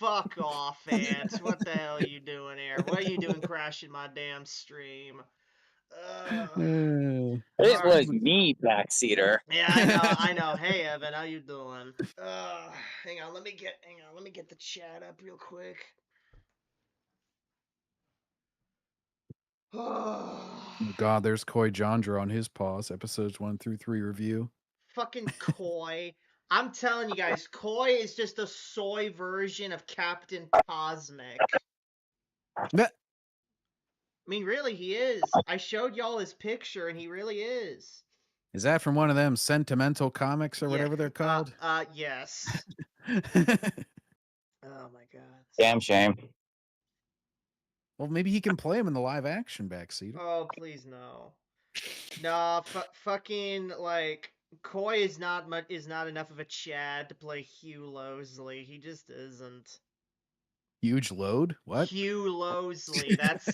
fuck off, Ant. What the hell are you doing here? What are you doing crashing my damn stream? It Alright. was me, Backseater. Yeah, I know. Hey, Evan, how you doing? Hang on, let me get the chat up real quick. God, there's Koi Jandra on his pause, episodes 1 through 3 review. Fucking Koi. I'm telling you guys, Koi is just a soy version of Captain Cosmic. I mean, really, he is. I showed y'all his picture, and he really is. Is that from one of them sentimental comics or whatever they're called? Yes. Oh my god. Damn shame. Well, maybe he can play him in the live action Backseat. Oh, please no. No, fucking like Koi is not enough of a Chad to play Hugh Losley. He just isn't. Huge load? What? Hugh Losley. That's the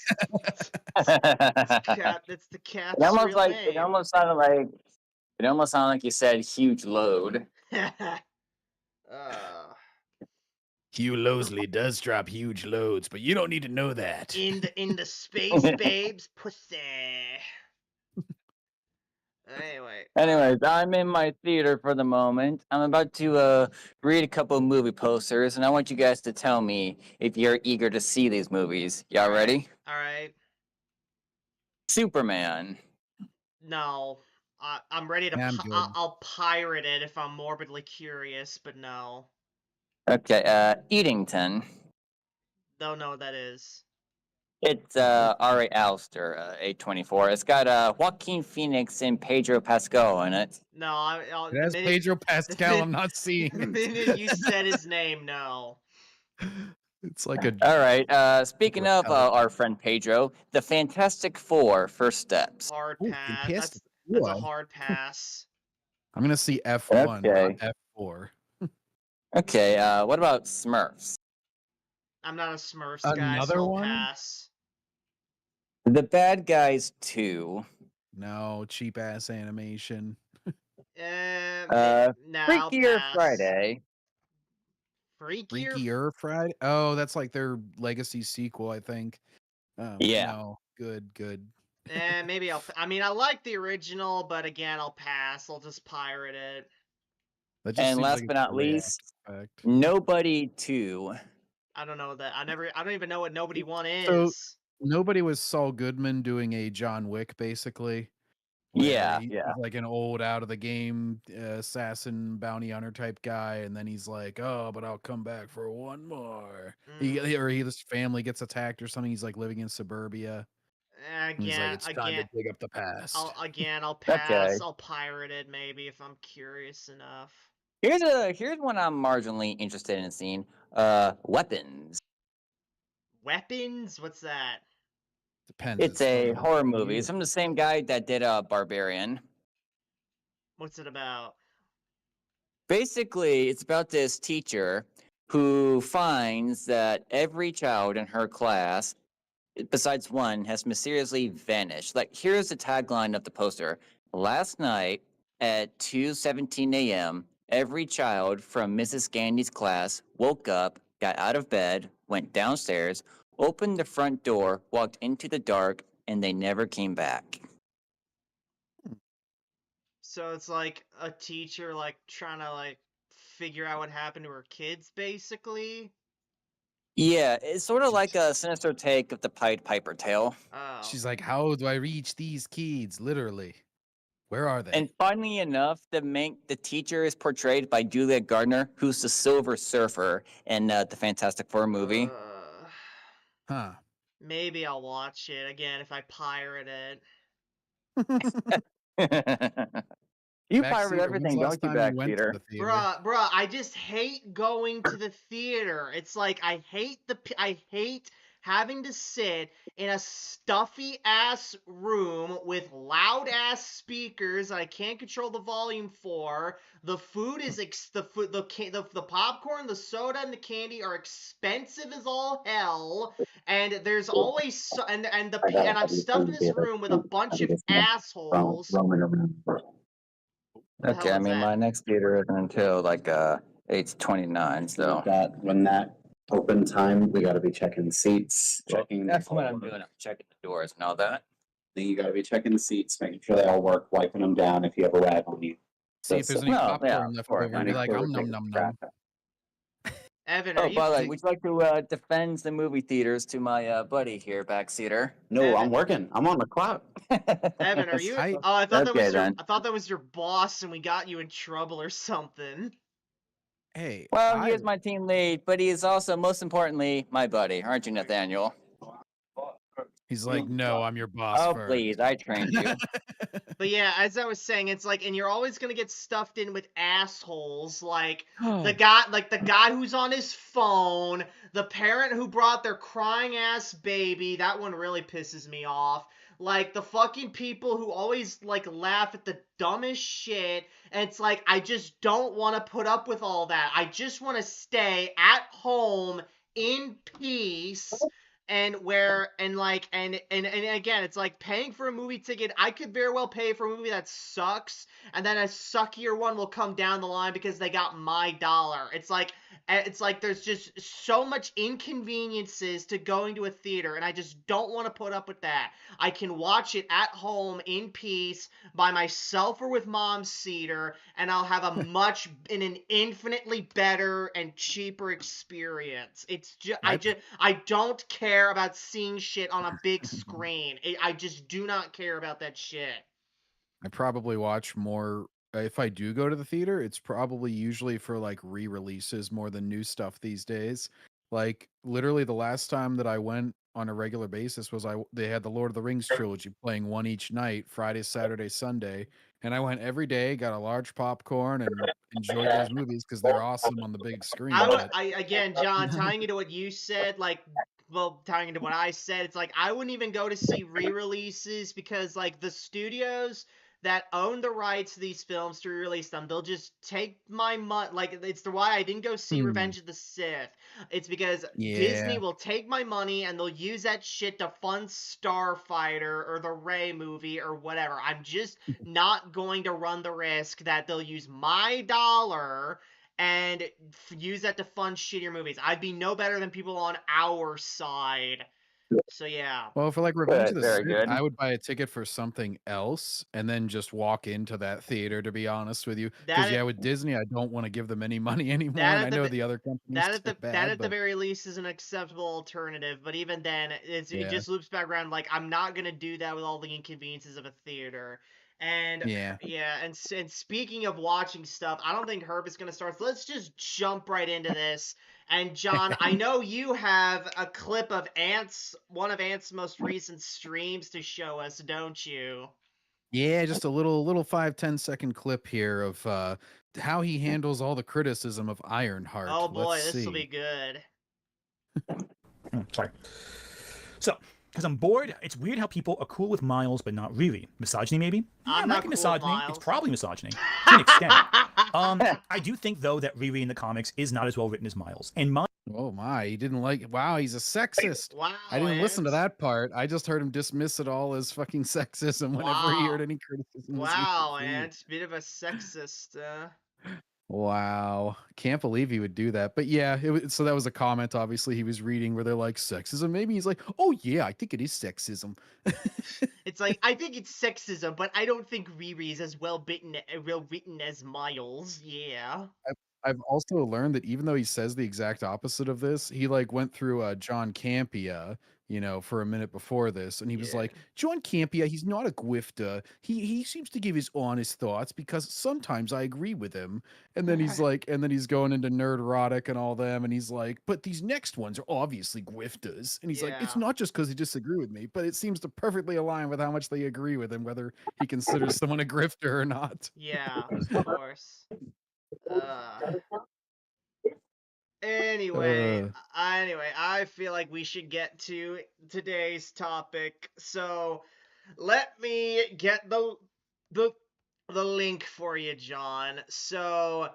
cat's real name. It almost sounded like you said huge load. Hugh Losley does drop huge loads, but you don't need to know that. In the Space Babes pussy. Anyways, I'm in my theater for the moment. I'm about to read a couple of movie posters, and I want you guys to tell me if you're eager to see these movies. Y'all ready? All right. Superman. No. I'm ready to. I'll pirate it if I'm morbidly curious, but no. Okay. Eatington. Don't know what that is. It's R.A. Allister, A24. It's got Joaquin Phoenix and Pedro Pascal in it. No, it has Pedro Pascal. I'm not seeing. The minute you said his name, no. It's like a. All right. Speaking of our friend Pedro, the Fantastic Four: First Steps. Hard pass. That's a hard pass. I'm gonna see F1, not F4. Okay. What about Smurfs? I'm not a Smurfs guy, so I'll pass. The Bad Guys 2. No, cheap ass animation. Freakier Friday. Freakier Friday? Oh, that's like their legacy sequel, I think. Yeah. No, good. Maybe I like the original, but again, I'll pass. I'll just pirate it. And last but not least, Nobody 2. I don't know that. I don't even know what Nobody 1 is. So, Nobody was Saul Goodman doing a John Wick, basically. Yeah. He's like an old out of the game assassin bounty hunter type guy, and then he's like, "Oh, but I'll come back for one more." His family gets attacked or something. He's like living in suburbia. Again, it's time to dig up the past. I'll pass. Okay. I'll pirate it maybe if I'm curious enough. Here's one I'm marginally interested in seeing. Weapons. Weapons? What's that? Depends. It's a horror movie. It's from the same guy that did Barbarian. What's it about? Basically, it's about this teacher who finds that every child in her class, besides one, has mysteriously vanished. Like, here's the tagline of the poster. Last night at 2:17 a.m., every child from Mrs. Gandy's class woke up, got out of bed, went downstairs, opened the front door, walked into the dark, and they never came back. So it's like a teacher trying to figure out what happened to her kids, basically? Yeah, it's sort of like a sinister take of the Pied Piper tale. Oh. She's like, how do I reach these kids? Literally. Where are they? And funnily enough, the teacher is portrayed by Julia Gardner, who's the Silver Surfer in the Fantastic Four movie. Huh. Maybe I'll watch it again if I pirate it. You pirate everything, don't you, Backseater? Bruh, I just hate going to the theater. It's like I hate having to sit in a stuffy ass room with loud ass speakers that I can't control the volume for. The food is the popcorn, the soda, and the candy are expensive as all hell, and there's always and I'm stuffed in this room with a bunch of assholes. Okay, my next theater isn't until 8:29, so when that open time. We got to be checking seats, Well, checking. that's what I'm doing. I'm checking the doors and all that. Then you got to be checking the seats, making sure they all work, wiping them down if you have a rag on you. See if there's any No, yeah, popcorn of left course. over and be like, Sure we're nom nom taking nom crap nom. out. Evan, are Oh, you? by the way, would you like to defend the movie theaters to my buddy here, Backseater? No, Evan. I'm working. I'm on the clock. Evan, are you? I- Oh, I thought that Okay, was your. then. I thought that was your boss, and we got you in trouble or something. Hey, Well, he is my team lead, but he is also, most importantly, my buddy. Aren't you, Nathaniel? he's like, no, I'm your boss Oh, first. please. I trained you. But yeah, as I was saying, it's like, and you're always gonna get stuffed in with assholes, like the guy who's on his phone, the parent who brought their crying ass baby. That one really pisses me off. Like the fucking people who always like laugh at the dumbest shit, and it's like I just don't want to put up with all that. I just want to stay at home in peace. And again, it's like paying for a movie ticket. I could very well pay for a movie that sucks, and then a suckier one will come down the line because they got my dollar. It's like there's just so much inconveniences to going to a theater, and I just don't want to put up with that. I can watch it at home in peace by myself or with mom's seater, and I'll have an infinitely better and cheaper experience. It's just I don't care about seeing shit on a big screen. I just do not care about that shit. I probably watch more. If I do go to the theater, it's probably usually for like re-releases more than new stuff these days. Like literally the last time that I went on a regular basis was they had the Lord of the Rings trilogy playing one each night, Friday, Saturday, Sunday, and I went every day, got a large popcorn, and enjoyed those movies because they're awesome on the big screen. Again, John, tying into what you said, tying into what I said, it's like I wouldn't even go to see re-releases because like the studios that own the rights to these films to re-release them, they'll just take my money. Like it's why I didn't go see Revenge of the Sith. It's because Disney will take my money and they'll use that shit to fund Starfighter or the Rey movie or whatever. I'm just not going to run the risk that they'll use my dollar and use that to fund shittier movies. I'd be no better than people on our side. So yeah. Well, for like Revenge of the Very Sith, good. I would buy a ticket for something else and then just walk into that theater. To be honest with you, because with Disney, I don't want to give them any money anymore. And I know the other companies that at the very least is an acceptable alternative. But even then, it just loops back around. Like I'm not gonna do that with all the inconveniences of a theater. And and speaking of watching stuff, I don't think Herb is gonna start. So let's just jump right into this. And John, I know you have a clip of one of Ant's most recent streams to show us, don't you? Yeah, just a little 5-10 second clip here of how he handles all the criticism of Ironheart. Oh boy, this will be good. Sorry. So, because I'm bored, it's weird how people are cool with Miles, but not Riri. Misogyny, maybe? I'm not cool misogyny. with It's probably misogyny to an extent. I do think, though, that Riri in the comics is not as well written as Miles. And oh my, he didn't like. Wow, he's a sexist. Wow, I didn't listen to that part. I just heard him dismiss it all as fucking sexism whenever he heard any criticism. Wow, Ant, bit of a sexist. Wow, can't believe he would do that. But yeah, so that was a comment. Obviously, he was reading where they're like sexism. Maybe he's like, oh yeah, I think it is sexism. It's like I think it's sexism, but I don't think Riri is as well written as Miles. Yeah. I've also learned that even though he says the exact opposite of this, he like went through John Campea, for a minute before this, and he was like, John Campea, he's not a gwifter. He seems to give his honest thoughts because sometimes I agree with him. And then he's like, and then he's going into Nerdrotic and all them, and he's like, but these next ones are obviously gwifters. And he's like, it's not just because they disagree with me, but it seems to perfectly align with how much they agree with him, whether he considers someone a grifter or not. Yeah, of course. Anyway, I feel like we should get to today's topic. So, let me get the link for you, John. So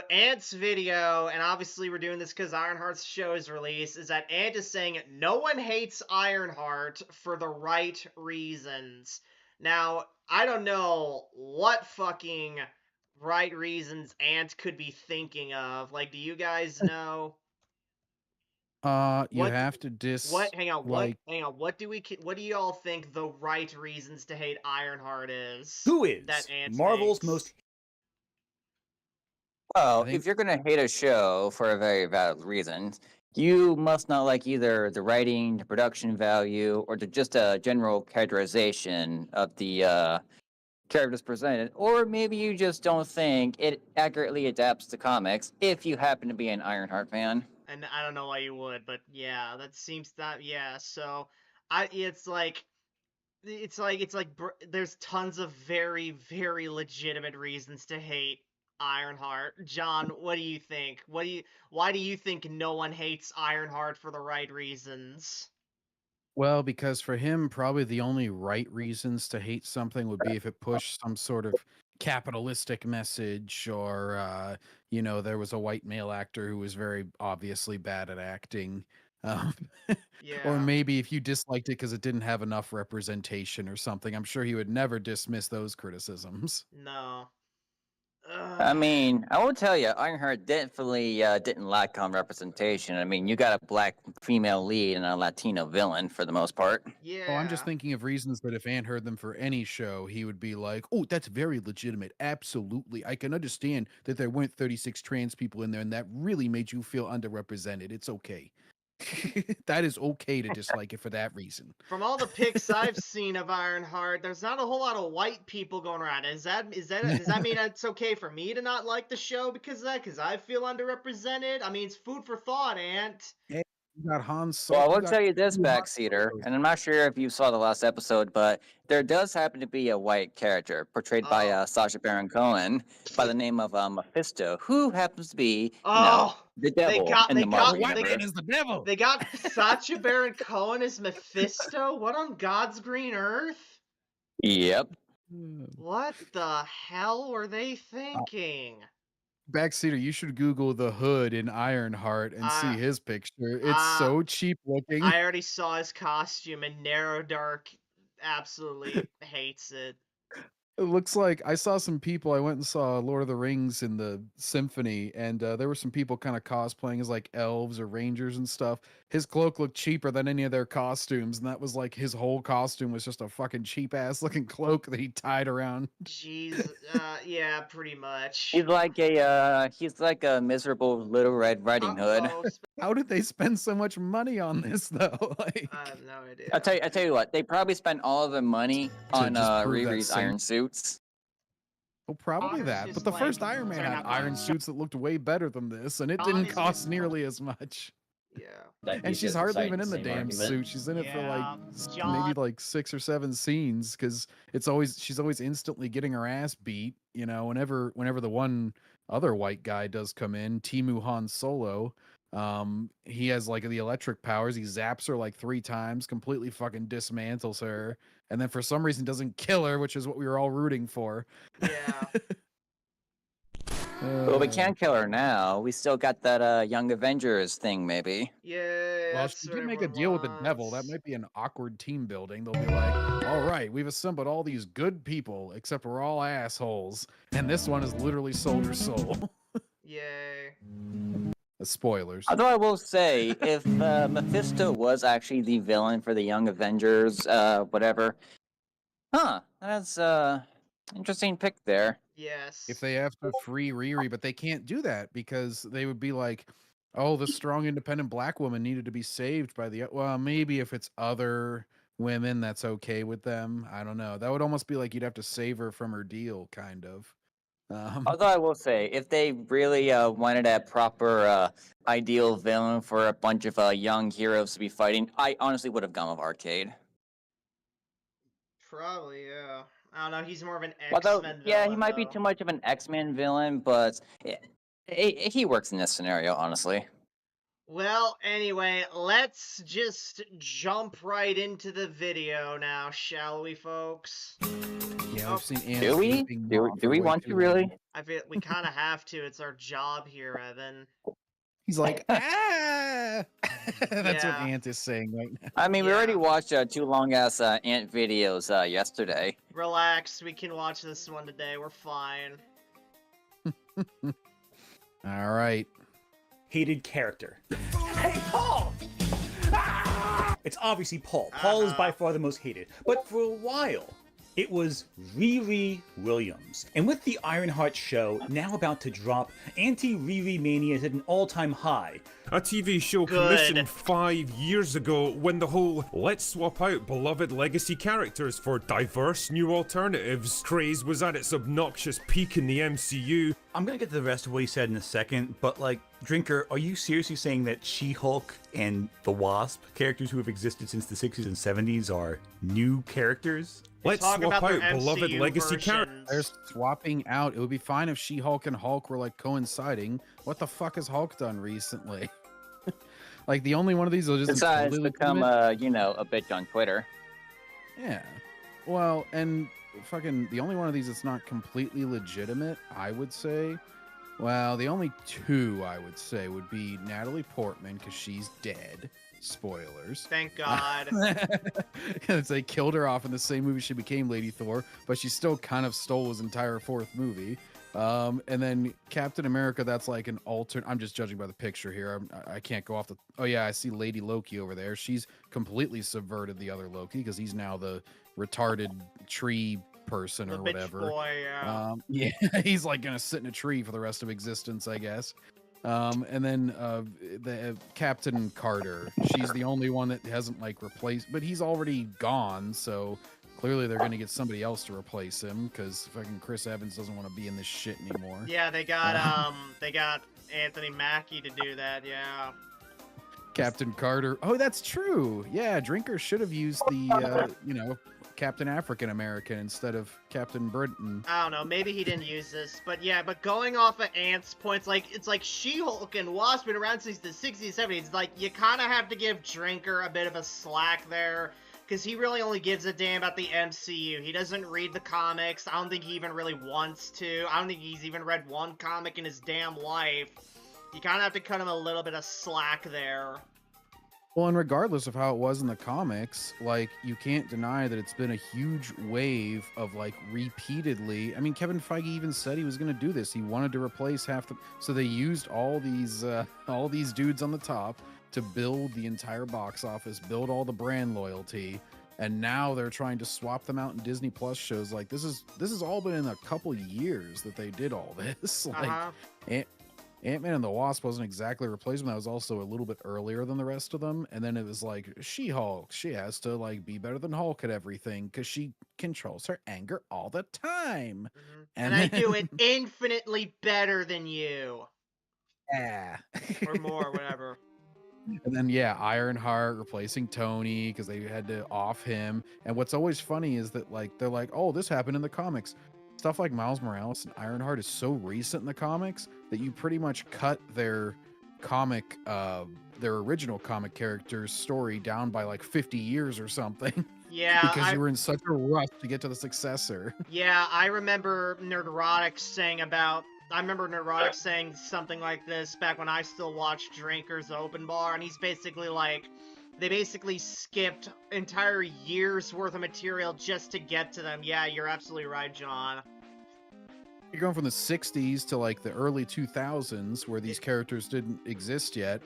Ant's video, and obviously we're doing this because Ironheart's show is released, is that Ant is saying no one hates Ironheart for the right reasons. Now, I don't know what fucking right reasons Ant could be thinking of. Like, do you guys know? You What- have to Hang on. like Hang on. What do y'all think the right reasons to hate Ironheart is? Who is that Ant Marvel's thinks? most Well, I think- if you're gonna hate a show for a very valid reason, you must not like either the writing, the production value, or just a general characterization of the characters presented, or maybe you just don't think it accurately adapts to comics. If you happen to be an Ironheart fan, And I don't know why you would, but yeah, that seems that yeah. So it's like there's tons of very very legitimate reasons to hate Ironheart. John, what do you think? Why do you think no one hates Ironheart for the right reasons? Well, because for him, probably the only right reasons to hate something would be if it pushed some sort of capitalistic message, or there was a white male actor who was very obviously bad at acting. Um, Yeah. or maybe if you disliked it because it didn't have enough representation or something. I'm sure he would never dismiss those criticisms. No. I mean, I will tell you, Ironheart definitely didn't lack on representation. I mean, you got a black female lead and a Latino villain for the most part. Yeah. Oh, I'm just thinking of reasons that if Ant heard them for any show, he would be like, "Oh, that's very legitimate. Absolutely. I can understand that there weren't 36 trans people in there and that really made you feel underrepresented. It's okay." That is okay to dislike it for that reason. From all the pics I've seen of Ironheart, there's not a whole lot of white people going around. Does that mean it's okay for me to not like the show because of that? Because I feel underrepresented? I mean, it's food for thought, Ant. You got Han Solo. Well, I will got tell you this, two Han Backseater, Solos. and I'm not sure if you saw the last episode, but there does happen to be a white character portrayed by Oh. Sacha Baron Cohen by the name of Mephisto, who happens to be, Oh, the devil in the The Marvel white universe. man is the devil. They got Sacha Baron Cohen as Mephisto? What on God's green earth? Yep. What the hell were they thinking? Backseater, you should Google the Hood in Ironheart and see his picture. It's so cheap looking. I already saw his costume, and Narrow Dark absolutely hates it. It looks like I saw some people. I went and saw Lord of the Rings in the symphony, and there were some people kind of cosplaying as like elves or rangers and stuff. His cloak looked cheaper than any of their costumes, and that was like his whole costume was just a fucking cheap ass looking cloak that he tied around. Jeez, yeah, pretty much. He's like a miserable Little Red Riding Hood. How did they spend so much money on this though? Like, I have no idea. I tell you what, they probably spent all of their money on just prove that Riri's same- iron suits. well, probably Honest that. is But the like- first Iron Man sorry, had not iron honest. suits that looked way better than this, and it didn't Honest is cost like- nearly as much. Yeah. And she's hardly even in the damn suit. She's in it for like Yeah, John- maybe like 6 or 7 scenes because she's always instantly getting her ass beat. Whenever the one other white guy does come in, Timu Han Solo, he has like the electric powers. He zaps her like 3 times, completely fucking dismantles her, and then for some reason doesn't kill her, which is what we were all rooting for. Yeah. Well, we can't kill her now. We still got that Young Avengers thing, maybe. Yeah. Well, that's she what did make a everyone deal with the devil. That wants. might be an awkward team building. They'll be like, all right, we've assembled all these good people, except we're all assholes. And this one is literally Soldier Soul. Yay. Spoilers. Although I will say, if Mephisto was actually the villain for the Young Avengers, whatever, that's interesting pick there. Yes. If they have to free Riri, but they can't do that because they would be like, oh, the strong independent black woman needed to be saved by the, well, maybe if it's other women, that's okay with them. I don't know. That would almost be like you'd have to save her from her deal, kind of. Although I will say, if they really wanted a proper ideal villain for a bunch of young heroes to be fighting, I honestly would have gone with Arcade. Probably, yeah. I don't know. He's more of an Although, X-Men yeah, he villain, might be though. too much of an X-Men villain, but he works in this scenario, honestly. Well, anyway, let's just jump right into the video now, shall we, folks? Yeah, Oh. we've seen Ant Do we? sleeping Do for we way want too to long. really? I feel we kind of have to. It's our job here, Evan. He's like, ah! That's what Yeah. Ant is saying right now. I mean, we already Yeah. watched 2 long-ass Ant videos yesterday. Relax, we can watch this one today. We're fine. All right. hated character. Hey, Paul! Ah! It's obviously Paul. Paul is by far the most hated. But for a while, it was Riri Williams. And with the Ironheart show now about to drop, anti-Riri mania is at an all-time high. A TV show commissioned 5 years ago when the whole "let's swap out beloved legacy characters for diverse new alternatives" craze was at its obnoxious peak in the MCU. I'm gonna get to the rest of what he said in a second, but like, Drinker, are you seriously saying that She-Hulk and the Wasp, characters who have existed since the 60s and 70s, are new characters? Let's Talk swap about their out beloved MCU legacy characters. versions. They're swapping out. It would be fine if She-Hulk and Hulk were like coinciding. What the fuck has Hulk done recently? Like the only one of these will just Besides totally become, legitimate. a bitch on Twitter. Yeah. Well, and fucking the only one of these that's not completely legitimate, I would say. Well, the only two I would say would be Natalie Portman because she's dead. Spoilers. Thank God. They killed her off in the same movie she became Lady Thor, but she still kind of stole his entire fourth movie. And then Captain America, that's like an alternate. I'm just judging by the picture here. I can't go off the. Oh yeah, I see Lady Loki over there. She's completely subverted the other Loki because he's now the retarded tree person or The whatever. bitch boy, yeah. Yeah, he's like gonna sit in a tree for the rest of existence, I guess. And then the Captain Carter, she's the only one that hasn't like replaced, but he's already gone, so clearly they're gonna get somebody else to replace him because fucking Chris Evans doesn't want to be in this shit anymore. Yeah, they got Anthony Mackie to do that. Yeah. Captain Carter. Oh, that's true. Yeah, Drinker should have used the Captain African American instead of Captain Britain. I don't know, maybe he didn't use this, but yeah, but going off of Ant's points, like, it's like She-Hulk and Wasp been around since the 60s, 70s, like, you kind of have to give Drinker a bit of a slack there, because he really only gives a damn about the MCU. He doesn't read the comics. I don't think he even really wants to. I don't think he's even read one comic in his damn life. You kind of have to cut him a little bit of slack there. Well, and regardless of how it was in the comics, like, you can't deny that it's been a huge wave of, like, repeatedly. I mean, Kevin Feige even said he was going to do this. He wanted to replace half the. So they used all these dudes on the top to build the entire box office, build all the brand loyalty, and now they're trying to swap them out in Disney Plus shows. Like, this has all been in a couple years that they did all this. Like, Ant-Man and the Wasp wasn't exactly a replacement. That was also a little bit earlier than the rest of them. And then it was like She-Hulk. She has to like be better than Hulk at everything because she controls her anger all the time. Mm-hmm. And I do it infinitely better than you. Yeah. Or more, whatever. And then, yeah, Ironheart replacing Tony because they had to off him. And what's always funny is that, like, they're like, oh, this happened in the comics. Stuff like Miles Morales and Ironheart is so recent in the comics that you pretty much cut their original comic character's story down by like 50 years or something. Yeah. Because you were in such a rush to get to the successor. Yeah, I remember Nerdrotic saying something like this back when I still watched Drinker's Open Bar, and he's basically like, they basically skipped entire years worth of material just to get to them. Yeah, you're absolutely right, John. You're going from the 60s to like the early 2000s where these characters didn't exist yet.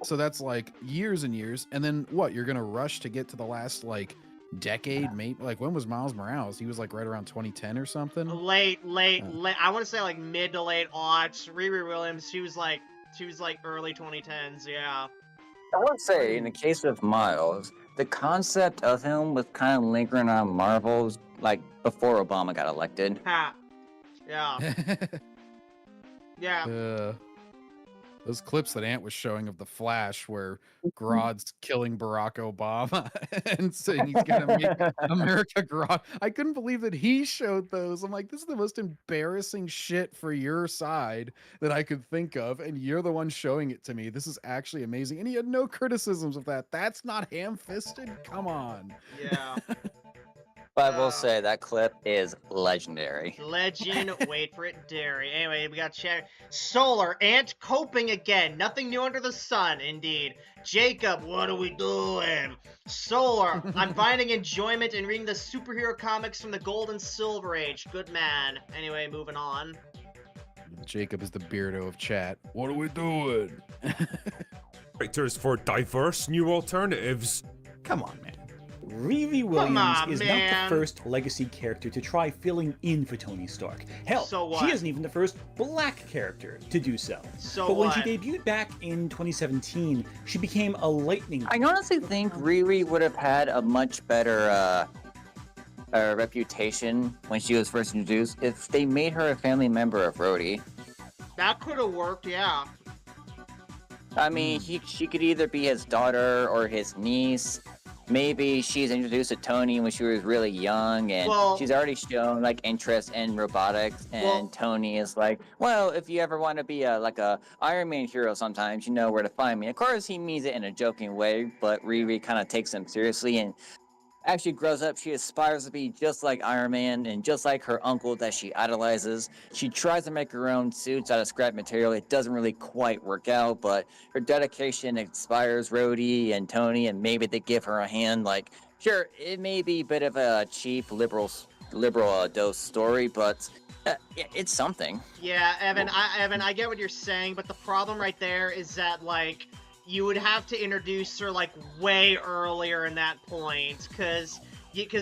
So that's like years and years. And then what? You're going to rush to get to the last like decade, maybe? Like, when was Miles Morales? He was like right around 2010 or something? Late. I want to say like mid to late aughts. Riri Williams, she was like early 2010s, yeah. I would say, in the case of Miles, the concept of him was kind of lingering on Marvel's, like, before Obama got elected. Ha. Yeah. Yeah. Those clips that Ant was showing of the Flash where Grodd's killing Barack Obama and saying he's gonna make America Grodd. I couldn't believe that he showed those. I'm like, this is the most embarrassing shit for your side that I could think of, and you're the one showing it to me. This is actually amazing. And he had no criticisms of that. That's not ham-fisted? Come on. Yeah. But I will say that clip is legendary. Legend, wait for it, dairy. Anyway, we got check. Solar, Ant coping again. Nothing new under the sun, indeed. Jacob, what are we doing? Solar, I'm finding enjoyment in reading the superhero comics from the Gold and Silver Age. Good man. Anyway, moving on. Jacob is the beardo of chat. What are we doing? Characters for diverse new alternatives. Come on, man. Riri Williams on, is not man. the first legacy character to try filling in for Tony Stark. Hell, So what? she isn't even the first black character to do so. So but when she what? debuted back in 2017, she became a lightning. I honestly think Riri would have had a much better reputation when she was first introduced if they made her a family member of Rhodey. That could have worked, yeah. I mean, she could either be his daughter or his niece. Maybe she's introduced to Tony when she was really young, and Well- she's already shown like interest in robotics. And Well- Tony is like, "Well, if you ever want to be like a Iron Man hero, sometimes you know where to find me." Of course, he means it in a joking way, but Riri kind of takes him seriously and actually grows up. She aspires to be just like Iron Man and just like her uncle that she idolizes. She tries to make her own suits out of scrap material. It doesn't really quite work out, but her dedication inspires Rhodey and Tony, and maybe they give her a hand. Like, sure, it may be a bit of a cheap liberal dose story, but it's something. Yeah, Evan, I get what you're saying, but the problem right there is that, like, you would have to introduce her, like, way earlier in that point, because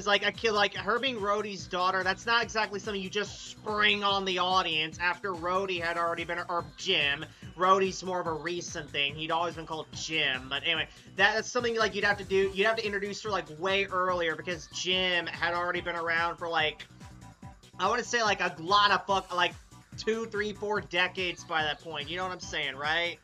like, a kid like her being Rhodey's daughter, that's not exactly something you just spring on the audience after Rhodey had already been, or Jim. Rhodey's more of a recent thing. He'd always been called Jim, but anyway, that's something, like, you'd have to do. You'd have to introduce her, like, way earlier, because Jim had already been around for, like, I want to say, like, a lot of like 2, 3, 4 decades by that point. You know what I'm saying, right?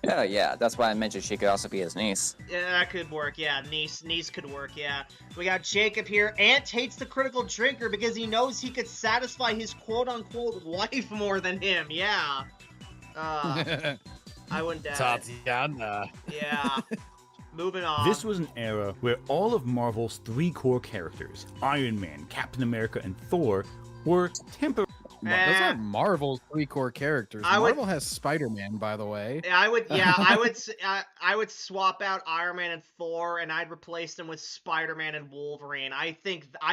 Yeah, that's why I mentioned she could also be his niece. Yeah, that could work. Yeah, niece could work. Yeah, we got Jacob here. Ant hates the critical drinker because he knows he could satisfy his quote-unquote wife more than him. Yeah. I wouldn't doubt it. Tatiana. Yeah. Moving on. This was an era where all of Marvel's 3 core characters, Iron Man, Captain America, and Thor, were temporary. Those aren't Marvel's 3 core characters. I would- Marvel has Spider-Man, by the way. I would swap out Iron Man and Thor, and I'd replace them with Spider-Man and Wolverine. I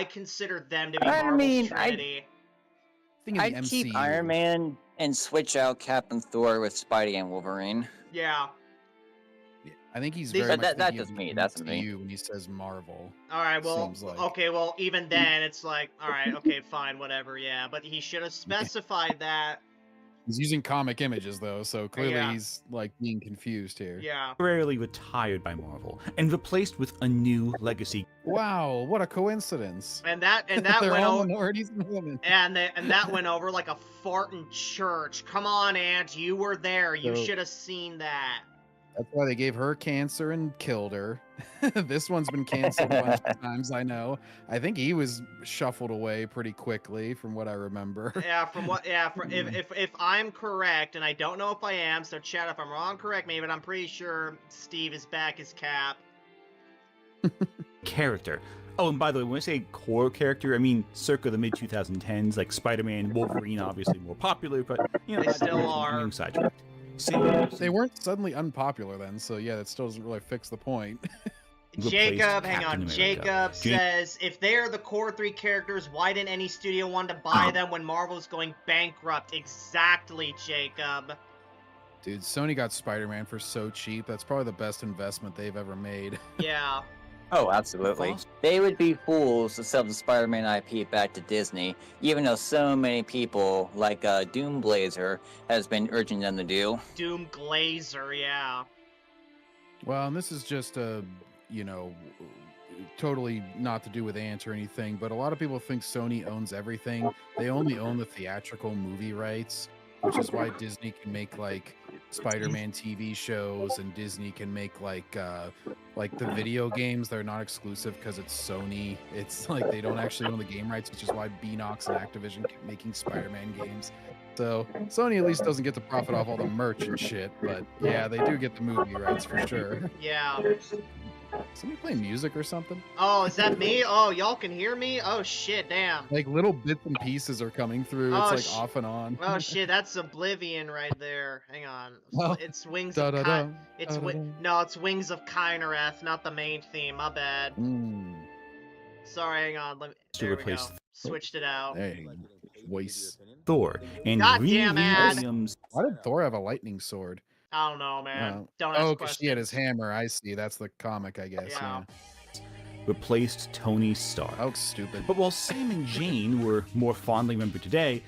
consider them to be I Marvel's mean, Trinity. Think of the I'd keep MCU. Iron Man and switch out Captain Thor with Spidey and Wolverine. Yeah. Yeah, I think he's These- very But much that's thinking just of me, the that's me. MCU when he says Marvel. All right, well, Seems like. okay, well, even then, it's like, all right, okay, fine, whatever, yeah. But he should have specified that, He's using comic images though, so clearly Yeah. he's like being confused here. yeah. temporarily retired by Marvel and replaced with a new legacy. Wow, what a coincidence. And that They're went all over, minorities and women. and that went over like a fart in church. Come on, Aunt, you were there. You So- should have seen that. That's why they gave her cancer and killed her. This one's been canceled a bunch of times, I know. I think he was shuffled away pretty quickly from what I remember. Yeah, if I'm correct, and I don't know if I am, so chat, if I'm wrong, correct me, but I'm pretty sure Steve is back as Cap. Character. Oh, and by the way, when I say core character, I mean circa the mid-2010s, like Spider-Man, Wolverine, obviously more popular, but, you know, They still are. I'm sidetracked. They weren't suddenly unpopular then, so yeah, that still doesn't really fix the point. Replaced Jacob, hang Captain on. America. Jacob Ja- says, if they're the core 3 characters, why didn't any studio want to buy them when Marvel's going bankrupt? Exactly, Jacob. Dude, Sony got Spider-Man for so cheap. That's probably the best investment they've ever made. Yeah. Oh, absolutely. They would be fools to sell the Spider-Man IP back to Disney, even though so many people, like Doomblazer, has been urging them to do. Doom Glazer, yeah. Well, and this is just a, totally not to do with Ant or anything, but a lot of people think Sony owns everything. They only own the theatrical movie rights, which is why Disney can make like Spider-Man TV shows, and Disney can make like the video games. They're not exclusive because it's Sony. It's like they don't actually own the game rights, which is why Beanox and Activision keep making Spider-Man games. So Sony at least doesn't get to profit off all the merch and shit, but yeah, they do get the movie rights for sure. Yeah. Somebody play music or something? Oh, is that me? Oh, y'all can hear me? Oh, shit, damn. Like little bits and pieces are coming through. Oh, It's like off and on. Oh, shit, that's Oblivion right there. Hang on. Oh. It's Wings Da of da Ki- da. It's da, da, da. No, it's Wings of Kynareth, not the main theme. My bad. Sorry, hang on. To There we go. replace- Switched it out. Hey, voice. Thor. And Goddamn Riri ass. Williams Why did Thor have a lightning sword? I don't know, man. Don't ask Oh, because questions. she had his hammer. I see. That's the comic, I guess. Yeah. Yeah. replaced Tony Stark. Oh, stupid. But while Sam and Jane were more fondly remembered today,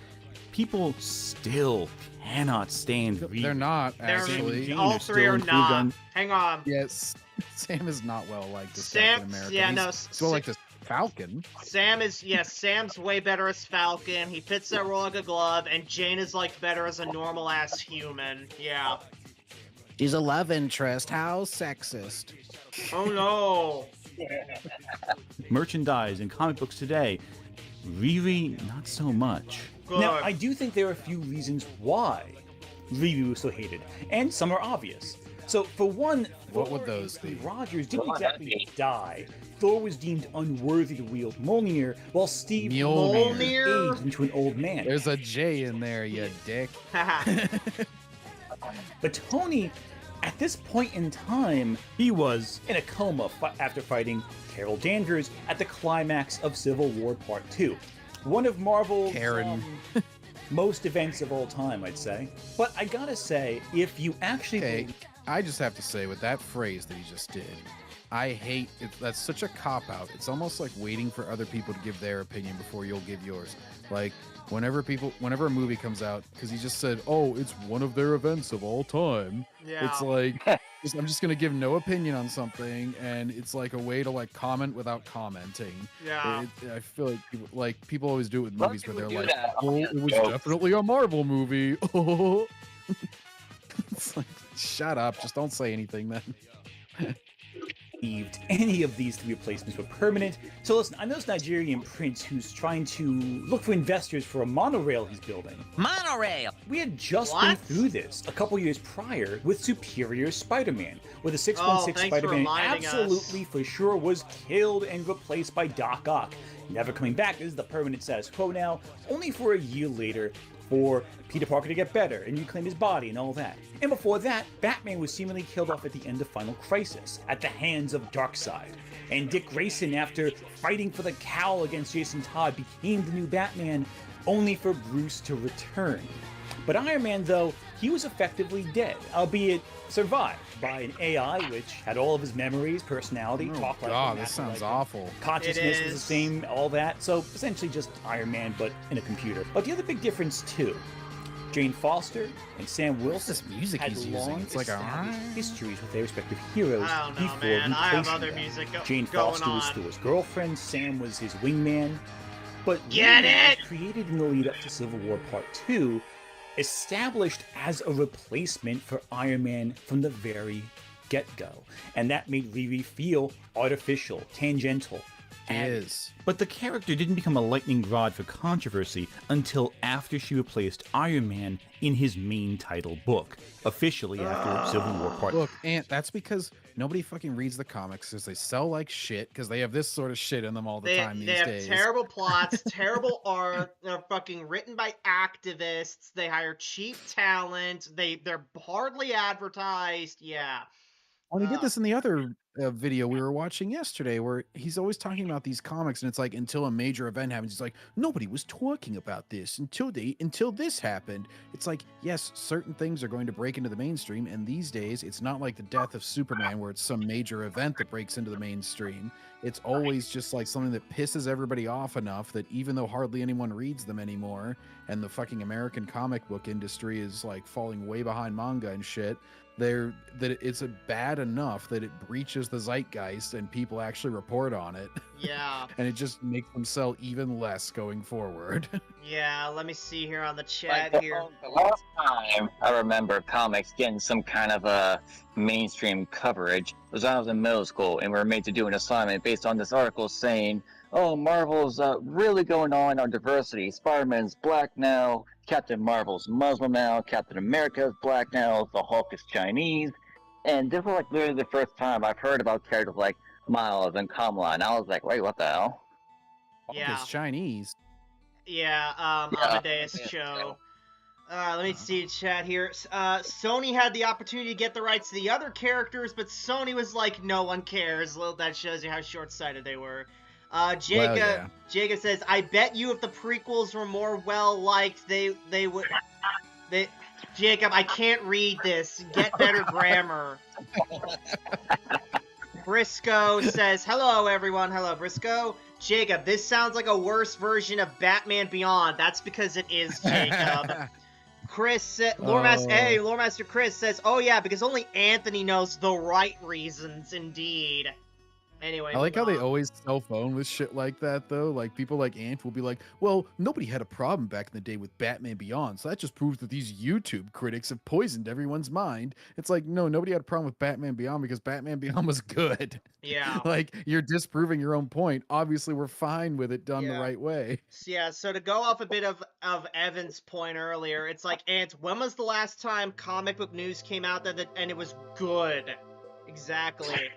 people still cannot stand Riri. They're not, They're- actually. Jane all are three still are in not. Gun. Hang on. Yes, Sam is not well liked as Sam- Captain America. yeah, He's no, well liked as Falcon. Sam's way better as Falcon. He fits that role like a glove, and Jane is like better as a normal ass human. Yeah. She's a love interest. How sexist. Oh no. Merchandise and comic books today, Riri, not so much. Good. Now, I do think there are a few reasons why Riri was so hated, and some are obvious. So, for one, What would Thor those and be? Rogers didn't exactly die. Thor was deemed unworthy to wield Mjolnir, while Steve Mjolnir? aged into an old man. There's a J in there, you dick. But Tony, at this point in time, he was in a coma after fighting Carol Danvers at the climax of Civil War Part 2. One of Marvel's Karen. most events of all time, I'd say. But I gotta say, if you actually Okay, believe- I just have to say, with that phrase that he just did, I hate it. That's such a cop-out. It's almost like waiting for other people to give their opinion before you'll give yours. Like, whenever a movie comes out, because he just said, oh, it's one of their events of all time. Yeah. It's like, I'm just going to give no opinion on something, and it's like a way to, like, comment without commenting. Yeah. I feel like people always do it with movies where they're people do like, that. oh, it was Jokes. definitely a Marvel movie. Oh. It's like, shut up. Just don't say anything then. believed any of these three replacements were permanent. So listen, I know this Nigerian prince who's trying to look for investors for a monorail he's building. Monorail! We had just been What? through this a couple years prior with Superior Spider-Man, where the Oh, 616 thanks for Spider-Man reminding absolutely us. for sure was killed and replaced by Doc Ock. Never coming back. This is the permanent status quo now, only for a year later for Peter Parker to get better and reclaim his body and all that. And before that, Batman was seemingly killed off at the end of Final Crisis at the hands of Darkseid. And Dick Grayson, after fighting for the cowl against Jason Todd, became the new Batman, only for Bruce to return. But Iron Man, though, he was effectively dead, albeit survived by an AI which had all of his memories, personality, Oh, talk like him, God, act this sounds like him. awful. Consciousness It was the is. same, all that. So essentially just Iron Man, but in a computer. But the other big difference too, Jane Foster and Sam What's Wilson this music had he's using? long It's like a... established histories with their respective heroes I don't know, before man. I have replacing other them. music Jane going Foster was on. Thor's girlfriend, Sam was his wingman. But Get Riri was it? created in the lead up to Civil War Part 2, established as a replacement for Iron Man from the very get-go. And that made Riri feel artificial, tangential. He added. is. But the character didn't become a lightning rod for controversy until after she replaced Iron Man in his main title book, officially after Civil War Part. Look, Ant, that's because nobody fucking reads the comics because they sell like shit because they have this sort of shit in them all the time They these have days. terrible plots, terrible art. They're fucking written by activists. They hire cheap talent. They're hardly advertised. Yeah. Well, he did this in the other video we were watching yesterday, where he's always talking about these comics, and it's like until a major event happens, he's like, nobody was talking about this until this happened. It's like, yes, certain things are going to break into the mainstream, and these days it's not like the death of Superman, where it's some major event that breaks into the mainstream. It's always just like something that pisses everybody off enough that even though hardly anyone reads them anymore, and the fucking American comic book industry is like falling way behind manga and shit, it's bad enough that it breaches the zeitgeist and people actually report on it. Yeah. And it just makes them sell even less going forward. Yeah. Let me see here on the Like chat the, here. the last time I remember comics getting some kind of a mainstream coverage was when I was in middle school, and we were made to do an assignment based on this article saying, "Oh, Marvel's really going on diversity. Spider-Man's black now. Captain Marvel's Muslim now. Captain America's black now. The Hulk is Chinese." And this was like literally the first time I've heard about characters like Miles and Kamala, and I was like, "Wait, what the hell?" Yeah. It's Chinese. Yeah. Yeah. Amadeus Cho. Let me see chat here. Sony had the opportunity to get the rights to the other characters, but Sony was like, no one cares. Well, that shows you how short-sighted they were. Jacob. yeah. Jacob says, "I bet you if the prequels were more well liked, they would." Jacob, I can't read this. Get better grammar. Briscoe says, "Hello, everyone." Hello, Briscoe. Jacob, this sounds like a worse version of Batman Beyond. That's because it is, Jacob. Chris, Lore Master Chris says, "Oh yeah, because only Anthony knows the right reasons." Indeed. Anyway, I like how they moving on. always self-own with shit like that, though. Like, people like Ant will be like, well, nobody had a problem back in the day with Batman Beyond, so that just proves that these YouTube critics have poisoned everyone's mind. It's like, no, nobody had a problem with Batman Beyond because Batman Beyond was good. Yeah. Like, you're disproving your own point. Obviously, we're fine with it done the Yeah. right way. Yeah, so to go off a bit of Evan's point earlier, it's like, Ant, when was the last time comic book news came out and it was good? Exactly.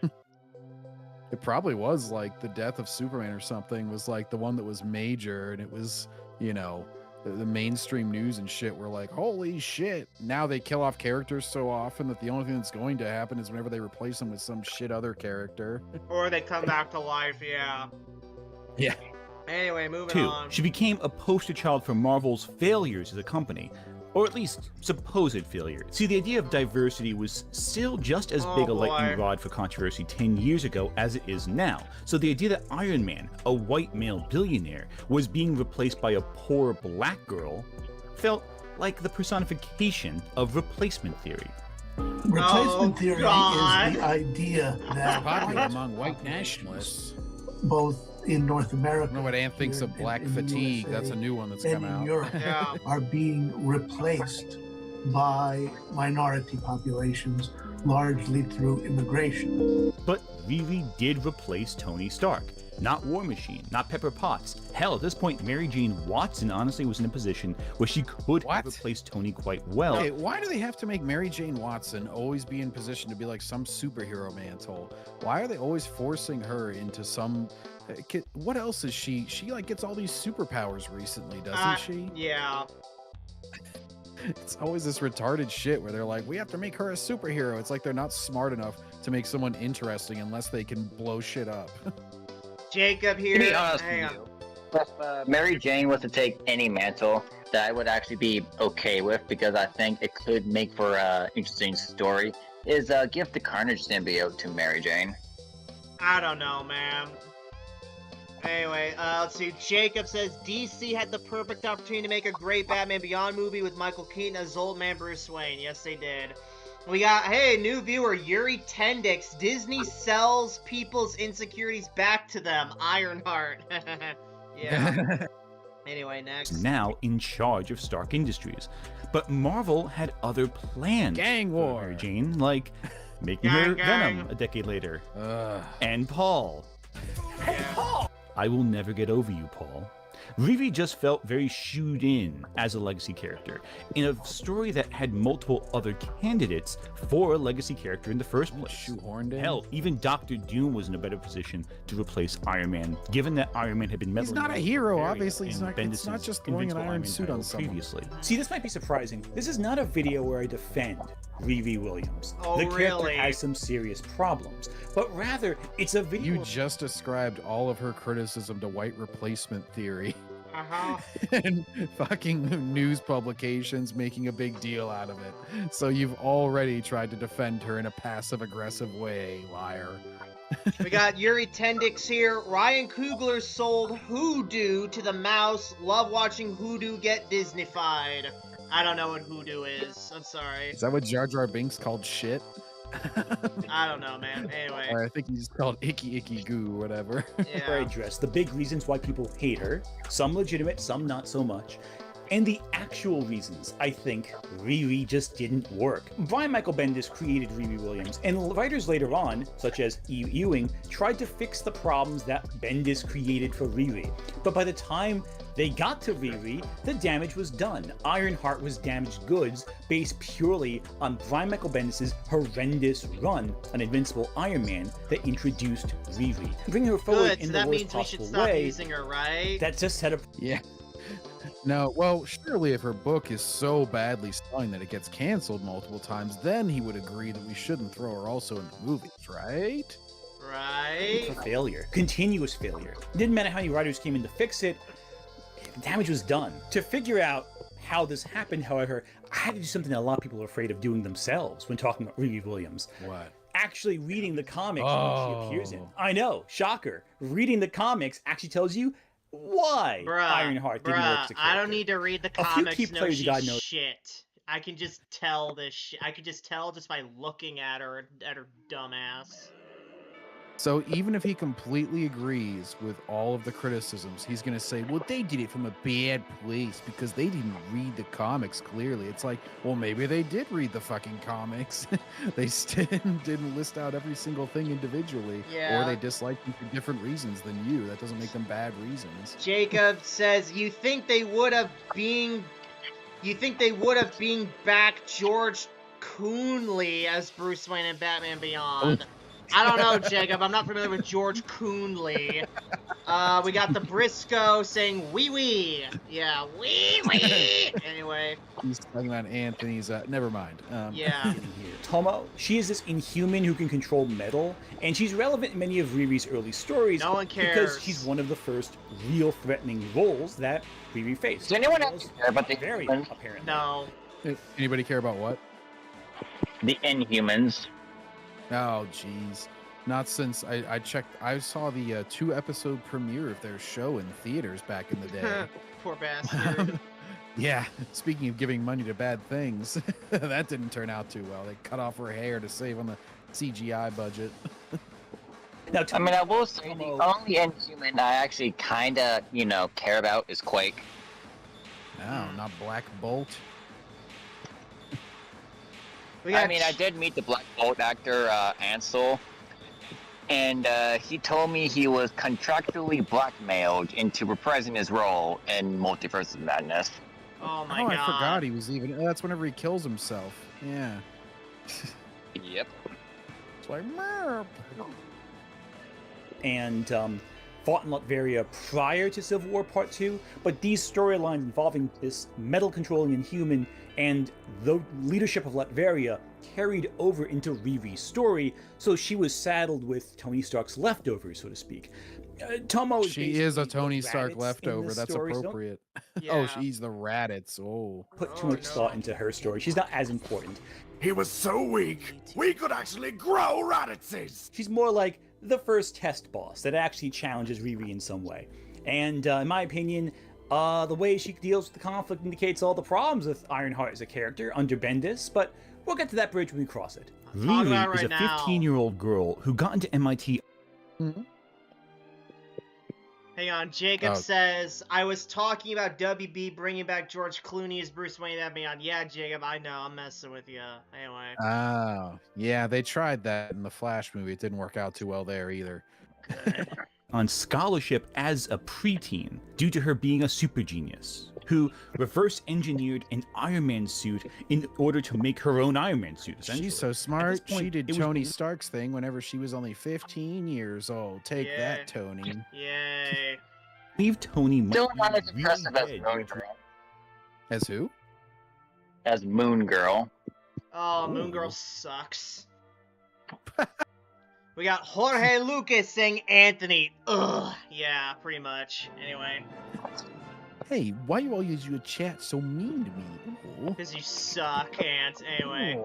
It probably was like the death of Superman or something was like the one that was major, and it was, you know, the mainstream news and shit were like, holy shit. Now they kill off characters so often that the only thing that's going to happen is whenever they replace them with some shit other character. Or they come back to life, yeah. Yeah. Anyway, moving 2. on. She became a poster child for Marvel's failures as a company, or at least supposed failure. See, the idea of diversity was still just as big a lightning rod for controversy 10 years ago as it is now. So the idea that Iron Man, a white male billionaire, was being replaced by a poor black girl felt like the personification of replacement theory. Replacement theory God. is the idea that Popular among white nationalists. both in North I America, don't know what Ant thinks of here Black in the Fatigue. USA, That's a new one that's and come in out. Europe Yeah. are being replaced by minority populations, largely through immigration. But Riri did replace Tony Stark. Not War Machine, not Pepper Potts. Hell, at this point, Mary Jane Watson honestly was in a position where she could have replaced Tony quite well. Okay, why do they have to make Mary Jane Watson always be in position to be like some superhero mantle? Why are they always forcing her into some... What else is she? She like gets all these superpowers recently, doesn't she? Yeah. It's always this retarded shit where they're like, we have to make her a superhero. It's like they're not smart enough to make someone interesting unless they can blow shit up. Jacob here. To be honest Hang with on. you, if Mary Jane was to take any mantle, that I would actually be okay with because I think it could make for an interesting story, is give the Carnage symbiote to Mary Jane. I don't know, man. Anyway, let's see. Jacob says DC had the perfect opportunity to make a great Batman Beyond movie with Michael Keaton as old man Bruce Wayne. Yes, they did. We got, hey, new viewer, Yuri Tendix. Disney sells people's insecurities back to them. Ironheart. Yeah. Anyway, next. Now in charge of Stark Industries. But Marvel had other plans Gang for war. Mary Jane, like making Gang, her gang. Venom a decade later. Ugh. And Paul. Hey, Paul! I will never get over you, Paul. Riri just felt very shoed in as a legacy character in a story that had multiple other candidates for a legacy character in the first place. Shoehorned in. Hell, even Doctor Doom was in a better position to replace Iron Man, given that Iron Man had been He's meddling not a with hero, Bavaria obviously. It's in not Bendis' just throwing an Invincible iron suit on title someone. previously. See, this might be surprising. This is not a video where I defend Riri Williams. Oh, the character really? has some serious problems, but rather it's a video. You just ascribed all of her criticism to white replacement theory. Uh-huh. And fucking news publications making a big deal out of it. So you've already tried to defend her in a passive-aggressive way, liar. We got Yuri Tendix here. Ryan Coogler sold Hoodoo to the mouse. Love watching Hoodoo get Disneyfied. I don't know what Hoodoo is. I'm sorry. Is that what Jar Jar Binks called shit? I don't know, man. Anyway. Or I think he's called Icky Icky Goo, whatever. Where I Yeah. address the big reasons why people hate her, some legitimate, some not so much, and the actual reasons I think Riri just didn't work. Brian Michael Bendis created Riri Williams, and writers later on, such as E. Ewing, tried to fix the problems that Bendis created for Riri. But by the time they got to Riri, the damage was done. Ironheart was damaged goods based purely on Brian Michael Bendis' horrendous run on Invincible Iron Man that introduced Riri. Bringing her forward Good, in so the that worst means we should possible stop way, using her, right? that just set up. Yeah. No, well, surely if her book is so badly selling that it gets canceled multiple times, then he would agree that we shouldn't throw her also in the movies, right? Right? For failure, continuous failure. It didn't matter how many writers came in to fix it, the damage was done. To figure out how this happened, however, I had to do something that a lot of people are afraid of doing themselves when talking about Riri Williams. What? Actually reading the comics that she appears in. I know, shocker. Reading the comics actually tells you why Ironheart didn't work as a character. I don't need to read the comics. key players you gotta know. Shit. I can just tell this shit. I can just tell just by looking at her dumbass. So even if he completely agrees with all of the criticisms, he's going to say, well, they did it from a bad place because they didn't read the comics clearly. It's like, well, maybe they did read the fucking comics. They still didn't list out every single thing individually. Yeah. Or they disliked them for different reasons than you. That doesn't make them bad reasons. Jacob says, you think they would have been back George Clooney as Bruce Wayne in Batman Beyond? Oh. I don't know, Jacob. I'm not familiar with George Clooney. We got the Briscoe saying wee wee. Yeah, wee wee. Anyway. He's talking about Anthony's. Never mind. Yeah. Tomo, she is this inhuman who can control metal, and she's relevant in many of Riri's early stories. No one cares. Because she's one of the first real threatening roles that Riri faced. Does anyone else care about the Very Inhumans? apparently. No. Anybody care about what? The Inhumans. Oh, jeez. Not since I checked. I saw the 2-episode premiere of their show in theaters back in the day. Poor bastard. Yeah, speaking of giving money to bad things, that didn't turn out too well. They cut off her hair to save on the CGI budget. Now, I mean, I will say the only Inhuman I actually kind of, care about is Quake. No, not Black Bolt. I mean, I did meet the Black Bolt actor, Ansel, and he told me he was contractually blackmailed into reprising his role in Multiverse of Madness. Oh my god. I forgot he was even. That's whenever he kills himself. Yeah. Yep. It's like, Merp. And fought in Latveria prior to Civil War Part 2, but these storylines involving this metal-controlling Inhuman and the leadership of Latveria carried over into Riri's story, so she was saddled with Tony Stark's leftovers, so to speak. Tomo She is a Tony Raditz Stark in leftover. this That's story, so appropriate. Yeah. Oh, she's the Raditz. Oh. put too much thought into her story. She's not as important. He was so weak, we could actually grow Raditzes! She's more like the first test boss that actually challenges Riri in some way. And in my opinion, the way she deals with the conflict indicates all the problems with Ironheart as a character under Bendis, but we'll get to that bridge when we cross it. Talk about Riri is right a now. 15-year-old girl who got into MIT. Hang on, Jacob Oh. says, I was talking about WB bringing back George Clooney as Bruce Wayne and Beyond. Yeah, Jacob, I know, I'm messing with you. Anyway. Oh, yeah, they tried that in the Flash movie. It didn't work out too well there either. On scholarship as a preteen due to her being a super genius who reverse engineered an Iron Man suit in order to make her own Iron Man suit. essentially. She's so smart. point, She did it was Tony believed- Stark's thing whenever she was only 15 years old. Take Yeah. that, Tony. Yay. Leave Tony might Still be not as really impressive as dead Moon due to- Girl. As who? As Moon Girl. Oh, Moon Girl Ooh. sucks. We got Jorge Lucas saying Anthony. Ugh. Yeah, pretty much. Anyway. Hey, why you always your chat so mean to me? Ooh. Because you suck, Ant. Anyway.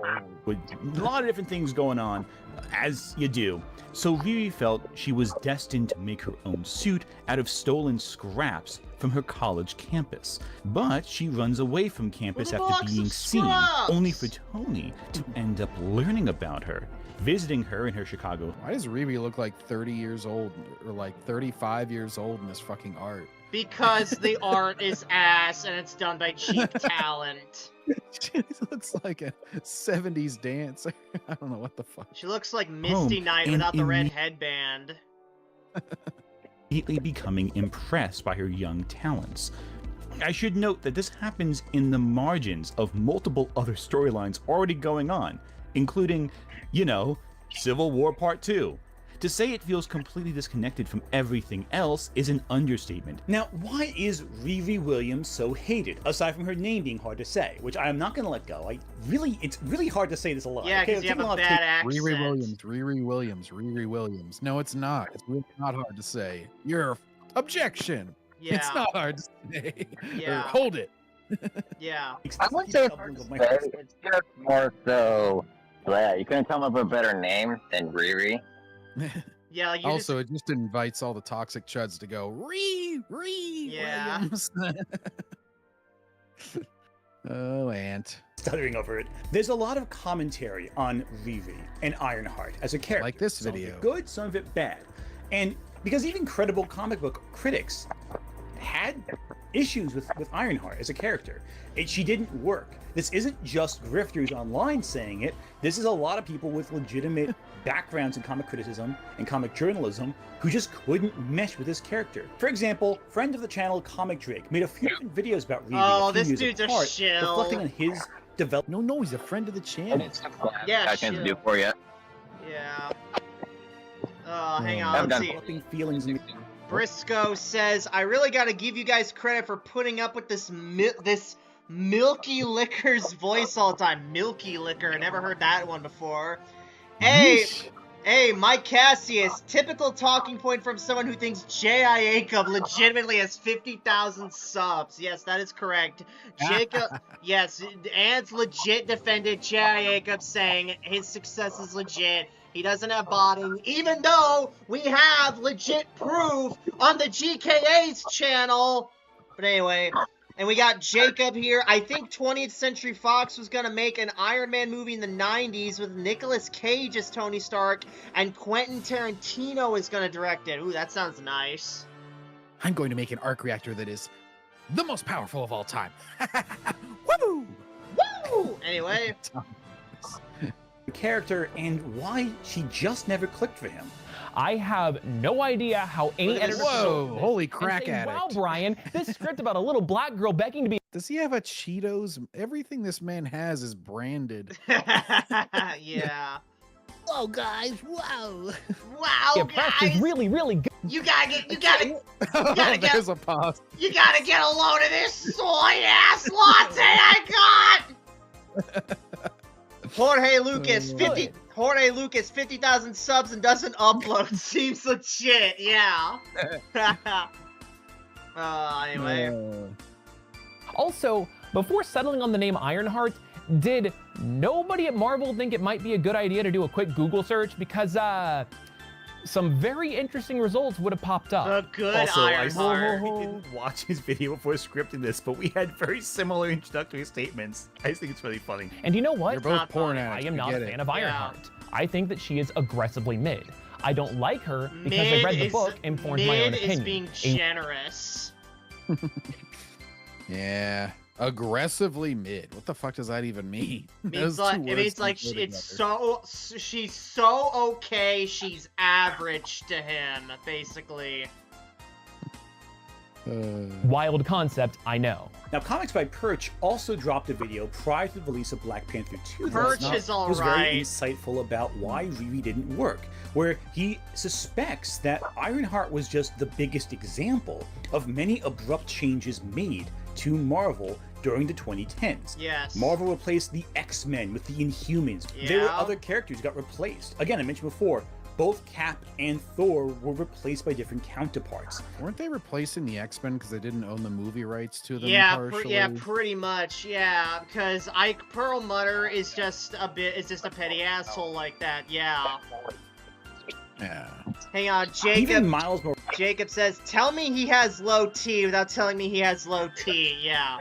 with a lot of different things going on, as you do. So Riri felt she was destined to make her own suit out of stolen scraps from her college campus. But she runs away from campus With a after box being of seen, scraps! only for Tony to end up learning about her, visiting her in her Chicago. Why does Riri look like 30 years old or like 35 years old in this fucking art? Because the art is ass and it's done by cheap talent. She looks like a 70s dancer. I don't know what the fuck. She looks like Misty Knight and without the red imme- headband. Immediately becoming impressed by her young talents. I should note that this happens in the margins of multiple other storylines already going on, including, Civil War Part 2. To say it feels completely disconnected from everything else is an understatement. Now, why is Riri Williams so hated? Aside from her name being hard to say, which I am not going to let go. It's really hard to say this a lot. Yeah, because you have a bad accent. Riri Williams. No, it's not. It's really not hard to say. Objection. Yeah. It's not hard to say. Yeah. Or, hold it. Yeah. I wouldn't say it's hard to say. It's just more so. Yeah, you couldn't come up with a better name than Riri. Yeah. Like Also, it just invites all the toxic chuds to go Yeah. Williams. Oh, Ant. Stuttering over it. There's a lot of commentary on Riri and Ironheart as a character. Like this Some video. of it good, some of it bad. And because even credible comic book critics had issues with Ironheart as a character. She didn't work. This isn't just grifters online saying it. This is a lot of people with legitimate backgrounds in comic criticism and comic journalism who just couldn't mesh with this character. For example, friend of the channel Comic Drake made a few videos about Riri Oh, a few this years dude's a apart, shill. reflecting on his development. No, he's a friend of the channel. Yeah, Got a chance to do for you. Yeah. Hang on. Let's see. Feelings in Briscoe says, I really got to give you guys credit for putting up with this Milky Licker's voice all the time. Milky Licker. Never heard that one before. Hey, Mike Cassius. Typical talking point from someone who thinks J.I. Jacob legitimately has 50,000 subs. Yes, that is correct. Jacob, yes, Ants legit defended J.I. Jacob, saying his success is legit. He doesn't have botting, even though we have legit proof on the GKA's channel. But anyway, and we got Jacob here. I think 20th Century Fox was going to make an Iron Man movie in the 90s with Nicolas Cage as Tony Stark, and Quentin Tarantino is going to direct it. Ooh, that sounds nice. I'm going to make an arc reactor that is the most powerful of all time. Woo! Woo! Anyway. Character and why she just never clicked for him. I have no idea how any editor. Whoa! Holy crack say, addict! Wow, Brian, this script about a little black girl begging to be. Does he have a Cheetos? Everything this man has is branded. Yeah. Whoa, guys! Whoa! Wow, guys! Is really, really good. You gotta There's a pause. You gotta get a load of this soy ass latte I got. Jorge Lucas, 50,000 subs and doesn't upload. Seems legit, yeah. Anyway. Also, before settling on the name Ironheart, did nobody at Marvel think it might be a good idea to do a quick Google search? Because, some very interesting results would have popped up. The good Also, Ironheart. I didn't watch his video before scripting this, but we had very similar introductory statements. I just think it's really funny. And you know what? You're both porn I addicts. am not a fan of Yeah. Ironheart. I think that she is aggressively mid. I don't like her because Mid I read the is- book and formed my own Mid opinion. is being generous. Yeah, aggressively mid. What the fuck does that even mean? Means Those like, two it words means don't like go it's together. she's so okay, she's average to him, basically. Wild concept, I know. Now, Comics by Perch also dropped a video prior to the release of Black Panther 2. that Perch is was alright. very insightful about why Riri didn't work, where he suspects that Ironheart was just the biggest example of many abrupt changes made to Marvel during the 2010s. Yes. Marvel replaced the X-Men with the Inhumans. There were Yeah. other characters who got replaced. Again, I mentioned before, both Cap and Thor were replaced by different counterparts. Weren't they replacing the X-Men because they didn't own the movie rights to them Yeah, partially? pretty much. Yeah, because Ike Perlmutter is just a petty asshole like that. Yeah. Yeah. Hang on, Even Jacob. Miles Morales. Jacob says, "Tell me he has low T without telling me he has low T." Yeah.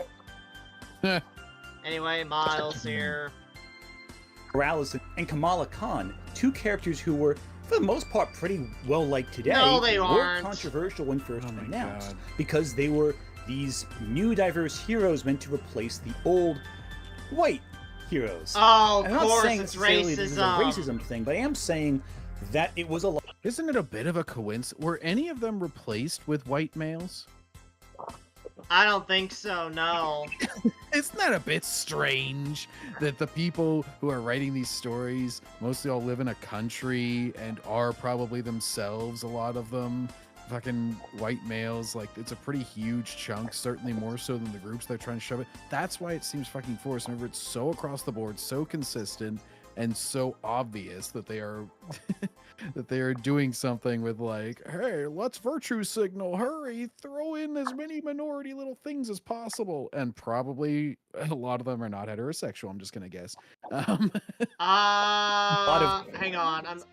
Anyway, Miles here. Morales and Kamala Khan, two characters who were, for the most part, pretty well liked today, No, they were aren't. controversial when first Oh my announced God. because they were these new diverse heroes meant to replace the old white heroes. Oh, I'm of not course, saying it's necessarily this is a racism. racism thing, but I am saying that it was a lot. Isn't it a bit of a coincidence? Were any of them replaced with white males? I don't think so, no. Isn't that a bit strange that the people who are writing these stories mostly all live in a country and are probably themselves, a lot of them, fucking white males? Like, it's a pretty huge chunk, certainly more so than the groups they're trying to shove it. That's why it seems fucking forced. Whenever it's so across the board, so consistent, and so obvious that they are that they are doing something with, like, hey, let's virtue signal, hurry, throw in as many minority little things as possible. And probably a lot of them are not heterosexual, I'm just gonna guess. Hang on, I'm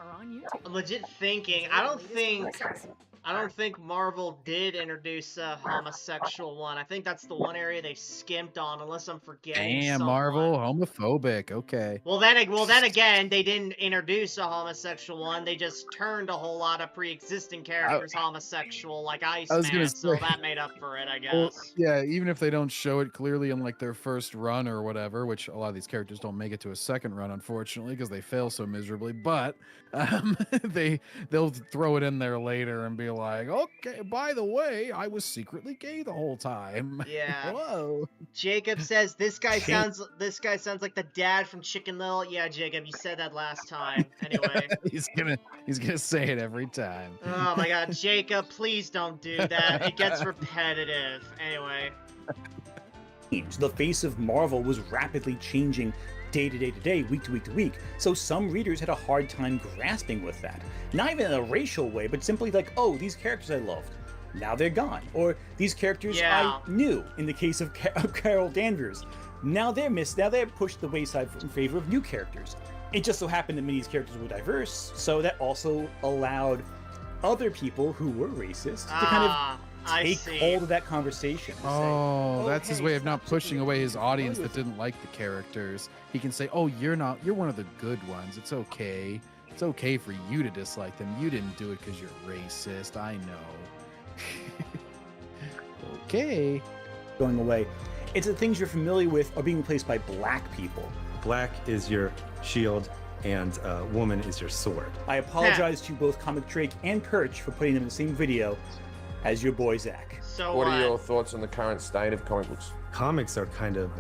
legit thinking. I don't think Marvel did introduce a homosexual one. I think that's the one area they skimped on, unless I'm forgetting Damn, someone. Marvel, homophobic. Okay. Well, then again, they didn't introduce a homosexual one. They just turned a whole lot of pre-existing characters homosexual, like Iceman, so that made up for it, I guess. Well, yeah, even if they don't show it clearly in, like, their first run or whatever, which a lot of these characters don't make it to a second run, unfortunately, because they fail so miserably, but they'll throw it in there later and be like, okay, by the way, I was secretly gay the whole time. Yeah. Whoa. Jacob says this guy sounds like the dad from Chicken Little. Yeah, Jacob, you said that last time. Anyway. he's gonna say it every time. Oh my god, Jacob, please don't do that. It gets repetitive. Anyway. The face of Marvel was rapidly changing day to day to day, week to week to week, so some readers had a hard time grasping with that. Not even in a racial way, but simply like, oh, these characters I loved, now they're gone. Or these characters I knew, in the case of Carol Danvers, now they're missed, now they're pushed to the wayside in favor of new characters. It just so happened that many of these characters were diverse, so that also allowed other people who were racist to kind of take hold of that conversation. Oh, that's his way of not pushing away his audience that didn't like the characters. He can say, oh, you're one of the good ones. It's okay. It's okay for you to dislike them. You didn't do it because you're racist. I know. Okay. Going away. It's the things you're familiar with are being replaced by black people. Black is your shield and woman is your sword. I apologize to both Comic Drake and Perch for putting them in the same video as your boy Zach. So what are your thoughts on the current state of comic books? Comics are kind of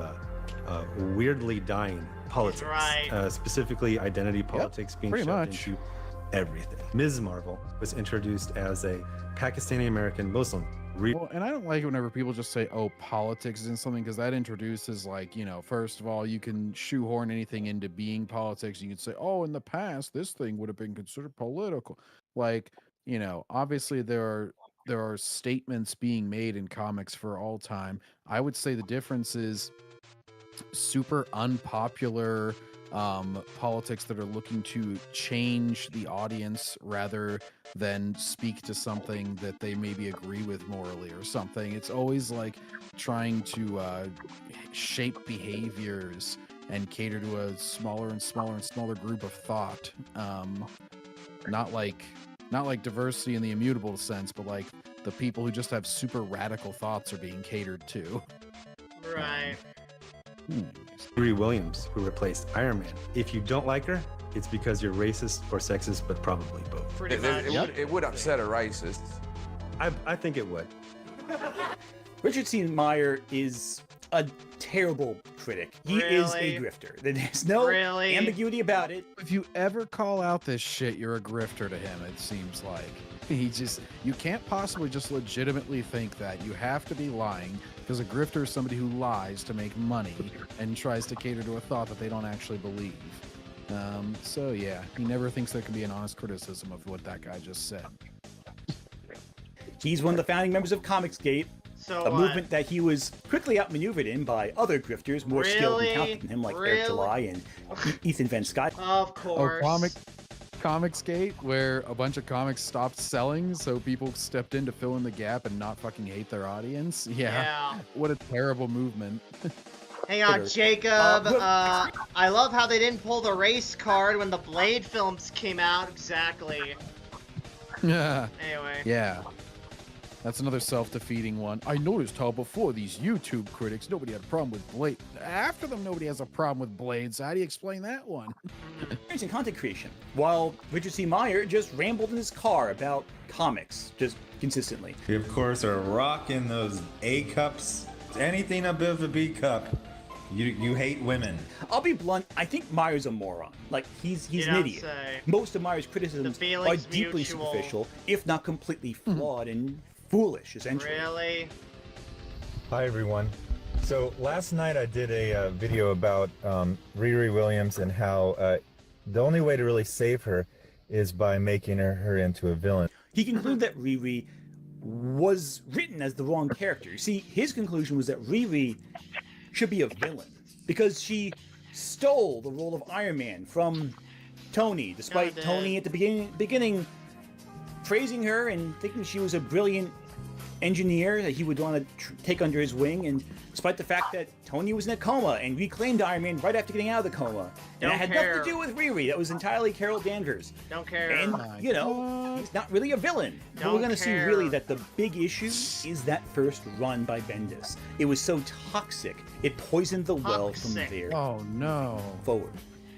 weirdly dying politics. Right. Specifically identity politics being shoved into everything. Ms. Marvel was introduced as a Pakistani American Muslim. Well, and I don't like it whenever people just say, oh, politics is in something, because that introduces, like, first of all, you can shoehorn anything into being politics. You can say, oh, in the past, this thing would have been considered political. Like, obviously there are statements being made in comics for all time. I would say the difference is super unpopular politics that are looking to change the audience rather than speak to something that they maybe agree with morally or something. It's always like trying to shape behaviors and cater to a smaller and smaller and smaller group of thought. Not like diversity in the immutable sense, but like the people who just have super radical thoughts are being catered to. Right. Riri Williams, who replaced Iron Man. If you don't like her, it's because you're racist or sexist, but probably both. Pretty much. It would upset a racist. I think it would. Richard C. Meyer is a terrible critic. He is a grifter. There's no ambiguity about it. If you ever call out this shit, you're a grifter to him, it seems like. You can't possibly just legitimately think that. You have to be lying, because a grifter is somebody who lies to make money and tries to cater to a thought that they don't actually believe. So yeah, he never thinks there can be an honest criticism of what that guy just said. He's one of the founding members of Comicsgate, a movement that he was quickly outmaneuvered in by other grifters more skilled and talented than him, like Eric July and Ethan Van Scott. Of course. Comicsgate, where a bunch of comics stopped selling, so people stepped in to fill in the gap and not fucking hate their audience. Yeah. What a terrible movement. Hang on, Jacob. I love how they didn't pull the race card when the Blade films came out. Exactly. Yeah. Anyway. Yeah. That's another self-defeating one. I noticed how before these YouTube critics, nobody had a problem with Blade. After them, nobody has a problem with Blades. How do you explain that one? Experience in content creation, while Richard C. Meyer just rambled in his car about comics, just consistently. We, of course, are rocking those A cups. Anything above a B cup. You hate women. I'll be blunt, I think Meyer's a moron. Like, he's an idiot. Most of Meyer's criticisms are deeply superficial, if not completely flawed and foolish, essentially. Really? Hi, everyone. So last night I did a video about Riri Williams and how the only way to really save her is by making her into a villain. He concluded that Riri was written as the wrong character. You see, his conclusion was that Riri should be a villain because she stole the role of Iron Man from Tony, despite Tony at the beginning praising her and thinking she was a brilliant engineer that he would want to take under his wing, and despite the fact that Tony was in a coma and reclaimed Iron Man right after getting out of the coma. And that had nothing to do with Riri. That was entirely Carol Danvers. Don't care. And, you know, he's not really a villain. But we're going to see really that the big issue is that first run by Bendis. It was so toxic, it poisoned the well from there forward.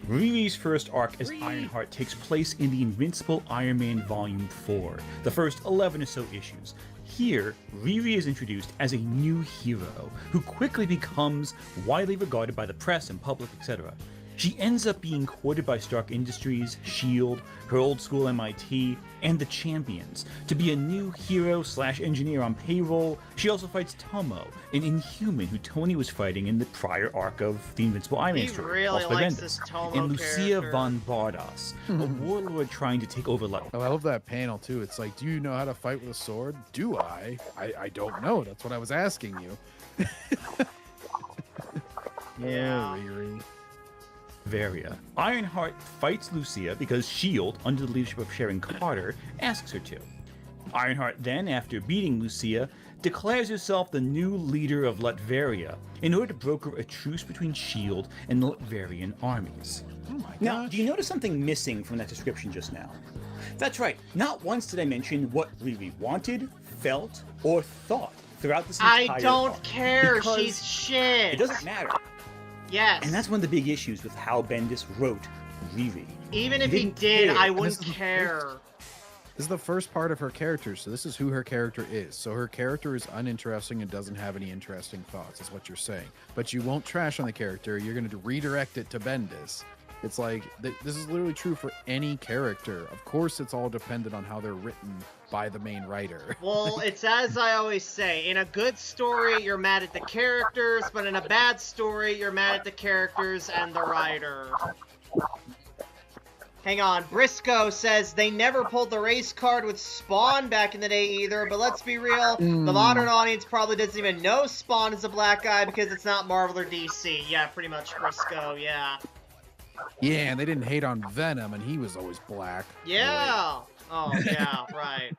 Riri's first arc as Ironheart takes place in the Invincible Iron Man Volume 4, the first 11 or so issues. Here, Riri is introduced as a new hero who quickly becomes widely regarded by the press and public, etc. She ends up being courted by Stark Industries, S.H.I.E.L.D., her old school MIT, and the Champions to be a new hero/engineer on payroll. She also fights Tomo, an Inhuman who Tony was fighting in the prior arc of the Invincible Iron Man story, really also by likes Bendis. this Tomo And Lucia character. von Bardas, a warlord trying to take over Level. Oh, I love that panel too. It's like, do you know how to fight with a sword? Do I? I don't know. That's what I was asking you. Yeah. Riri. Varia. Ironheart fights Lucia because S.H.I.E.L.D., under the leadership of Sharon Carter, asks her to. Ironheart then, after beating Lucia, declares herself the new leader of Latveria in order to broker a truce between S.H.I.E.L.D. and the Latverian armies. Now, do you notice something missing from that description just now? That's right, not once did I mention what Riri wanted, felt, or thought throughout this entire I don't arc, care. because She's shit. It doesn't matter. Yes. And that's one of the big issues with how Bendis wrote Riri. Even if he did, I wouldn't This care. is the first part of her character, so this is who her character is. So her character is uninteresting and doesn't have any interesting thoughts, is what you're saying. But you won't trash on the character. You're going to redirect it to Bendis. It's like, this is literally true for any character. Of course, it's all dependent on how they're written by the main writer. Well, it's as I always say, in a good story, you're mad at the characters, but in a bad story, you're mad at the characters and the writer. Hang on, Briscoe says they never pulled the race card with Spawn back in the day either, but let's be real, the modern audience probably doesn't even know Spawn is a black guy because it's not Marvel or DC. Yeah, pretty much Briscoe, yeah. Yeah, and they didn't hate on Venom, and he was always black. Yeah! Oh, yeah, right.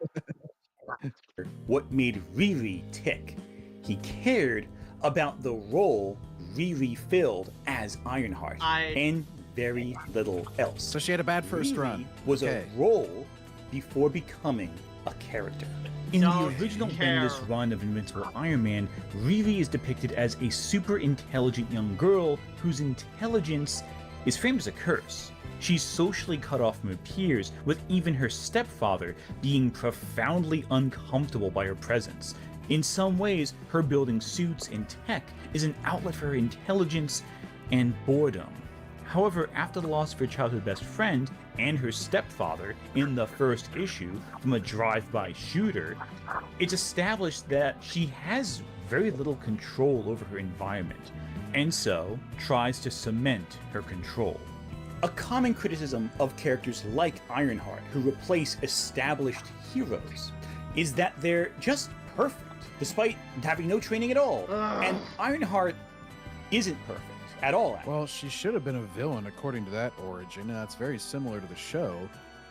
What made Riri tick? He cared about the role Riri filled as Ironheart, and very little else. So she had a bad first Riri run. Was Okay. a role before becoming a character. In the original Bendis run of Invincible Iron Man, Riri is depicted as a super intelligent young girl whose intelligence is framed as a curse. She's socially cut off from her peers, with even her stepfather being profoundly uncomfortable by her presence. In some ways, her building suits and tech is an outlet for her intelligence and boredom. However, after the loss of her childhood best friend and her stepfather in the first issue from a drive-by shooter, it's established that she has very little control over her environment, and so tries to cement her control. A common criticism of characters like Ironheart, who replace established heroes, is that they're just perfect, despite having no training at all. And Ironheart isn't perfect at all. Actually. Well, she should have been a villain according to that origin, and that's very similar to the show.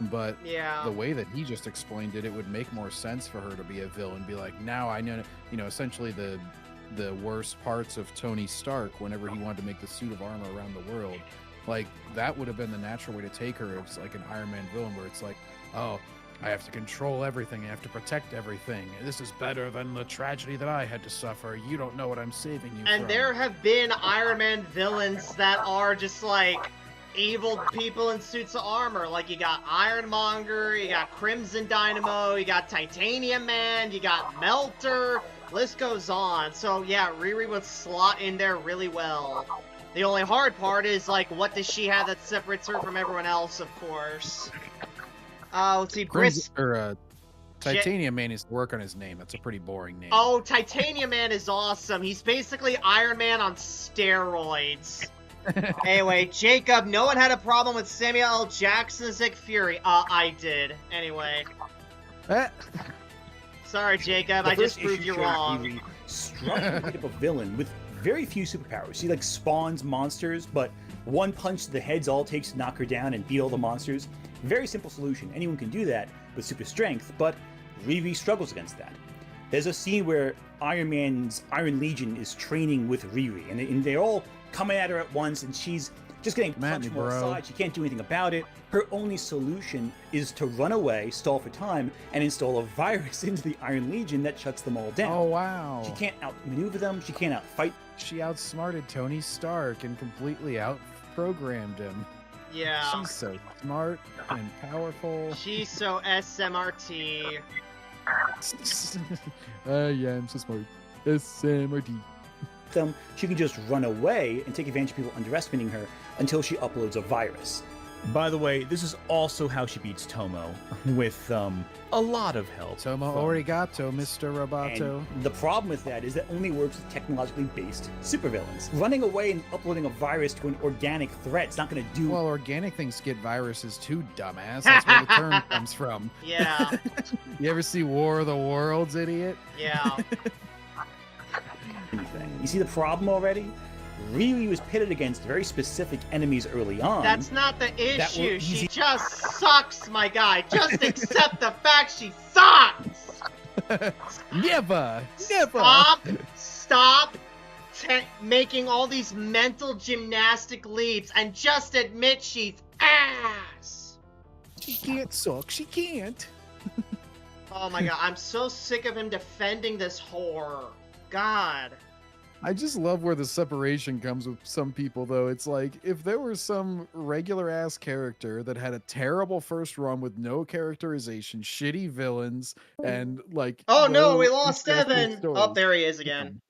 But the way that he just explained it, it would make more sense for her to be a villain. Be like, now I know, essentially the worst parts of Tony Stark whenever he wanted to make the suit of armor around the world. Like, that would have been the natural way to take her as like an Iron Man villain, where it's like, oh, I have to control everything. I have to protect everything. This is better than the tragedy that I had to suffer. You don't know what I'm saving you And from. there have been Iron Man villains that are just like evil people in suits of armor. Like you got Ironmonger, you got Crimson Dynamo, you got Titanium Man, you got Melter. List goes on. So yeah, Riri would slot in there really well. The only hard part is, like, what does she have that separates her from everyone else, of course. Let's see, Titanium Man needs to work on his name. That's a pretty boring name. Oh, Titanium Man is awesome. He's basically Iron Man on steroids. Anyway, Jacob, no one had a problem with Samuel L. Jackson's Nick Fury. I did. Anyway. Sorry, Jacob. I just proved you wrong. Strong type of villain with very few superpowers. She like spawns monsters, but one punch to the head's all it takes to knock her down and beat all the monsters. Very simple solution. Anyone can do that with super strength, but Riri struggles against that. There's a scene where Iron Man's Iron Legion is training with Riri, and they're all coming at her at once, and she's just getting punched from all sides. She can't do anything about it. Her only solution is to run away, stall for time, and install a virus into the Iron Legion that shuts them all down. Oh, wow. She can't outmaneuver them. She can't outfight. She outsmarted Tony Stark and completely outprogrammed him. Yeah. She's so smart and powerful. She's so SMRT. Yeah, I'm so smart. SMRT. She can just run away and take advantage of people underestimating her until she uploads a virus. By the way, this is also how she beats Tomo, with a lot of help. Tomo arigato, Mr. Roboto. And the problem with that is that only works with technologically based supervillains. Running away and uploading a virus to an organic threat is not going to do... Well, organic things get viruses too, dumbass. That's where the term comes from. Yeah. You ever see War of the Worlds, idiot? Yeah. You see the problem already? Riri was pitted against very specific enemies early on. That's not the issue. She just sucks, my guy. Just accept the fact she sucks. Never. Stop making all these mental gymnastic leaps and just admit she's ass. She can't suck. She can't. Oh my god, I'm so sick of him defending this whore. God. I just love where the separation comes with some people, though. It's like, if there was some regular-ass character that had a terrible first run with no characterization, shitty villains, and, like... Oh no, we lost Evan! Oh, there he is again.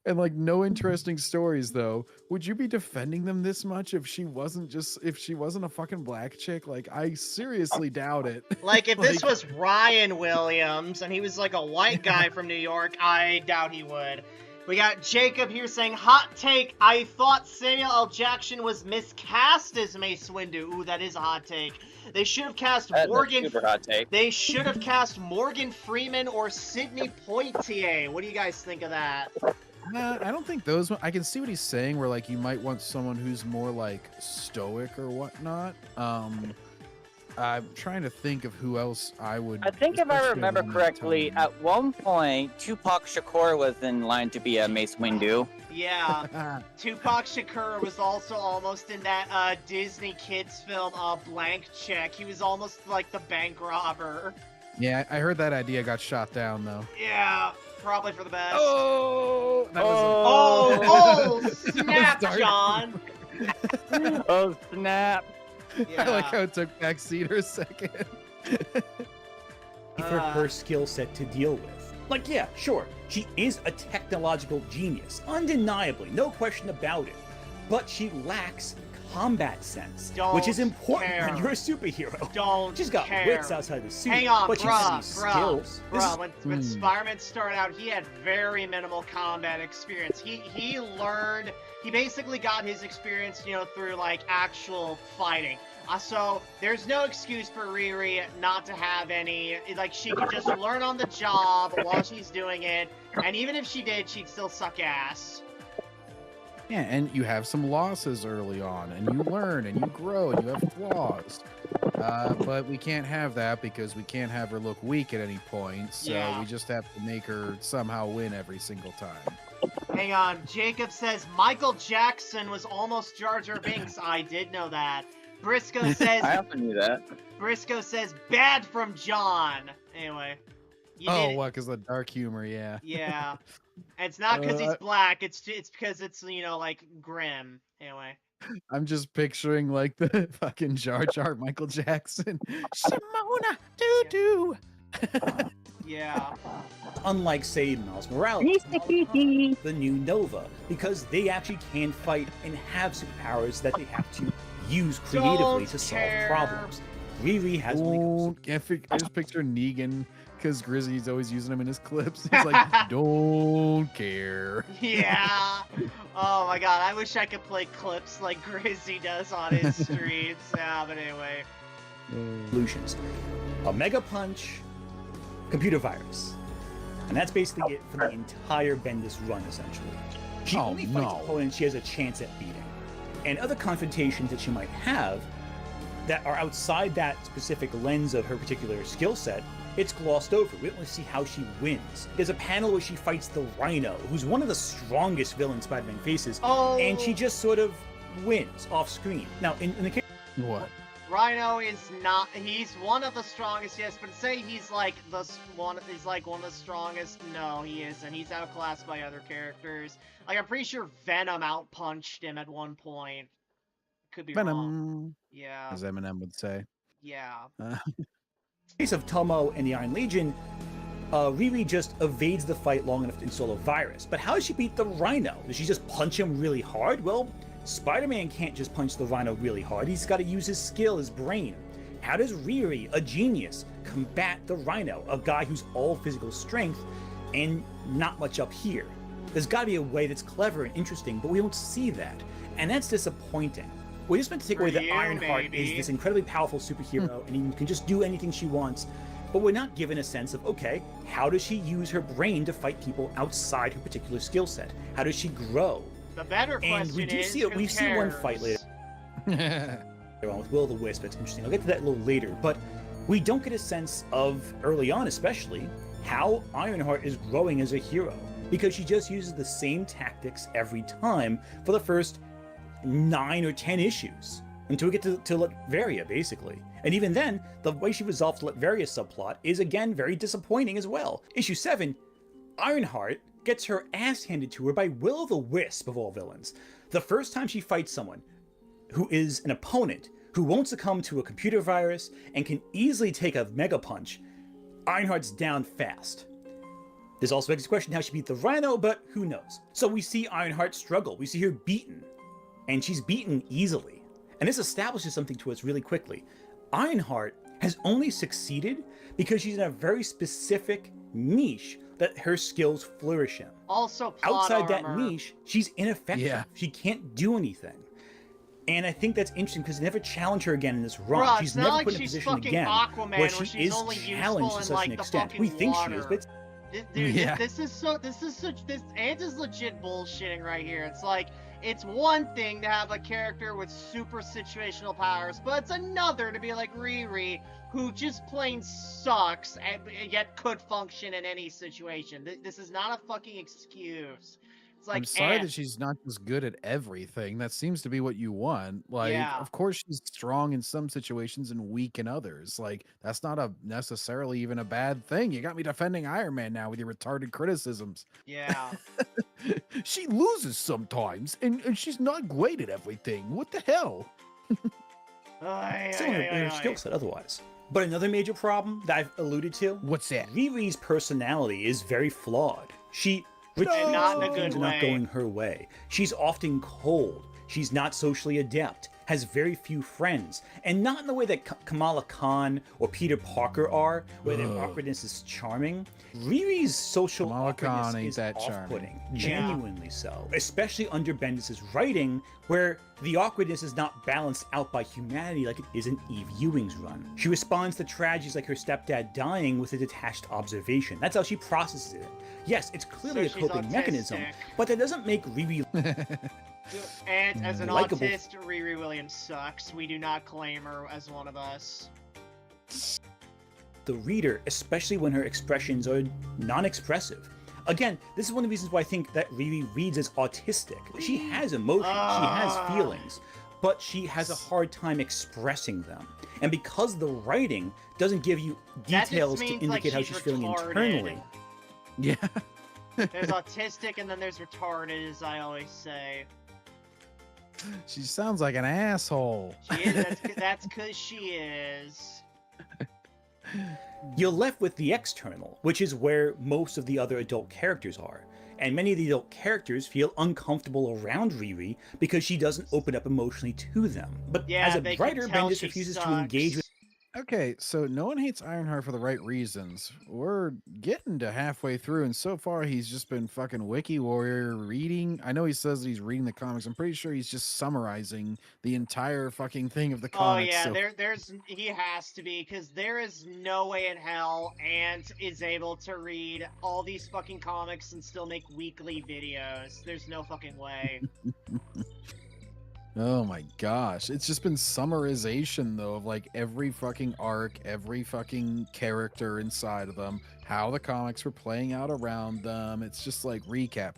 And, like, no interesting stories, though. Would you be defending them this much if she wasn't a fucking black chick? Like, I seriously doubt it. Like, if this was Ryan Williams, and he was, like, a white guy from New York, I doubt he would. We got Jacob here saying, hot take, I thought Samuel L. Jackson was miscast as Mace Windu. Ooh, that is a hot take. They should have cast Morgan. Super hot take. They should have cast Morgan Freeman or Sidney Poitier. What do you guys think of that? I don't think those. I can see what he's saying, where like you might want someone who's more like stoic or whatnot. I'm trying to think of who else I would. I think if I remember correctly, at one point, Tupac Shakur was in line to be a Mace Windu. Yeah. Tupac Shakur was also almost in that Disney kids film, Blank Check. He was almost like the bank robber. Yeah, I heard that idea got shot down, though. Yeah, probably for the best. Oh! Snap, John! Oh, snap. Yeah. I like how it took Backseat a second. For her skill set to deal with. Like, yeah, sure, she is a technological genius, undeniably, no question about it. But she lacks combat sense, which is important when you're a superhero. She's got wits outside the suit, Hang on, but she has these skills. When Spider-Man started out, he had very minimal combat experience. He learned. He basically got his experience, through, like, actual fighting. So, there's no excuse for Riri not to have any, like, she could just learn on the job while she's doing it, and even if she did, she'd still suck ass. Yeah, and you have some losses early on, and you learn, and you grow, and you have flaws. But we can't have that because we can't have her look weak at any point, so we just have to make her somehow win every single time. Hang on, Jacob says Michael Jackson was almost Jar Jar Binks. I did know that. Briscoe says I also knew that. Briscoe says, bad from John. Anyway. What? Because the dark humor, yeah. Yeah. And it's not because he's black, it's because it's, like, grim. Anyway. I'm just picturing, like, the fucking Jar Jar Michael Jackson. Simona, doo-doo. Yeah. Unlike, say, Miles Morales, the new Nova, because they actually can fight and have superpowers that they have to use creatively to solve problems. Riri has I just picture Negan, because Grizzly's always using him in his clips. He's like, don't care. Yeah. Oh my god, I wish I could play clips like Grizzly does on his streams. Yeah, but anyway. Solutions. A Mega Punch, computer virus. And that's basically it for the entire Bendis run, essentially. She only fights opponents she has a chance at beating. And other confrontations that she might have that are outside that specific lens of her particular skill set, it's glossed over. We don't really see how she wins. There's a panel where she fights the Rhino, who's one of the strongest villains Spider-Man faces, and she just sort of wins off screen. Now, in the case... What? Rhino is not, he's one of the strongest, yes, but say he's like one of the strongest, no, he isn't. He's outclassed by other characters. Like, I'm pretty sure Venom outpunched him at one point. Could be wrong. Yeah. As Eminem would say. Yeah. In the case of Tomo and the Iron Legion, Riri just evades the fight long enough to install a virus. But how does she beat the Rhino? Does she just punch him really hard? Well, Spider-Man can't just punch the Rhino really hard. He's got to use his skill, his brain. How does Riri, a genius, combat the Rhino, a guy who's all physical strength and not much up here? There's got to be a way that's clever and interesting, but we don't see that. And that's disappointing. We just meant to take away that Ironheart is this incredibly powerful superhero and he can just do anything she wants, but we're not given a sense of, okay, how does she use her brain to fight people outside her particular skill set? How does she grow? The better question and we do is, see it. We see one fight later with Will-o'-the-Wisp. It's interesting. I'll get to that a little later, but we don't get a sense of, early on especially, how Ironheart is growing as a hero, because she just uses the same tactics every time for the first 9 or 10 issues until we get to Latveria, basically. And even then, the way she resolves the Latveria subplot is again very disappointing as well. Issue 7, Ironheart gets her ass handed to her by Will-o'-the-Wisp of all villains. The first time she fights someone who is an opponent who won't succumb to a computer virus and can easily take a Mega Punch, Ironheart's down fast. This also begs the question how she beat the Rhino, but who knows. So we see Ironheart struggle. We see her beaten, and she's beaten easily. And this establishes something to us really quickly. Ironheart has only succeeded because she's in a very specific niche that her skills flourish in. Also, plot outside armor. that niche, she's ineffective. Yeah. She can't do anything. And I think that's interesting because they never challenge her again in this run. Bruh, she's it's never not like put in a she's position fucking again Aquaman, where she's she is only challenged useful to in, such like, an the extent. fucking We think she is, water. but Dude, Yeah. this is Ant is legit bullshitting right here. It's like, it's one thing to have a character with super situational powers, but it's another to be like Riri, who just plain sucks, and yet could function in any situation. This is not a fucking excuse. It's like, I'm sorry Ant. that she's not just good at everything. That seems to be what you want. Like, Yeah. of course she's strong in some situations and weak in others. Like, that's not necessarily even a bad thing. You got me defending Iron Man now with your retarded criticisms. Yeah. She loses sometimes, and she's not great at everything. What the hell? still in her skill set otherwise. But another major problem that I've alluded to, what's that? Riri's personality is very flawed. She And not in a good things are not way. going her way. She's often cold. She's not socially adept, has very few friends, and not in the way that Kamala Khan or Peter Parker are, where their awkwardness is charming. Riri's social Kamala awkwardness Khan ain't is that off-putting, charming. genuinely so, especially under Bendis' writing, where the awkwardness is not balanced out by humanity like it is in Eve Ewing's run. She responds to tragedies like her stepdad dying with a detached observation. That's how she processes it. Yes, it's clearly So a she's coping mechanism, autistic. but that doesn't make Riri And as an Likeable. autist, Riri Williams sucks. We do not claim her as one of us. the reader, especially when her expressions are non-expressive. Again, this is one of the reasons why I think that Riri reads as autistic. She has emotions, she has feelings, but she has a hard time expressing them. And because the writing doesn't give you details to indicate how she's feeling internally. Yeah. There's autistic and then there's retarded, as I always say. She sounds like an asshole. She is. That's because she is. You're left with the external, which is where most of the other adult characters are. And many of the adult characters feel uncomfortable around Riri because she doesn't open up emotionally to them. But Yeah, as a they can writer, tell Bendis she refuses to sucks. engage with. Okay, so no one hates Ironheart for the right reasons. We're getting to halfway through, and so far he's just been fucking Wiki Warrior reading. I know he says that he's reading the comics. I'm pretty sure he's just summarizing the entire fucking thing of the Oh comics. yeah, so... he has to be, because there is no way in hell Ant is able to read all these fucking comics and still make weekly videos. There's no fucking way. Oh my gosh. It's just been summarization though of like every fucking arc, every fucking character inside of them, how the comics were playing out around them. It's just like recap.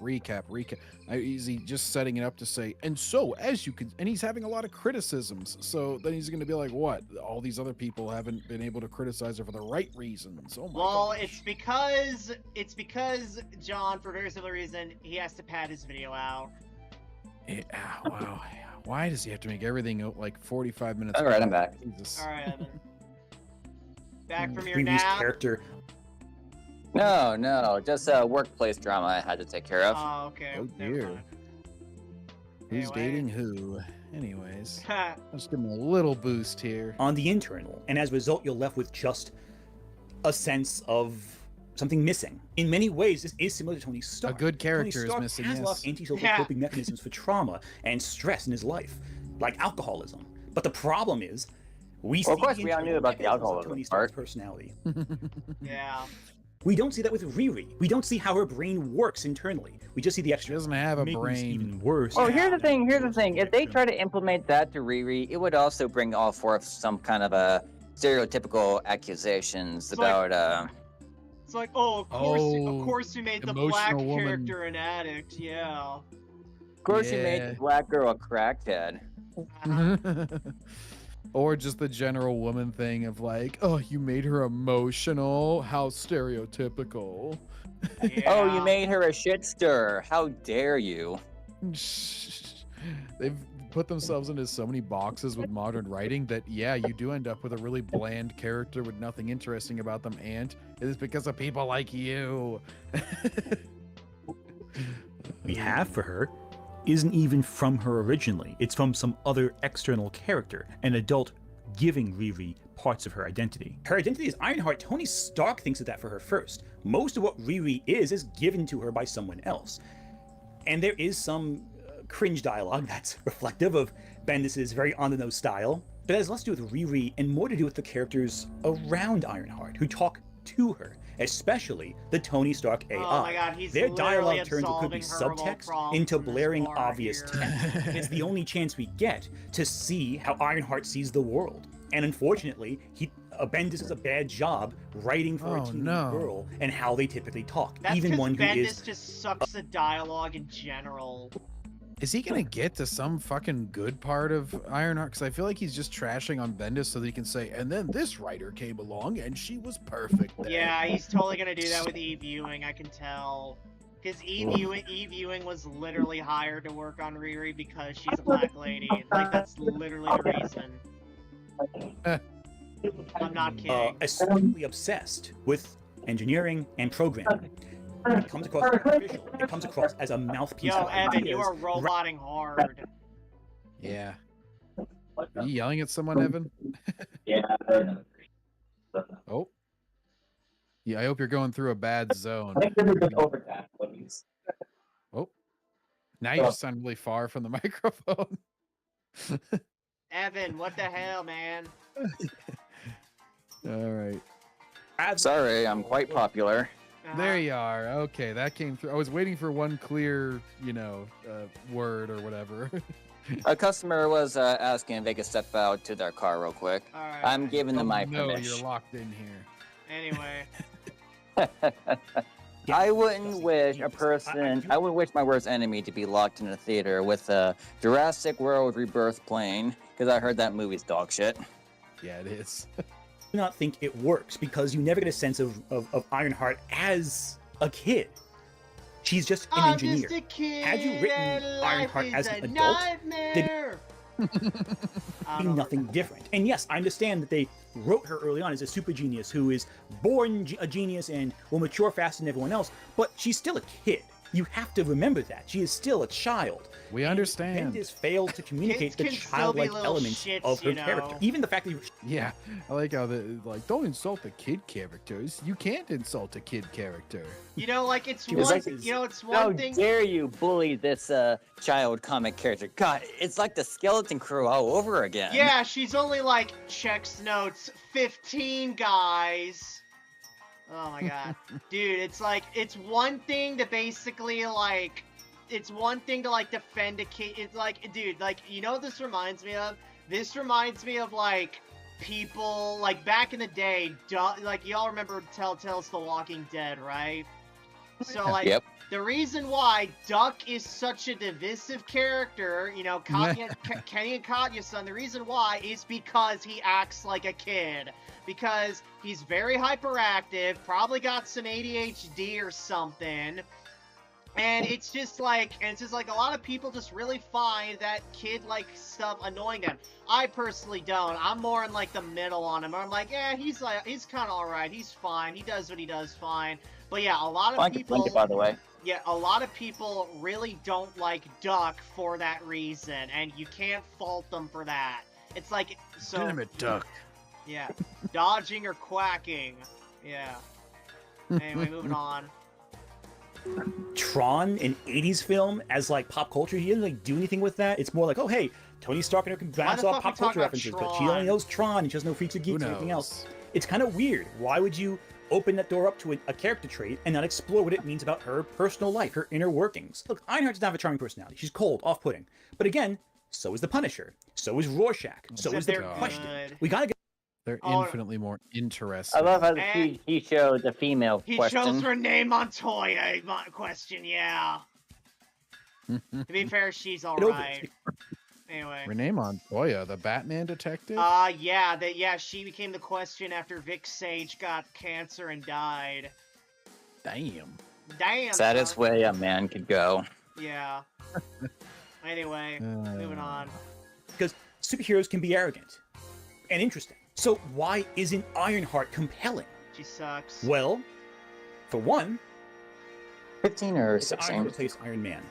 Is he just setting it up to say, and so as you could, and he's having a lot of criticisms. So then he's going to be like, what? All these other people haven't been able to criticize her for the right reasons. Oh my gosh. it's because John, for a very similar reason, he has to pad his video out. Yeah, wow. Why does he have to make everything like 45 minutes? All right, I'm back. Jesus. All right, Evan. Back from your Riri's nap. character. No, just a workplace drama I had to take care of. Oh, okay. Oh Never dear. mind. Who's Anyway. dating who? Anyways, let's give him a little boost here. On the internal, and as a result, you're left with just a sense of something missing. In many ways, this is similar to Tony Stark. A good character Tony is Stark missing, has a lot yes. of antisocial Yeah. coping mechanisms for trauma and stress in his life, like alcoholism. But the problem is, we see Well, of course, the we all knew internal about the mechanisms of alcoholism Tony Stark's part. personality. Yeah. We don't see that with Riri. We don't see how her brain works internally. We just see the extra. She doesn't have a making this brain. even worse. Oh, here's the thing. If they try to implement that to Riri, it would also bring all forth some kind of a stereotypical accusations It's like- about It's like, of course you made the black emotional woman. character an addict, yeah. Of course, you made Yeah. the black girl a crackhead. Or just the general woman thing of like, oh, you made her emotional. How stereotypical. Oh, you made her a shit stir. How dare you? They've put themselves into so many boxes with modern writing that, yeah, you do end up with a really bland character with nothing interesting about them, and it is because of people like you. we have for her isn't even from her originally. It's from some other external character, an adult giving Riri parts of her identity. Her identity is Ironheart. Tony Stark thinks of that for her first. Most of what Riri is given to her by someone else. And there is some cringe dialogue that's reflective of Bendis' very on-the-nose style, but it has less to do with Riri and more to do with the characters around Ironheart who talk to her, especially the Tony Stark AI. Oh my God, he's Their literally dialogue turns what could be absolving her little subtext problems into from this blaring bar obvious here. text. It's the only chance we get to see how Ironheart sees the world. And unfortunately, Bendis does a bad job writing for a teenage girl and how they typically talk. That's even one who Bendis is just sucks at dialogue in general. Is he gonna get to some fucking good part of Ironheart? Because I feel like he's just trashing on Bendis so that he can say, and then this writer came along and she was perfect. Then. Yeah, he's totally gonna do that with Eve Ewing, I can tell. Because Eve Ewing was literally hired to work on Riri because she's a black lady. Like, that's literally the reason. I'm not kidding. Especially obsessed with engineering and programming. It comes across as artificial. It comes across as a mouthpiece Yo, of Evan, ideas. you are roboting hard. Yeah. Are you yelling at someone, Evan? Yeah. Oh. Yeah, I hope you're going through a bad zone. Oh. Now you just sound really far from the microphone. Evan, what the hell, man? All right. Sorry, I'm quite popular. There you are. Okay, that came through. I was waiting for one clear, word or whatever. A customer was asking if they could step out to their car real quick. Alright. I'm giving them my No, permission. you're locked in here. Anyway. I wouldn't wish I wouldn't wish my worst enemy to be locked in a theater with a Jurassic World Rebirth playing, because I heard that movie's dog shit. Yeah, it is. do not think it works because you never get a sense of Ironheart as a kid. She's just an engineer. Just a kid Had you written and life Ironheart is as a an adult, nightmare. be nothing different. And yes, I understand that they wrote her early on as a super genius who is born a genius and will mature faster than everyone else, but she's still a kid. You have to remember that. She is still a child. We understand. Bendis failed to communicate the childlike elements of her character. Even the fact that Yeah, I like how don't insult the kid characters. You can't insult a kid character. You know, like it's It's one. like- You know, it's How one thing. dare you bully this child comic character? God, it's like the Skeleton Crew all over again. Yeah, she's only like checks notes 15 guys. Oh my god. Dude, it's like it's one thing to basically like it's one thing to like defend a kid. It's like, dude, like, you know what this reminds me of? This reminds me of like people like back in the day, like y'all remember Telltale's The Walking Dead, right? So like Yep. the reason why Duck is such a divisive character, you know, Kenny and Katya's son, the reason why is because he acts like a kid. Because he's very hyperactive, probably got some ADHD or something. And it's just like a lot of people just really find that kid-like stuff annoying them. I personally don't. I'm more in like the middle on him. I'm like, yeah, he's kind of alright. He's fine. He does what he does fine. But yeah, a lot of people. Blanket, by the way. Yeah, a lot of people really don't like Duck for that reason, and you can't fault them for that. It's like so. Damn it, Duck. Yeah, dodging or quacking. Yeah. Anyway, moving on. Tron, an 80s film, as like pop culture, he doesn't like do anything with that. It's more like, oh hey, Tony Stark and her can bounce off pop culture references, but she only knows Tron and she doesn't know Freaks and Geeks and anything else. It's kind of weird. Why would you open that door up to a character trait and not explore what it means about her personal life, her inner workings? Look, Ironheart does not have a charming personality. She's cold, off-putting. But again, so is the Punisher. So is Rorschach. So is the Question. We gotta get. They're infinitely more interesting. I love how he showed the female He question. chose Renee Montoya Question, yeah. To be fair, she's alright. Anyway. Renee Montoya, the Batman detective? Yeah, she became the Question after Vic Sage got cancer and died. Damn. Saddest way a man could go. Yeah. Anyway, moving on. Because superheroes can be arrogant and interesting. So why isn't Ironheart compelling? She sucks. Well, for one, 15 or it's 16. Iron replace Iron Man,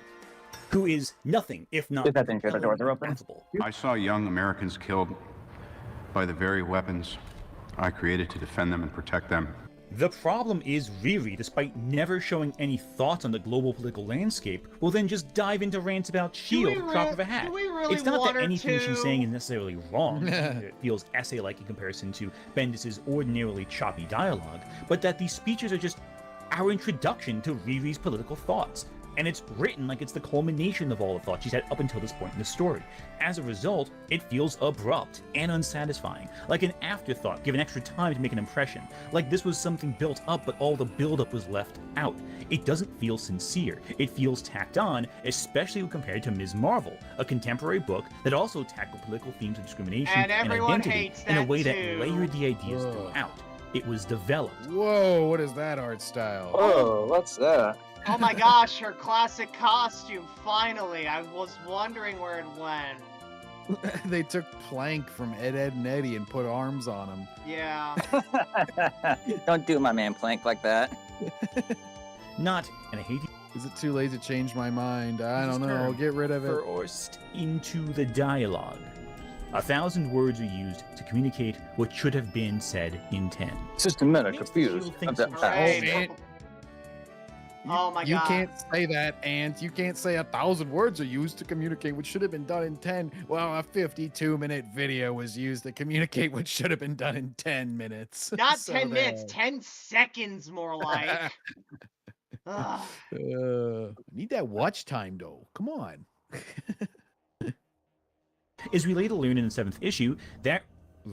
who is nothing if not. I think the doors are open. I saw young Americans killed by the very weapons I created to defend them and protect them. The problem is Riri, despite never showing any thoughts on the global political landscape, will then just dive into rants about S.H.I.E.L.D. at the drop of a hat. It's not that anything she's saying is necessarily wrong. It feels essay-like in comparison to Bendis' ordinarily choppy dialogue, but that these speeches are just our introduction to Riri's political thoughts. And it's written like it's the culmination of all the thoughts she's had up until this point in the story. As a result, it feels abrupt and unsatisfying, like an afterthought given extra time to make an impression, like this was something built up but all the build-up was left out. It doesn't feel sincere, it feels tacked on, especially when compared to Ms. Marvel, a contemporary book that also tackled political themes of discrimination and identity in a way that layered the ideas throughout. It was developed. Whoa, what is that art style? Oh, what's that? Oh my gosh, her classic costume, finally. I was wondering where it went. They took Plank from Ed, Edd and Eddy and put arms on him. Yeah. Don't do my man Plank like that. Not, and I hate it. Is it too late to change my mind? I don't know. Get rid of it. Forced into the dialogue. 1,000 words are used to communicate what should have been said in 10. Systematic abuse. Oh my god. You can't say that, and you can't say 1,000 words are used to communicate what should have been done in 10. Well, a 52-minute video was used to communicate what should have been done in 10 minutes. Not 10 minutes, 10 seconds more like. Need that watch time, though. Come on. Is we later learn in the 7th issue that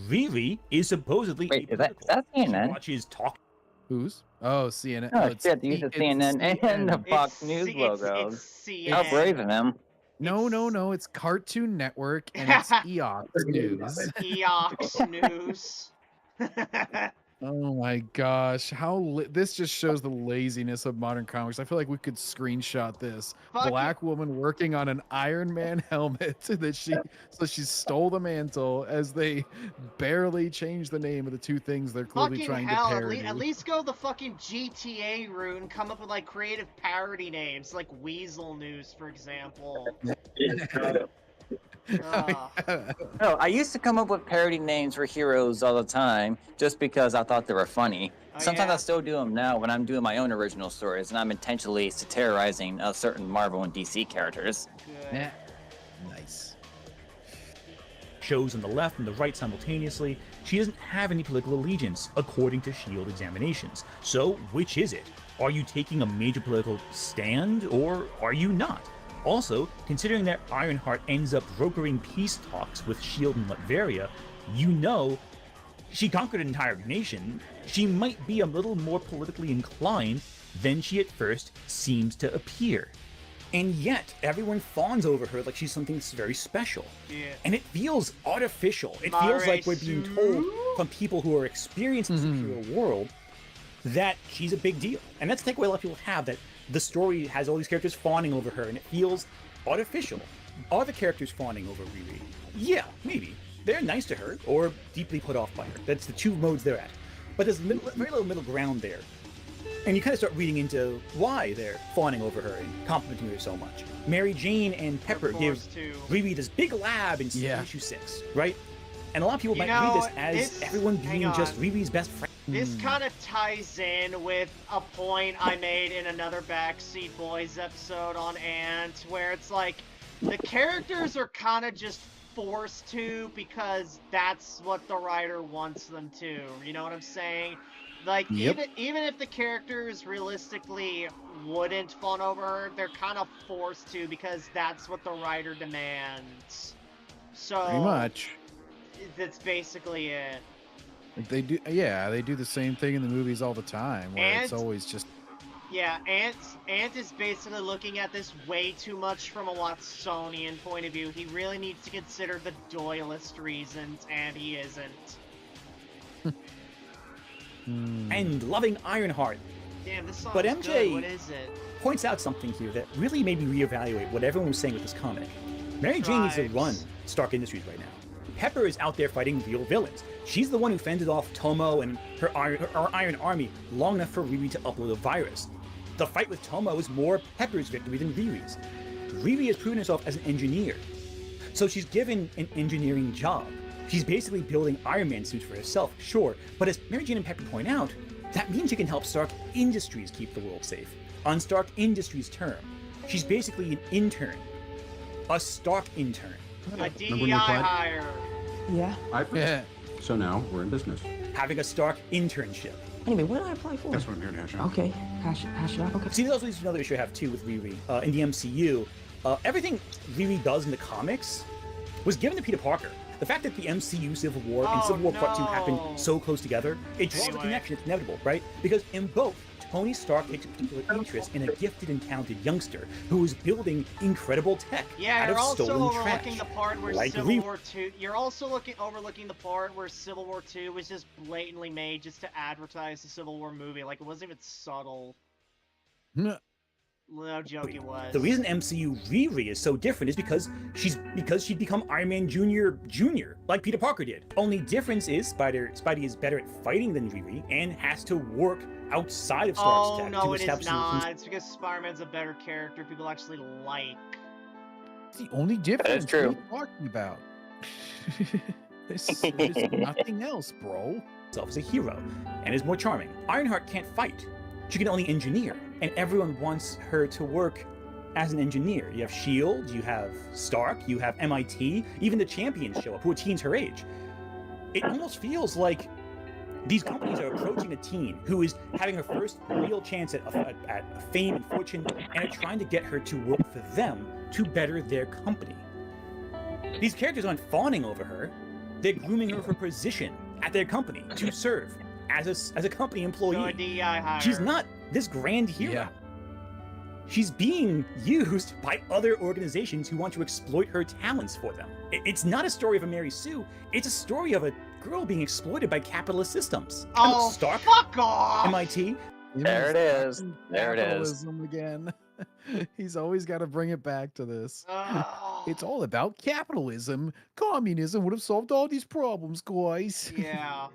Riri is supposedly is that CNN? She watches talk. Who's? Oh, CNN. Oh, shit, use the CNN and the Fox News logo. How brave of him. No. It's Cartoon Network and it's Eox News. Eox News. Oh my gosh, this just shows the laziness of modern comics. I feel like we could screenshot this. Black woman working on an Iron Man helmet that she stole the mantle as they barely changed the name of the two things they're clearly trying to parody. At least go the fucking GTA route and come up with like creative parody names, like Weasel News, for example. No, I used to come up with parody names for heroes all the time just because I thought they were funny. Sometimes I still do them now when I'm doing my own original stories and I'm intentionally satirizing certain Marvel and DC characters. Yeah. Nice. Shows on the left and the right simultaneously. She doesn't have any political allegiance, according to S.H.I.E.L.D. examinations. So, which is it? Are you taking a major political stand, or are you not? Also, considering that Ironheart ends up brokering peace talks with S.H.I.E.L.D. and Latveria, you know she conquered an entire nation. She might be a little more politically inclined than she at first seems to appear. And yet, everyone fawns over her like she's something that's very special. Yeah. And it feels artificial. It feels like we're being told from people who are experiencing the superhero world that she's a big deal. And that's the takeaway a lot of people have, that the story has all these characters fawning over her, and it feels artificial. Are the characters fawning over Riri? Yeah, maybe. They're nice to her, or deeply put off by her. That's the two modes they're at. But there's very little middle ground there. And you kind of start reading into why they're fawning over her and complimenting her so much. Mary Jane and Pepper give Riri this big lab in issue 6, right? And a lot of people might read this as everyone being just Riri's best friend. This kind of ties in with a point I made in another Backseat Boys episode on Ant, where it's like, the characters are kind of just forced to because that's what the writer wants them to. You know what I'm saying? Like, even if the characters realistically wouldn't fawn over her, they're kind of forced to because that's what the writer demands. So pretty much. That's basically it. They do the same thing in the movies all the time, where it's always just... Yeah, Ant is basically looking at this way too much from a Watsonian point of view. He really needs to consider the Doyleist reasons, and he isn't. And loving Ironheart. Damn, this song's but MJ good. What is it? Points out something here that really made me reevaluate what everyone was saying with this comic. Mary Jane needs to run Stark Industries right now. Pepper is out there fighting real villains. She's the one who fended off Tomo and her Iron Army long enough for Riri to upload a virus. The fight with Tomo is more Pepper's victory than Riri's. Riri has proven herself as an engineer, so she's given an engineering job. She's basically building Iron Man suits for herself, sure, but as Mary Jane and Pepper point out, that means she can help Stark Industries keep the world safe. On Stark Industries' term, she's basically an intern. A Stark intern. A DEI hire. Yeah. So now we're in business. Having a Stark internship. Anyway, what did I apply for? That's what I'm here to hash out. Okay, hash it out. Okay. See, this also leads to another issue I have too with Riri. In the MCU, everything Riri does in the comics was given to Peter Parker. The fact that the MCU Civil War and Civil War Part 2 happened so close together, it draws a connection. It's inevitable, right? Because in both, Tony Stark takes a particular interest in a gifted and talented youngster who is building incredible tech out of stolen trash. The part where Civil War 2. You're also overlooking the part where Civil War 2 was just blatantly made just to advertise the Civil War movie. Like, it wasn't even subtle. No joke, it was. The reason MCU Riri is so different is because she'd become Iron Man Jr., like Peter Parker did. Only difference is Spidey is better at fighting than Riri and has to work outside of Stark's tech to establish... Oh, no, it is not. It's because Spider-Man's a better character people actually like. It's the only difference. That's true. What are you talking about? There's nothing else, bro. Himself as a hero and is more charming. Ironheart can't fight. She can only engineer, and everyone wants her to work as an engineer. You have S.H.I.E.L.D., you have Stark, you have MIT, even the Champions show up, who are teens her age. It almost feels like these companies are approaching a teen who is having her first real chance at fame and fortune, and are trying to get her to work for them to better their company. These characters aren't fawning over her, they're grooming her for position at their company to serve as a company employee. So a DEI hire. She's not this grand hero. She's being used by other organizations who want to exploit her talents for them. It's not a story of a Mary Sue, it's a story of a girl being exploited by capitalist systems. Oh, Stark, fuck off! MIT. There it is. There it is. Capitalism again. He's always got to bring it back to this. It's all about capitalism. Communism would have solved all these problems, guys. Yeah.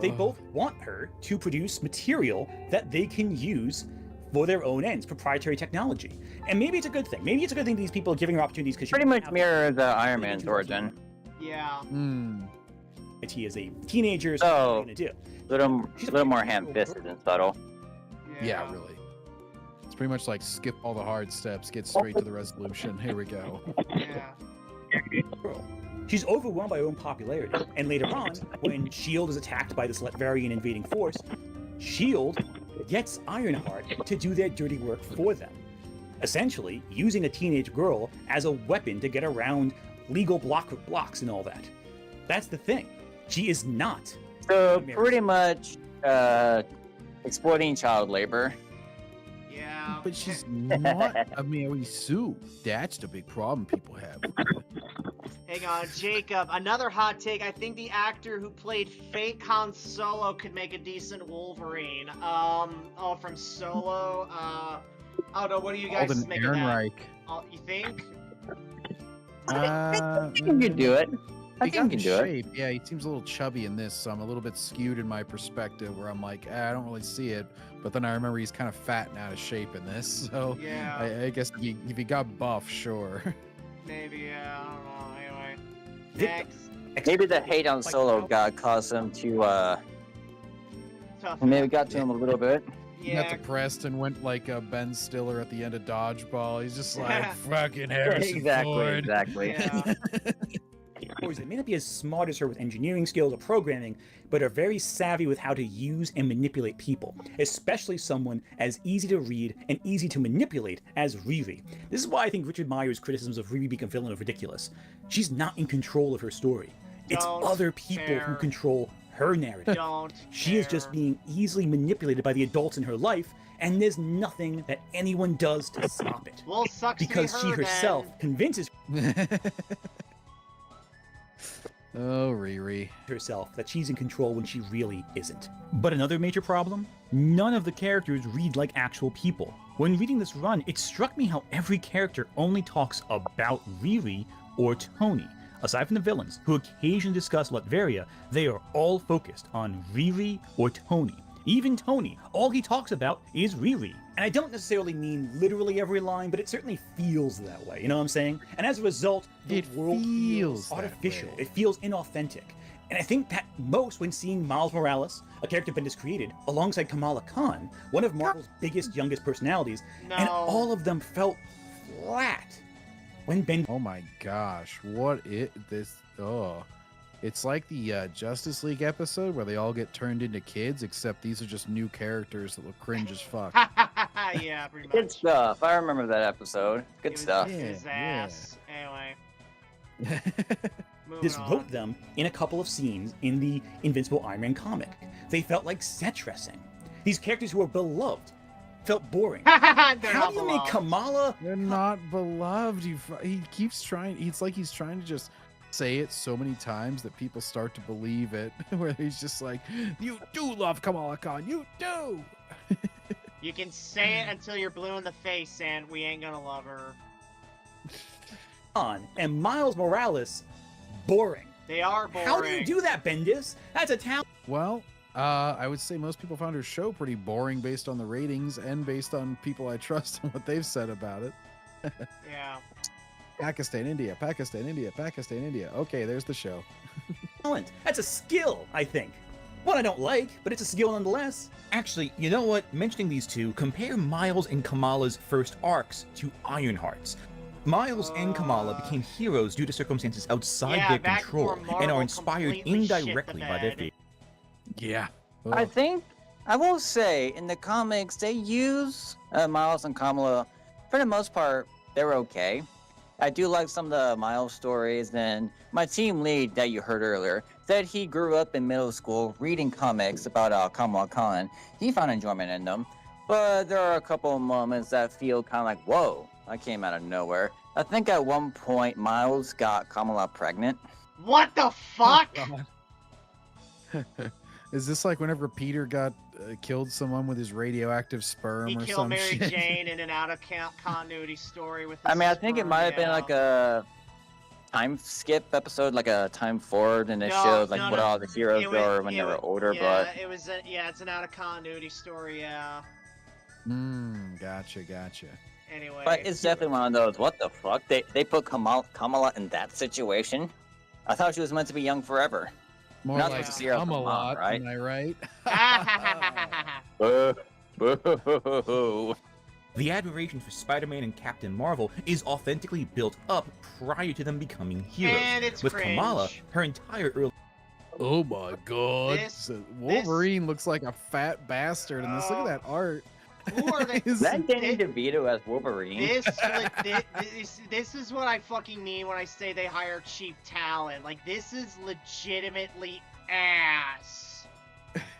They both want her to produce material that they can use for their own ends, proprietary technology. And maybe it's a good thing. Maybe it's a good thing these people are giving her opportunities because pretty much mirrors Iron Man's origin. Yeah. He is a teenager, so what are you gonna do? Little more ham-fisted and subtle. Yeah, really. It's pretty much like skip all the hard steps, get straight to the resolution. Here we go. Yeah. She's overwhelmed by her own popularity, and later on, when S.H.I.E.L.D. is attacked by this Latvarian invading force, S.H.I.E.L.D. gets Ironheart to do their dirty work for them, essentially using a teenage girl as a weapon to get around legal blocks and all that. That's the thing. She is not. So pretty much exploiting child labor. Yeah. But she's not a Mary Sue. That's the big problem people have. Hang on, Jacob. Another hot take. I think the actor who played fake Han Solo could make a decent Wolverine. From Solo. Oh no, what do you guys make of that? Ironheart. You think? I think you can do it. I think you can do it. Yeah, he seems a little chubby in this, so I'm a little bit skewed in my perspective where I'm like, I don't really see it. But then I remember he's kind of fat and out of shape in this, so yeah. I guess if he got buff, sure. Maybe, yeah, I don't know. Anyway. Next. Maybe the hate on Solo God caused him to, maybe got to him a little bit. He got depressed and went like Ben Stiller at the end of Dodgeball. He's just like, fucking Harrison Ford. Exactly. Yeah. They may not be as smart as her with engineering skills or programming, but are very savvy with how to use and manipulate people, especially someone as easy to read and easy to manipulate as Riri. This is why I think Richard Meyer's criticisms of Riri being a villain are ridiculous. She's not in control of her story. It's other people who control her narrative. She is just being easily manipulated by the adults in her life, and there's nothing that anyone does to stop it. Well, sucks because to be her, she herself convinces Oh, Riri. herself that she's in control when she really isn't. But another major problem? None of the characters read like actual people. When reading this run, it struck me how every character only talks about Riri or Tony. Aside from the villains, who occasionally discuss Latveria, they are all focused on Riri or Tony. Even Tony, all he talks about is Riri. And I don't necessarily mean literally every line, but it certainly feels that way, you know what I'm saying? And as a result, the world feels artificial. It feels inauthentic. And I think that most when seeing Miles Morales, a character Bendis created, alongside Kamala Khan, one of Marvel's biggest, youngest personalities, and all of them felt flat. When Ben... Oh my gosh, what is this? Oh. It's like the Justice League episode where they all get turned into kids, except these are just new characters that look cringe as fuck. Yeah, pretty much. Good stuff. I remember that episode. Good stuff. His ass. Anyway. This wrote them in a couple of scenes in the Invincible Iron Man comic. They felt like set dressing. These characters who were beloved felt boring. How do you make Kamala? They're not beloved. He keeps trying. It's like he's trying to just say it so many times that people start to believe it. Where he's just like, "You do love Kamala Khan. You do." You can say it until you're blue in the face, and we ain't gonna love her. And Miles Morales, boring. They are boring. How do you do that, Bendis? That's a talent. Well, I would say most people found her show pretty boring based on the ratings and based on people I trust and what they've said about it. Yeah. Pakistan, India, Pakistan, India, Pakistan, India. Okay, there's the show. Talent. That's a skill, I think. One I don't like, but it's a skill nonetheless. Actually, you know what? Mentioning these two, compare Miles and Kamala's first arcs to Ironheart's. Miles and Kamala became heroes due to circumstances outside their control and are inspired indirectly by their fate. Yeah. I think, I will say, in the comics, they use Miles and Kamala, for the most part, they're okay. I do like some of the Miles stories, and my team lead that you heard earlier said he grew up in middle school reading comics about Kamala Khan. He found enjoyment in them. But there are a couple of moments that feel kind of like, whoa, that came out of nowhere. I think at one point, Miles got Kamala pregnant. What the fuck? Is this like whenever Peter got killed someone with his radioactive sperm He or killed some Mary shit? Jane in an continuity story with. I mean, I think it might have been like a time skip episode, like a time forward, and it showed like what all the heroes were when they were older. Yeah, but it was. It's an out of continuity story. Yeah. Gotcha. Anyway. But it's definitely one of those. What the fuck? They put Kamala in that situation. I thought she was meant to be young forever. More Not like to see her as a mom, right? Am I right? The admiration for Spider-Man and Captain Marvel is authentically built up prior to them becoming heroes. And it's With cringe. Kamala, her entire early... Oh my god. This- Wolverine looks like a fat bastard in this. Look at that art. Who are they? Is that Danny DeVito as Wolverine? This is what I fucking mean when I say they hire cheap talent. Like, this is legitimately ass.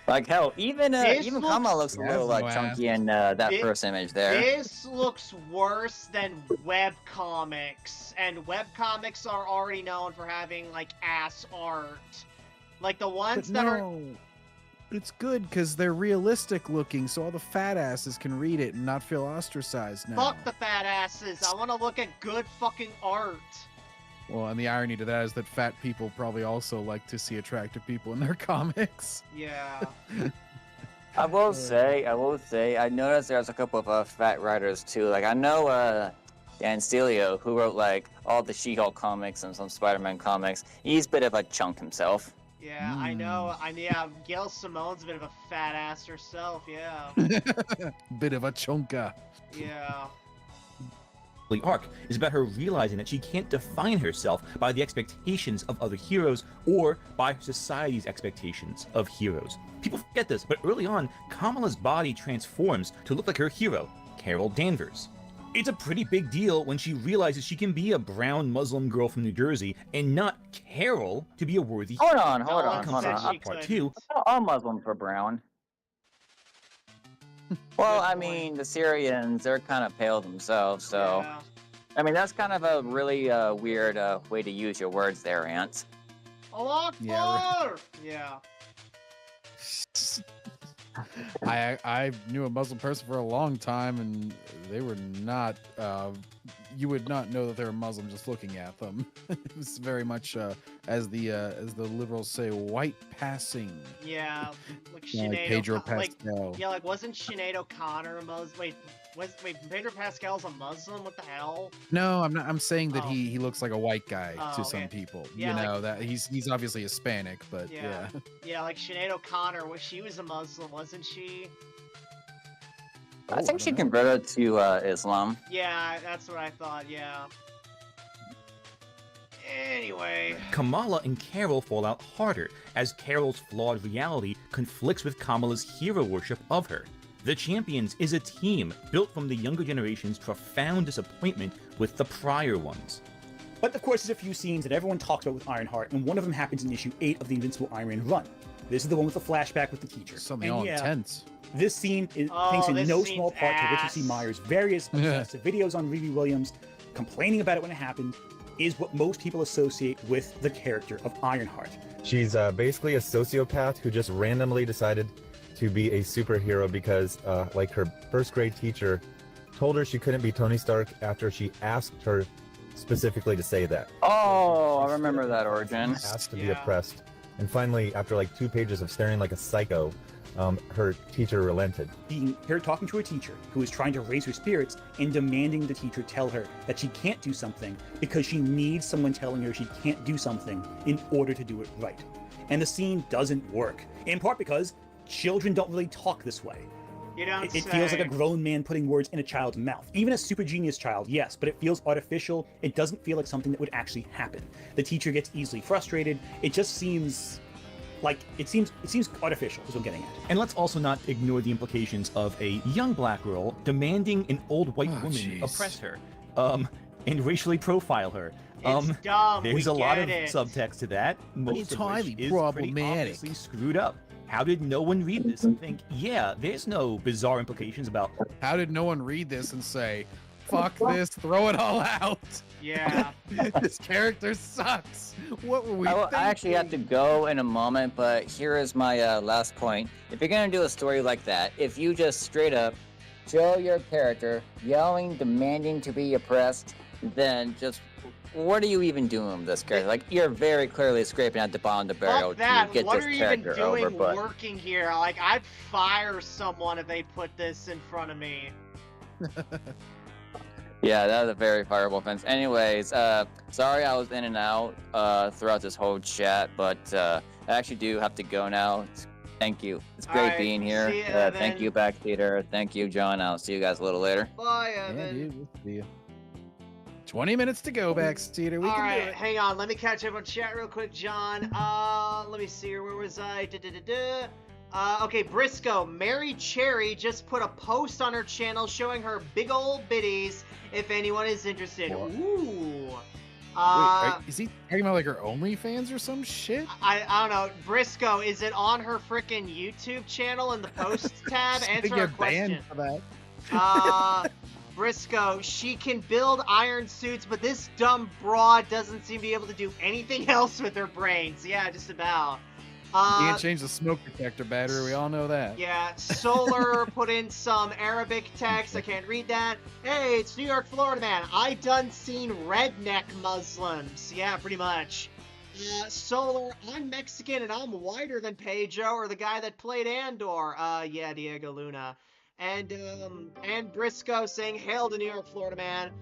Like hell, even This Kamala looks a little like chunky in that first image there. This looks worse than webcomics, and webcomics are already known for having like ass art. Like the ones that are. It's good because they're realistic looking, so all the fat asses can read it and not feel ostracized now. Fuck the fat asses. I want to look at good fucking art. Well, and the irony to that is that fat people probably also like to see attractive people in their comics. Yeah. I will say, I noticed there's a couple of fat writers too. Like I know Dan Stelio, who wrote like all the She-Hulk comics and some Spider-Man comics. He's a bit of a chunk himself. Yeah, I know. Gail Simone's a bit of a fat ass herself, yeah. Bit of a chunka. Yeah. The arc is about her realizing that she can't define herself by the expectations of other heroes or by society's expectations of heroes. People forget this, but early on, Kamala's body transforms to look like her hero, Carol Danvers. It's a pretty big deal when she realizes she can be a brown Muslim girl from New Jersey and not Carol to be a worthy Hold on. Part 2. All Muslims were brown. Well, I mean, the Syrians, they're kind of pale themselves, so... Yeah. I mean, that's kind of a really weird way to use your words there, Ant. Allah Akbar! Yeah. I knew a Muslim person for a long time, and they were not. You would not know that they were Muslim just looking at them. It was very much, as the liberals say, white passing. Yeah, like Like Sinead Pedro O'Connor. Pascal. Like wasn't Sinead O'Connor a Muslim? Wait, Pedro Pascal's a Muslim? What the hell? No, I'm not. I'm saying that he looks like a white guy to some okay. people. Yeah, you know like- that he's obviously Hispanic, but yeah. Yeah, like Sinead O'Connor. She was a Muslim, wasn't she? I think she converted to Islam. Yeah, that's what I thought. Yeah. Anyway. Kamala and Carol fall out harder, as Carol's flawed reality conflicts with Kamala's hero worship of her. The Champions is a team built from the younger generation's profound disappointment with the prior ones. But of course, there's a few scenes that everyone talks about with Ironheart, and one of them happens in issue 8 of the Invincible Iron Man run. This is the one with the flashback with the teacher. Something And all yeah, intense. This scene is thanks in this no scene's small part to Richard C. ass. Myers' various obsessive videos on Riri Williams, complaining about it when it happened, is what most people associate with the character of Ironheart. She's basically a sociopath who just randomly decided to be a superhero because, like, her first grade teacher told her she couldn't be Tony Stark after she asked her specifically to say that. Oh, I remember that origin. Asked to be oppressed. And finally, after like 2 pages of staring like a psycho, her teacher relented. Being here talking to a teacher who is trying to raise her spirits and demanding the teacher tell her that she can't do something because she needs someone telling her she can't do something in order to do it right. And the scene doesn't work, in part because children don't really talk this way. You don't It feels like a grown man putting words in a child's mouth. Even a super genius child, yes, but it feels artificial. It doesn't feel like something that would actually happen. The teacher gets easily frustrated. It just seems like it seems artificial is what I'm getting at. And let's also not ignore the implications of a young black girl demanding an old white woman oppress her, and racially profile her. It's dumb. There's We a lot get of it. subtext to that. Most It's of which highly is problematic. pretty obviously screwed up. How did no one read this and think, yeah, there's no bizarre implications about... How did no one read this and say, fuck this, throw it all out? Yeah. This character sucks. What were we I thinking? actually have to go in a moment, but here is my last point. If you're going to do a story like that, if you just straight up show your character yelling, demanding to be oppressed, then just what are you even doing with this character? Like, you're very clearly scraping at the bottom of the barrel Fuck that. to get What this are you even character doing over, but... working here? Like, I'd fire someone if they put this in front of me. Yeah, that was a very fireable offense. Anyways, sorry I was in and out throughout this whole chat, but I actually do have to go now. Thank you. It's great being here. Thank you, Backseater. Thank you, John. I'll see you guys a little later. Bye, Yeah, Evan. dude, we'll see you. 20 minutes to go, Backseater. We can do Alright, it. hang on. Let me catch up on chat real quick, John. Let me see here. Where was I? Okay, Briscoe. Mary Cherry just put a post on her channel showing her big old bitties if anyone is interested. What? Ooh. Wait, is he talking about like her OnlyFans or some shit? I don't know. Briscoe, is it on her frickin' YouTube channel in the posts tab? Answer our get question. banned for that. Briscoe, she can build iron suits, but this dumb broad doesn't seem to be able to do anything else with her brains. Yeah, just about. You can't change the smoke detector battery. We all know that. Yeah, Solar put in some Arabic text. I can't read that. Hey, it's New York, Florida, man. I done seen redneck Muslims. Yeah, pretty much. Solar, I'm Mexican and I'm whiter than Pedro, or the guy that played Andor. Yeah, Diego Luna. And Briscoe saying hail to New York, Florida, man.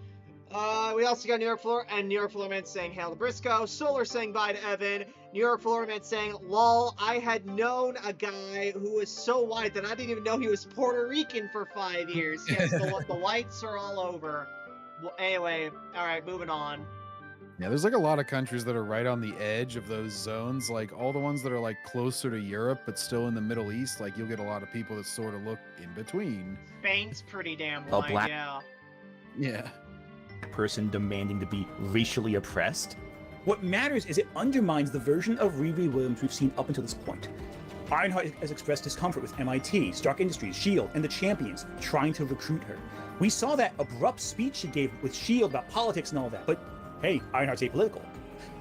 We also got New York, Florida man saying hail to Briscoe. Solar saying bye to Evan. New York, Florida man saying, lol, I had known a guy who was so white that I didn't even know he was Puerto Rican for 5 years. Yes, the whites are all over. Well, anyway, alright, moving on. Yeah, there's like a lot of countries that are right on the edge of those zones. Like all the ones that are like closer to Europe, but still in the Middle East. Like you'll get a lot of people that sort of look in between. Spain's pretty damn A white, black- yeah. Yeah. person demanding to be racially oppressed. What matters is it undermines the version of Riri Williams we've seen up until this point. Ironheart has expressed discomfort with MIT, Stark Industries, S.H.I.E.L.D., and the Champions trying to recruit her. We saw that abrupt speech she gave with S.H.I.E.L.D. about politics and all that, but hey, Ironheart's apolitical.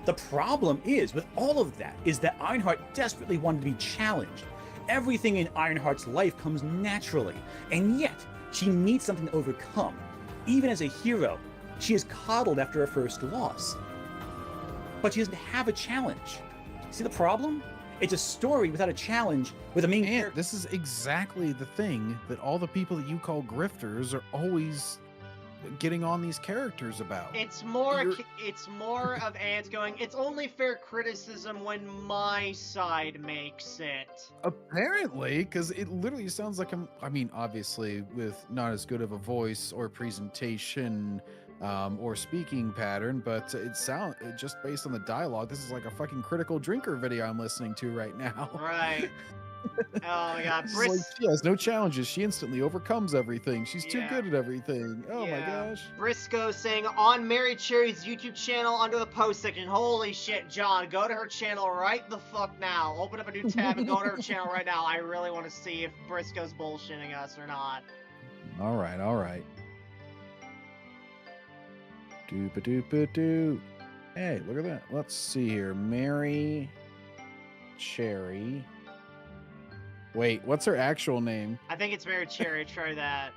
The problem is, with all of that, is that Ironheart desperately wanted to be challenged. Everything in Ironheart's life comes naturally, and yet she needs something to overcome. Even as a hero, she is coddled after her first loss. But she doesn't have a challenge. See the problem? It's a story without a challenge with a main character. This is exactly the thing that all the people that you call grifters are always getting on these characters about. It's more of Ant going, it's only fair criticism when my side makes it. Apparently, because it literally sounds like I mean, obviously, with not as good of a voice or presentation or speaking pattern, but just based on the dialogue, this is like a fucking Critical Drinker video I'm listening to right now. Right. Oh my god. Like, she has no challenges. She instantly overcomes everything. She's too good at everything. Oh my gosh. Briscoe saying on Mary Cherry's YouTube channel under the post section. Holy shit, John, go to her channel right the fuck now. Open up a new tab and go to her channel right now. I really want to see if Briscoe's bullshitting us or not. All right. Doopa-doopa-doo. Hey, look at that. Let's see here. Mary Cherry. Wait, what's her actual name? I think it's Mary Cherry. Try that.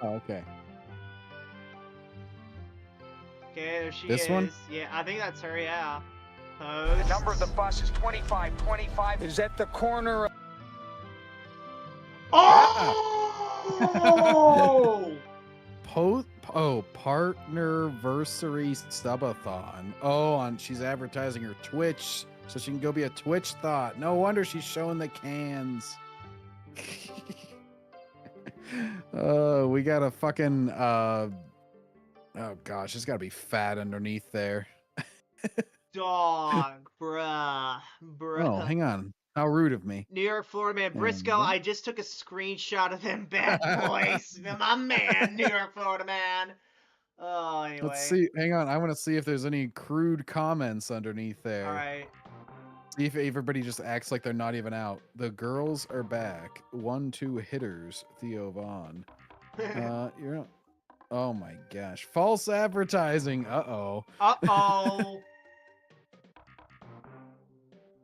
Oh, okay. Okay, there she This is. one? Yeah, I think that's her, yeah. Post. The number of the bus is 2525. Is at the corner of... Oh! Partnerversary Subathon. Oh, she's advertising her Twitch, so she can go be a Twitch thought. No wonder she's showing the cans. We got a fucking oh gosh, it's gotta be fat underneath there. Dog, bruh. Oh, hang on. How rude of me. New York, Florida man. Briscoe, I just took a screenshot of them bad boys. My man, New York, Florida man. Oh, anyway. Let's see. Hang on. I want to see if there's any crude comments underneath there. All right. See if everybody just acts like they're not even out. The girls are back. 1-2 hitters. Theo Vaughn. You're not. Oh my gosh. False advertising. Uh-oh. Uh-oh.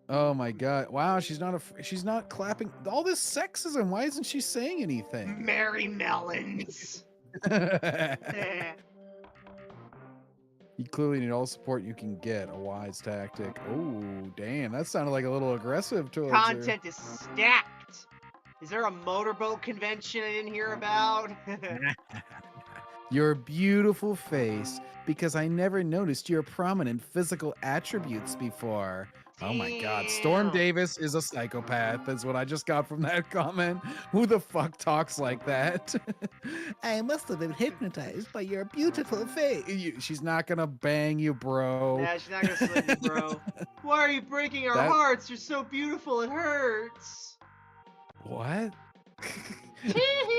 Oh my god. Wow, she's not clapping. All this sexism. Why isn't she saying anything? Mary Melons. You clearly need all support you can get. A wise tactic. Oh, damn. That sounded like a little aggressive towards her. Content is stacked. Is there a motorboat convention I didn't hear about? Your beautiful face, because I never noticed your prominent physical attributes before. Oh my god. Storm Davis is a psychopath. That's what I just got from that comment. Who the fuck talks like that? I must have been hypnotized by your beautiful face. She's not gonna bang you, bro. Yeah, she's not gonna slip you, bro. Why are you breaking our hearts? You're so beautiful, it hurts. What?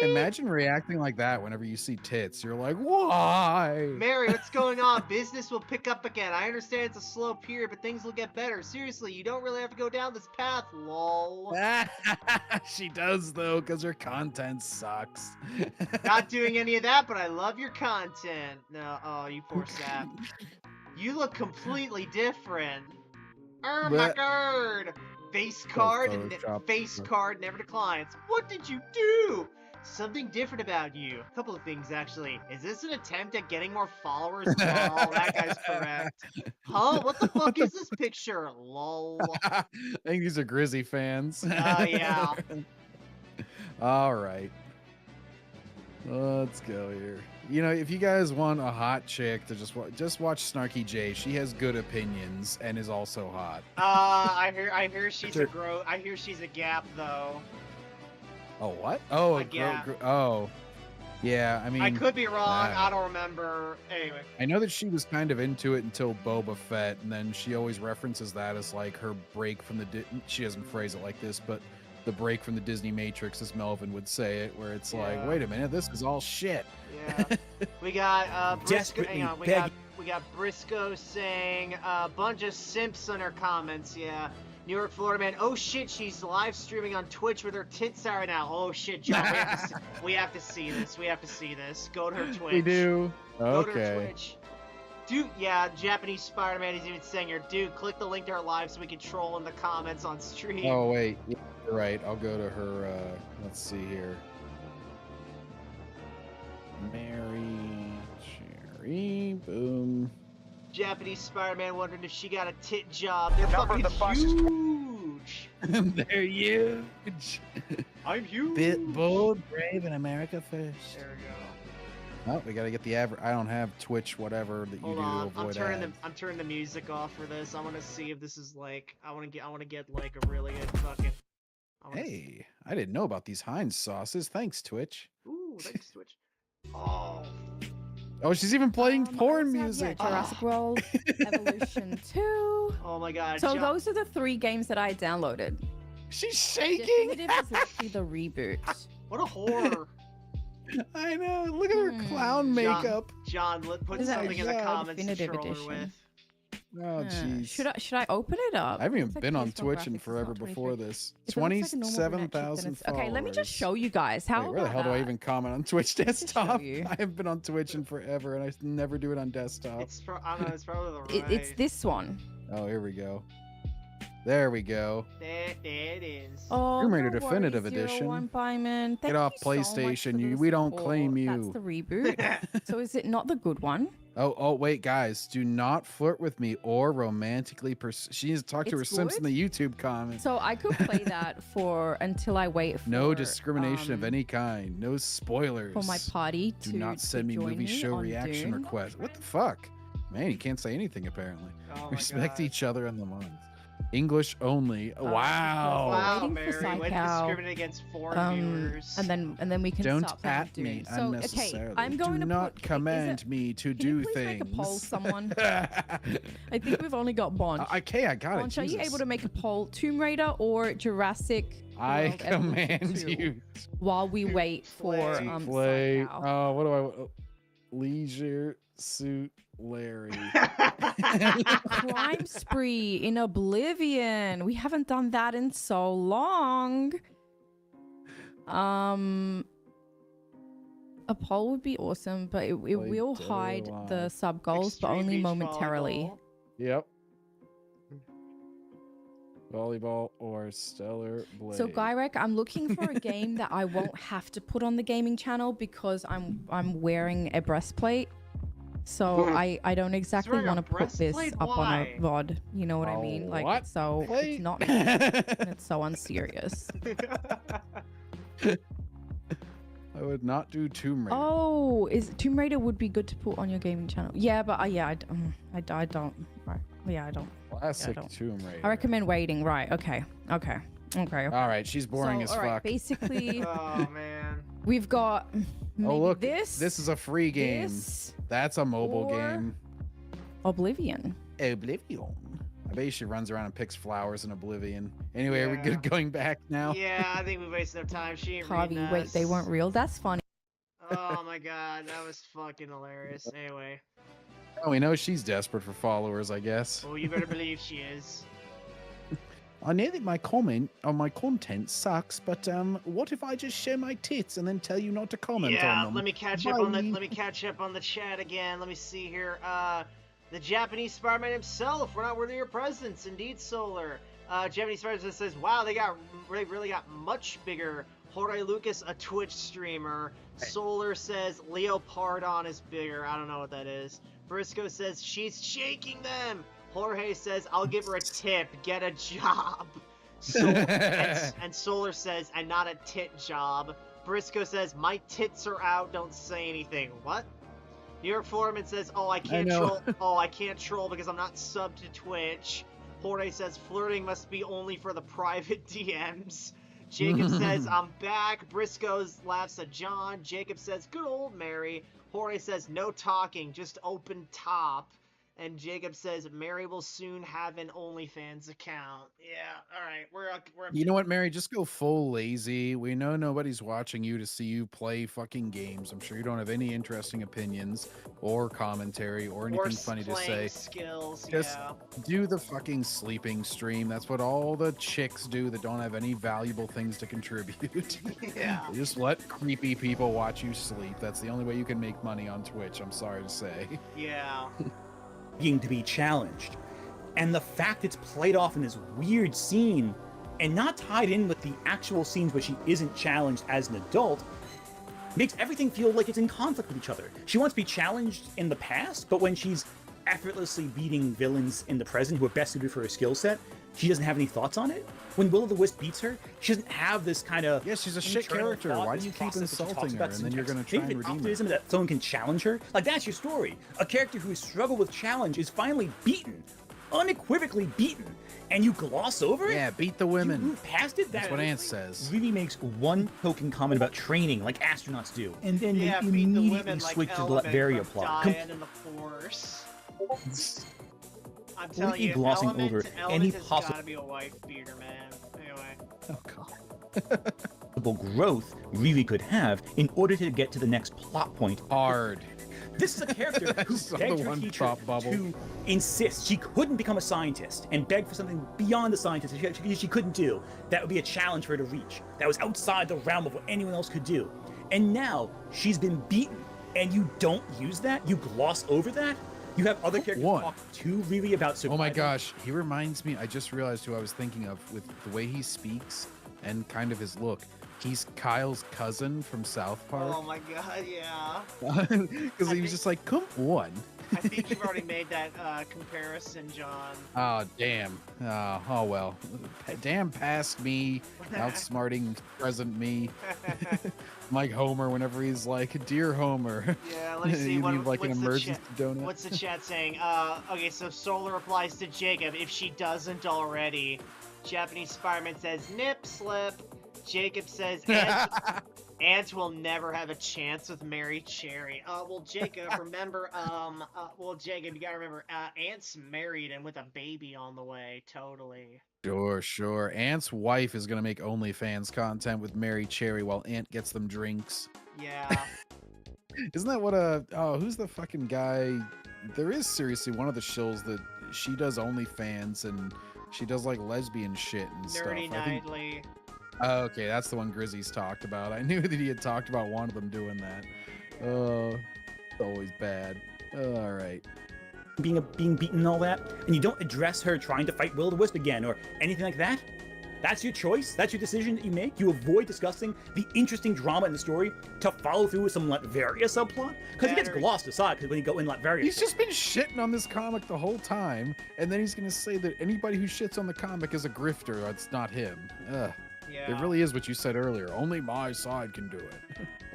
Imagine reacting like that whenever you see tits. You're like, why? Mary, what's going on? Business will pick up again. I understand it's a slow period, but things will get better. Seriously, you don't really have to go down this path, lol. She does, though, because her content sucks. Not doing any of that, but I love your content. No, oh, you poor sap. You look completely different. Oh my god. Face card and face card never declines. What did you do? Something different about you. A couple of things, actually. Is this an attempt at getting more followers? Lol, that guy's correct. Huh? What the fuck is this picture? Lol. I think these are Grizzy fans. Oh, yeah. All right. Let's go here. You know, if you guys want a hot chick to just watch Snarky J. She has good opinions and is also hot. I hear she's I hear she's a gap though. Oh what? Oh, a gap. Oh, yeah. I mean, I could be wrong. I don't remember. Anyway. I know that she was kind of into it until Boba Fett, and then she always references that as like her break from the. She doesn't phrase it like this, but the break from the Disney Matrix, as Melvin would say it, where it's like, wait a minute, this is all shit. Yeah. We got Briscoe. Hang on. We got Briscoe saying a bunch of simps on her comments. Yeah. New York, Florida man. Oh shit, she's live streaming on Twitch with her tits out right now. Oh shit, John. We have to see this. We have to see this. Go to her Twitch. We do. Go to her Twitch. Dude, yeah, Japanese Spider-Man is even saying here, dude, click the link to her live so we can troll in the comments on stream. Oh wait, you're right. I'll go to her. Let's see here. Cherry, boom. Japanese Spider-Man wondering if she got a tit job. They're fucking huge. They're huge. I'm huge. Bit bold, brave, and America first. There we go. Oh, we gotta get the average. I don't have Twitch, whatever that you Hold do on. to avoid ads. I'm turning the music off for this. I want to see if this is like. I want to get like a really good fucking. Hey, I didn't know about these Heinz sauces. Thanks, Twitch. Ooh, thanks, Twitch. Oh. Oh, she's even playing porn music. Yeah, Jurassic World Evolution 2. Oh my god. So those are the 3 games that I downloaded. She's shaking. Definitive is literally the reboot. What a horror. I know. Look at her clown makeup. John, put something in the comments to troll her with. Oh, jeez. Should I open it up? I haven't even been on Twitch in forever before this. 27,000 followers. Okay, let me just show you guys. How where the hell do I even comment on Twitch desktop? I haven't been on Twitch in forever, and I never do it on desktop. I don't know, it's probably the right. It's this one. Oh, here we go. There we go. There it is. Oh, Tomb Raider Definitive Edition. Get off PlayStation. We don't claim you. That's the reboot. So is it not the good one? Oh, wait, guys. Do not flirt with me or romantically pursue. She needs to talk to her Simps in the YouTube comments. So I could play that until I wait for... No discrimination of any kind. No spoilers. For my party Do not send me movie show reaction requests. What the fuck? Man, you can't say anything, apparently. Respect each other in the month. English only. Wow. Wow, Mary. Way to discriminate against foreign viewers. And then we can Don't stop at me unnecessarily. Okay, I'm going do not command me to do things. Make a poll, someone? I think we've only got Bonch. Okay, I got it. Bonch, are you able to make a poll? Tomb Raider or Jurassic? I command you. While we wait for play. Oh, what do I? Leisure Suit Larry. Crime Spree in Oblivion. We haven't done that in so long. A poll would be awesome, but it will hide the sub goals, but only momentarily. Yep. Volleyball or Stellar Blade. So Gyrek, I'm looking for a game that I won't have to put on the gaming channel because I'm wearing a breastplate. So I don't exactly want to put this up on a VOD. You know what I mean? Like, what? so it's not it's so unserious. I would not do Tomb Raider. Oh, Tomb Raider would be good to put on your gaming channel. Yeah, but I don't. Right. Yeah, I don't. Classic Tomb Raider. I recommend waiting. Right. Okay. All right, she's boring as fuck. Basically, oh man, we've got look, this. This is a free game. That's a mobile game. Oblivion. I bet she runs around and picks flowers in Oblivion. Anyway, are we good going back now? Yeah, I think we wasted our time. She ain't Harvey, reading wait, us. they weren't real? That's funny. Oh my god, that was fucking hilarious. Anyway. Oh, we know she's desperate for followers, I guess. Well, you better believe she is. I know that my comment on my content sucks, but what if I just show my tits and then tell you not to comment on them? Let me catch up on the chat again. Let me see here. The Japanese Spider-Man himself. We're not worthy of your presence. Indeed, Solar. Japanese Spider-Man says, "Wow, they really got much bigger." Jorge Lucas, a Twitch streamer. Hey. Solar says Leopardon is bigger. I don't know what that is. Briscoe says she's shaking them. Jorge says, I'll give her a tip. Get a job. And Solar says, and not a tit job. Briscoe says, my tits are out. Don't say anything. What? New York Foreman says, I can't troll because I'm not subbed to Twitch. Jorge says, flirting must be only for the private DMs. Jacob says, I'm back. Briscoe laughs at John. Jacob says, good old Mary. Jorge says, no talking, just open top. And Jacob says, Mary will soon have an OnlyFans account. Yeah, all right. We're You know what, Mary? Just go full lazy. We know nobody's watching you to see you play fucking games. I'm sure you don't have any interesting opinions or commentary or anything funny to say. Skills, just do the fucking sleeping stream. That's what all the chicks do that don't have any valuable things to contribute. Yeah. Just let creepy people watch you sleep. That's the only way you can make money on Twitch, I'm sorry to say. Yeah. Being to be challenged, and the fact it's played off in this weird scene and not tied in with the actual scenes where she isn't challenged as an adult makes everything feel like it's in conflict with each other. She wants to be challenged in the past, but when she's effortlessly beating villains in the present who are best suited for her skill set, she doesn't have any thoughts on it. When Will-O-the-Wisp beats her, she doesn't have this kind of she's a shit character. Why do you keep insulting her? And then you're going to try and redeem her. That someone can challenge her. Like, that's your story. A character who has struggled with challenge is finally beaten, unequivocally beaten, and you gloss over it. Yeah, beat the women. You move past it. That's what Ant says. Really makes one token comment about training, like astronauts do, and then they beat immediately the women switch like to the Varia plot. In the Force. I'm telling you, glossing Element, over Element any has possible. Gotta be a wife beater, man. Anyway. Oh god. Growth Riri could have in order to get to the next plot point. Hard. This is a character who begged her teacher to insist she couldn't become a scientist and begged for something beyond the scientist she couldn't do. That would be a challenge for her to reach. That was outside the realm of what anyone else could do. And now she's been beaten, and you don't use that? You gloss over that? You have other characters talk to Riri about surviving. Oh my gosh, he reminds me, I just realized who I was thinking of with the way he speaks and kind of his look. He's Kyle's cousin from South Park. Oh my god, yeah. Because he was just like, come on. I think you've already made that comparison, John. Oh, damn. Oh, well. Damn past me, outsmarting present me. Like Homer whenever he's like, dear Homer. Yeah, let's see. You need like an emergency donut. What's the chat saying? Okay, so Solar replies to Jacob, if she doesn't already. Japanese Spider-Man says, nip slip. Jacob says, Ant will never have a chance with Mary Cherry. Well, Jacob, remember, Jacob, you gotta remember, Ant's married and with a baby on the way, totally. Sure. Ant's wife is gonna make OnlyFans content with Mary Cherry while Ant gets them drinks. Yeah. Isn't that what who's the fucking guy? There is seriously one of the shills that she does OnlyFans and she does like lesbian shit and Nerdy stuff. Nightly. Oh, okay, that's the one Grizzy's talked about. I knew that he had talked about one of them doing that. Oh, always bad. All right. Being beaten and all that, and you don't address her trying to fight Will-O-the-Wisp again or anything like that. That's your choice. That's your decision that you make. You avoid discussing the interesting drama in the story to follow through with some Latveria subplot because it gets glossed aside. Because when you go in Latveria, He's just been shitting on this comic the whole time, and then he's gonna say that anybody who shits on the comic is a grifter. That's not him. Ugh. Yeah. It really is what you said earlier. Only my side can do it.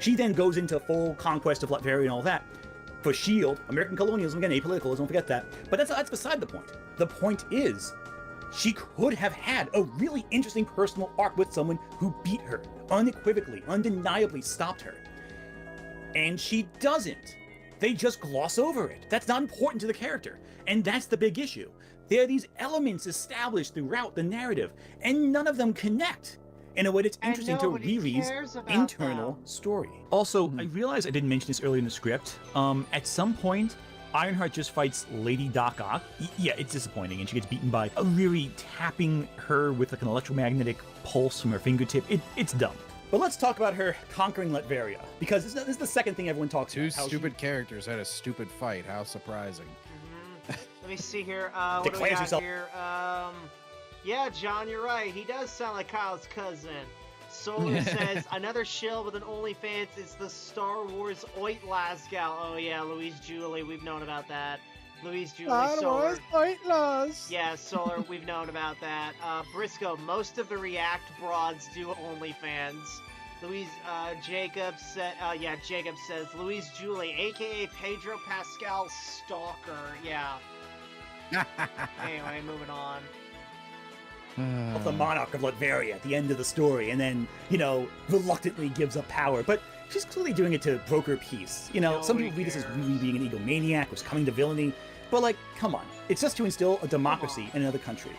She then goes into full conquest of Latveria and all that. For S.H.I.E.L.D., American colonialism, again, apolitical, don't forget that. But that's beside the point. The point is, she could have had a really interesting personal arc with someone who beat her, unequivocally, undeniably stopped her. And she doesn't. They just gloss over it. That's not important to the character. And that's the big issue. There are these elements established throughout the narrative, and none of them connect in a way that's interesting to Riri's internal story. Also, I realize I didn't mention this earlier in the script. At some point, Ironheart just fights Lady Doc Ock. Yeah, it's disappointing, and she gets beaten by Riri tapping her with like an electromagnetic pulse from her fingertip. It's dumb. But let's talk about her conquering Latveria, because this is the second thing everyone talks about. Two stupid characters had a stupid fight. How surprising. Let me see here. What do we Declares got himself- here? Yeah, John, you're right. He does sound like Kyle's cousin. Solar says another shill with an OnlyFans is the Star Wars Oit Lasgal. Oh yeah, Louise Julie. We've known about that. Louise Julie. Solar. Yeah, Solar. We've known about that. Briscoe. Most of the React broads do OnlyFans. Louise Jacob said. Yeah, Jacob says Louise Julie, aka Pedro Pascal Stalker. Yeah. Anyway, moving on. Of the monarch of Latveria at the end of the story, and then, you know, reluctantly gives up power. But she's clearly doing it to broker peace. You know, some people read this as really being an egomaniac who's coming to villainy, but like, come on. It's just to instill a democracy in another country.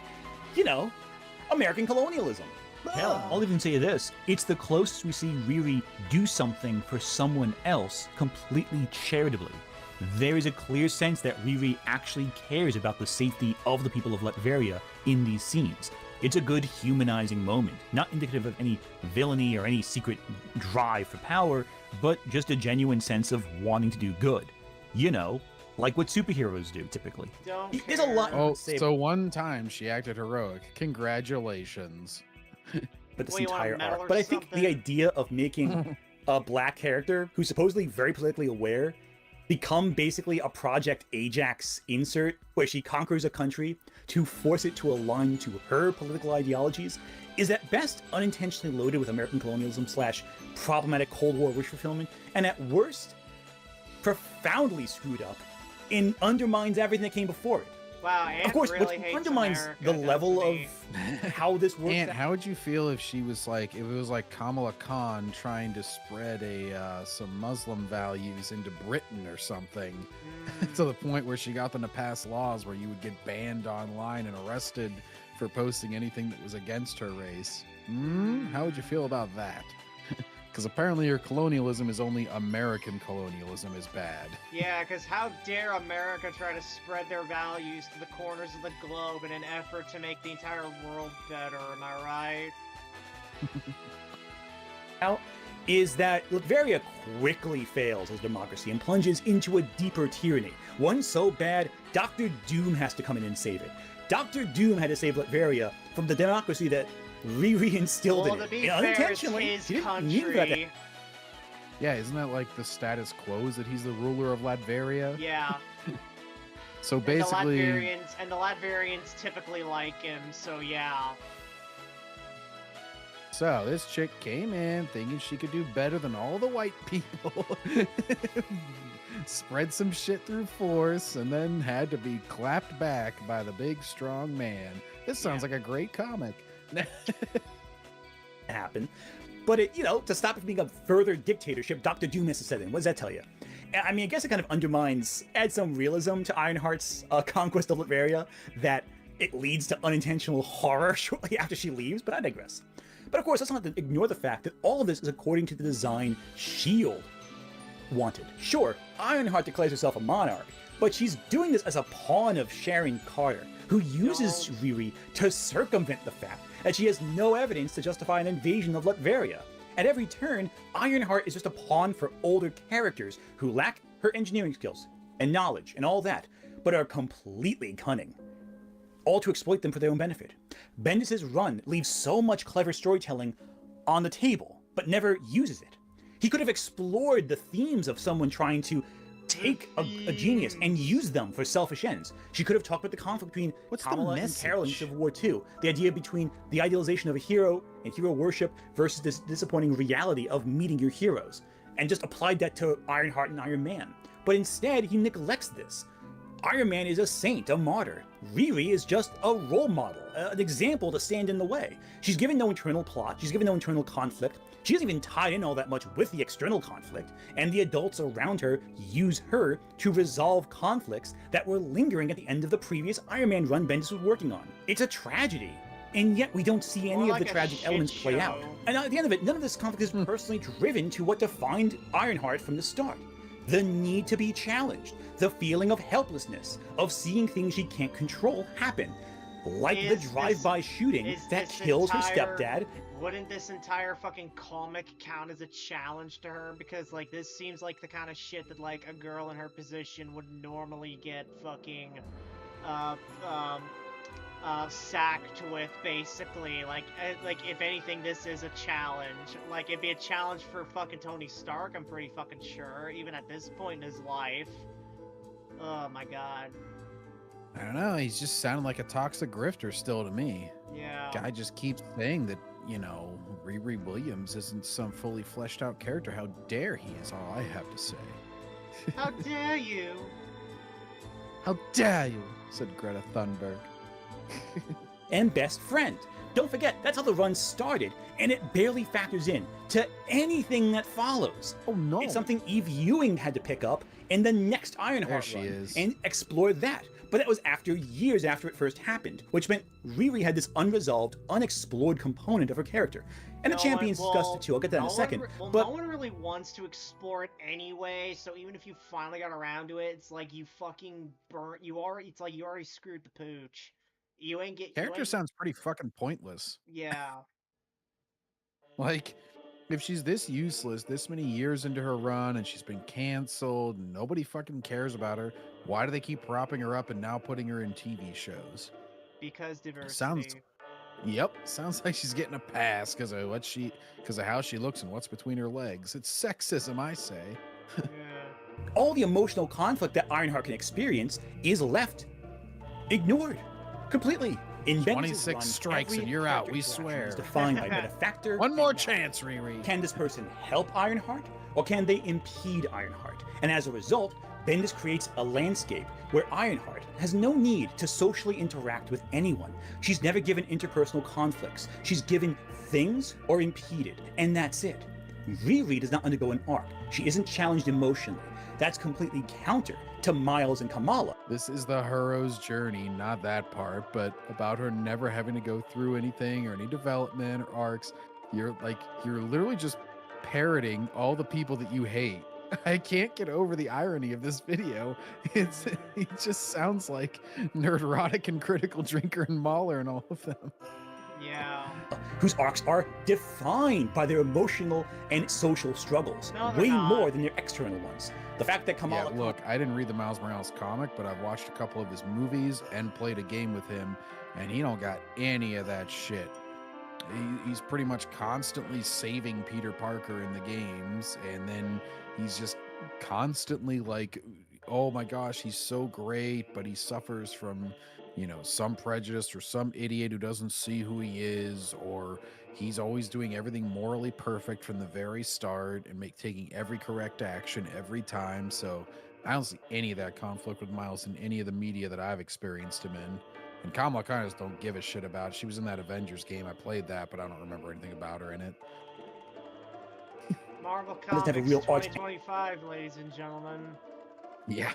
You know, American colonialism. Hell, I'll even say this. It's the closest we see Riri do something for someone else completely charitably. There is a clear sense that Riri actually cares about the safety of the people of Latveria in these scenes. It's a good humanizing moment, not indicative of any villainy or any secret drive for power, but just a genuine sense of wanting to do good. You know, like what superheroes do typically. There's a lot. Oh, so one time she acted heroic. Congratulations. But this entire arc. But I think the idea of making a black character who's supposedly very politically aware become basically a Project Ajax insert where she conquers a country to force it to align to her political ideologies is at best unintentionally loaded with American colonialism / problematic Cold War wish fulfillment, and at worst, profoundly screwed up and undermines everything that came before it. Wow, Ant of course, really what hates undermines America, the level of how this works. And how would you feel if she was like, if it was like Kamala Khan trying to spread some Muslim values into Britain or something, to the point where she got them to pass laws where you would get banned online and arrested for posting anything that was against her race? How would you feel about that? Because apparently her colonialism is only American colonialism is bad. Yeah, because how dare America try to spread their values to the corners of the globe in an effort to make the entire world better, am I right? Now, is that Latveria quickly fails as democracy and plunges into a deeper tyranny. One so bad, Dr. Doom has to come in and save it. Dr. Doom had to save Latveria from the democracy that Riri instilled in to it. be fair, Unintentionally. it's He his didn't mean that. country. Yeah, isn't that like the status quo is that he's the ruler of Latveria? Yeah. So basically, and the Latvians typically like him, so yeah. so this chick came in thinking she could do better than all the white people. Spread some shit through force and then had to be clapped back by the big strong man. This sounds like a great comic. Happen. But it, you know, to stop it from being a further dictatorship, Dr. Doom has to set in. What does that tell you? I mean, I guess it kind of adds some realism to Ironheart's conquest of Latveria, that it leads to unintentional horror shortly after she leaves, but I digress. But of course, let's not ignore the fact that all of this is according to the design S.H.I.E.L.D. wanted. Sure, Ironheart declares herself a monarch, but she's doing this as a pawn of Sharon Carter, who uses Riri to circumvent the fact that she has no evidence to justify an invasion of Latveria. At every turn, Ironheart is just a pawn for older characters who lack her engineering skills and knowledge and all that, but are completely cunning. All to exploit them for their own benefit. Bendis' run leaves so much clever storytelling on the table, but never uses it. He could have explored the themes of someone trying to take a genius and use them for selfish ends. She could have talked about the conflict between Kamala and Carol in Civil War II. The idea between the idealization of a hero and hero worship versus this disappointing reality of meeting your heroes, and just applied that to Ironheart and Iron Man. But instead, he neglects this. Iron Man is a saint, a martyr. Riri is just a role model, an example to stand in the way. She's given no internal plot, she's given no internal conflict, she isn't even tied in all that much with the external conflict, and the adults around her use her to resolve conflicts that were lingering at the end of the previous Iron Man run Bendis was working on. It's a tragedy, and yet we don't see any of the tragic elements play out. And at the end of it, none of this conflict is personally driven to what defined Ironheart from the start. The need to be challenged, the feeling of helplessness, of seeing things she can't control happen, like the drive-by shooting that kills her stepdad. Wouldn't this entire fucking comic count as a challenge to her? Because, like, this seems like the kind of shit that, like, a girl in her position would normally get fucking, sacked with, basically. Like, if anything, this is a challenge. Like, it'd be a challenge for fucking Tony Stark, I'm pretty fucking sure, even at this point in his life. Oh my god. I don't know, he's just sounding like a toxic grifter still to me. Yeah. Guy just keeps saying that, you know, Riri Williams isn't some fully fleshed out character. How dare he is all I have to say. How dare you? How dare you, said Greta Thunberg. And best friend. Don't forget, that's how the run started, and it barely factors in to anything that follows. Oh no. It's something Eve Ewing had to pick up in the next Ironheart run and explore that. But that was years after it first happened, which meant Riri had this unresolved, unexplored component of her character. And the Champions discussed it too, I'll get that in a second. But no one really wants to explore it anyway, so even if you finally got around to it, it's like you fucking burnt, it's like you already screwed the pooch. You ain't get... Character sounds pretty fucking pointless. Yeah. Like, if she's this useless, this many years into her run, and she's been canceled, and nobody fucking cares about her, why do they keep propping her up and now putting her in TV shows? Because diversity. Sounds like she's getting a pass because of how she looks and what's between her legs. It's sexism, I say. Yeah. All the emotional conflict that Ironheart can experience is left ignored completely. In 26 run, strikes and you're out, we swear. Is defined by benefactor. One more chance, Riri. Can this person help Ironheart, or can they impede Ironheart? And as a result, Bendis creates a landscape where Ironheart has no need to socially interact with anyone. She's never given interpersonal conflicts. She's given things or impeded, and that's it. Riri does not undergo an arc. She isn't challenged emotionally. That's completely counter to Miles and Kamala. This is the hero's journey, not that part, but about her never having to go through anything or any development or arcs. You're literally just parroting all the people that you hate. I can't get over the irony of this video. It just sounds like Nerdrotic and Critical Drinker and Mahler and all of them. Yeah. Whose arcs are defined by their emotional and social struggles, way more than their external ones. The fact that Kamala... Yeah, look, I didn't read the Miles Morales comic, but I've watched a couple of his movies and played a game with him, and he don't got any of that shit. He's pretty much constantly saving Peter Parker in the games, and then he's just constantly like, oh my gosh, he's so great, but he suffers from, you know, some prejudice or some idiot who doesn't see who he is, or he's always doing everything morally perfect from the very start and taking every correct action every time. So I don't see any of that conflict with Miles in any of the media that I've experienced him in. And Kamala kind of just don't give a shit about it. She was in that Avengers game. I played that, but I don't remember anything about her in it. Marvel Comics 2025, ladies and gentlemen. Yeah.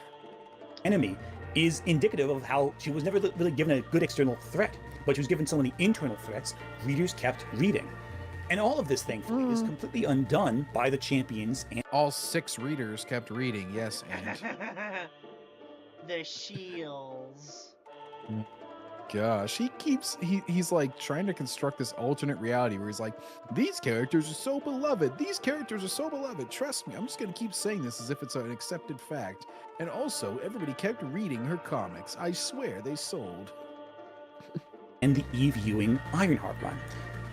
Enemy is indicative of how she was never really given a good external threat, but she was given so many internal threats, readers kept reading. And all of this, thankfully, is completely undone by the champions and all 6 readers kept reading. Yes, and the shields. Gosh, he's like trying to construct this alternate reality where he's like, these characters are so beloved. These characters are so beloved. Trust me, I'm just gonna keep saying this as if it's an accepted fact. And also, everybody kept reading her comics. I swear they sold. and the Eve Ewing Ironheart run.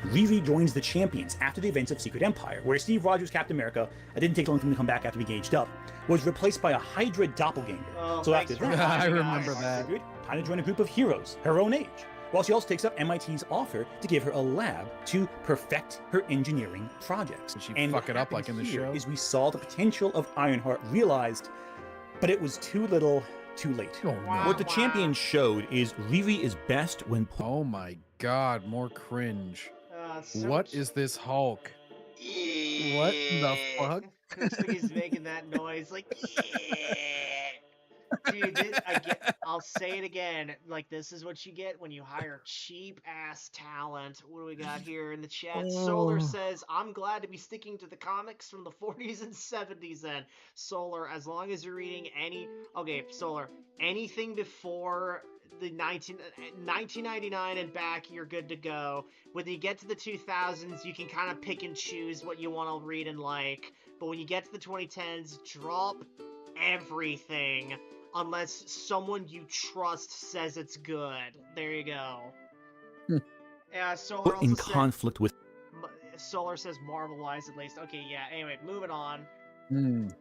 Riri joins the champions after the events of Secret Empire, where Steve Rogers, Captain America, it didn't take long for him to come back after he gauged up, was replaced by a Hydra doppelganger. So after that, I remember that. Time to join a group of heroes her own age, while she also takes up MIT's offer to give her a lab to perfect her engineering projects. Did she fuck it up like in the show? Is we saw the potential of Ironheart realized, but it was too little, too late. Oh, no. What the champions showed is Riri is best when... Oh my god, more cringe. What is this Hulk? What the fuck? Looks like he's making that noise, like, Dude, I'll say it again. Like, this is what you get when you hire cheap-ass talent. What do we got here in the chat? Solar says, I'm glad to be sticking to the comics from the 40s and 70s then. Solar, as long as you're reading any... Okay, Solar, anything before the 1999 and back, you're good to go. When you get to the 2000s, you can kind of pick and choose what you want to read and like. But when you get to the 2010s, drop everything. Unless someone you trust says it's good. There you go. Yeah, Solar also in said, conflict with... Solar says Marvel-wise at least. Okay, yeah, anyway, moving on.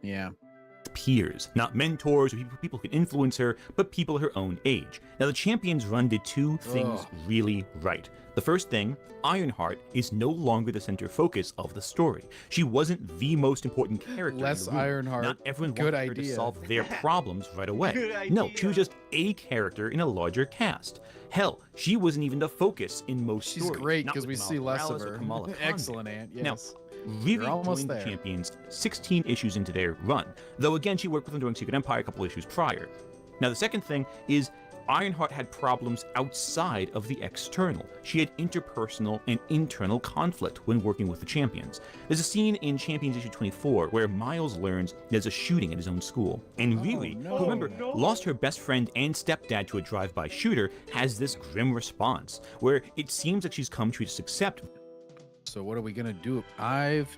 Yeah. Peers, not mentors or people who can influence her, but people her own age. Now, the Champions run did two things really right. The first thing, Ironheart is no longer the center focus of the story. She wasn't the most important character. Less in the room. Ironheart. Not everyone Good wanted her to idea. solve their problems right away. Good No, idea. she was just a character in a larger cast. Hell, she wasn't even the focus in most She's stories. great not because with we Miles see less of Morales or her. Kamala Khan. Excellent, Aunt. Yes. Now, Riri almost joined there. the Champions 16 issues into their run, though again she worked with them during Secret Empire a couple issues prior. Now the second thing is Ironheart had problems outside of the external. She had interpersonal and internal conflict when working with the Champions. There's a scene in Champions issue 24 where Miles learns there's a shooting at his own school, and Riri, who remember lost her best friend and stepdad to a drive-by shooter, has this grim response where it seems like she's come to just accept. So what are we gonna do? I've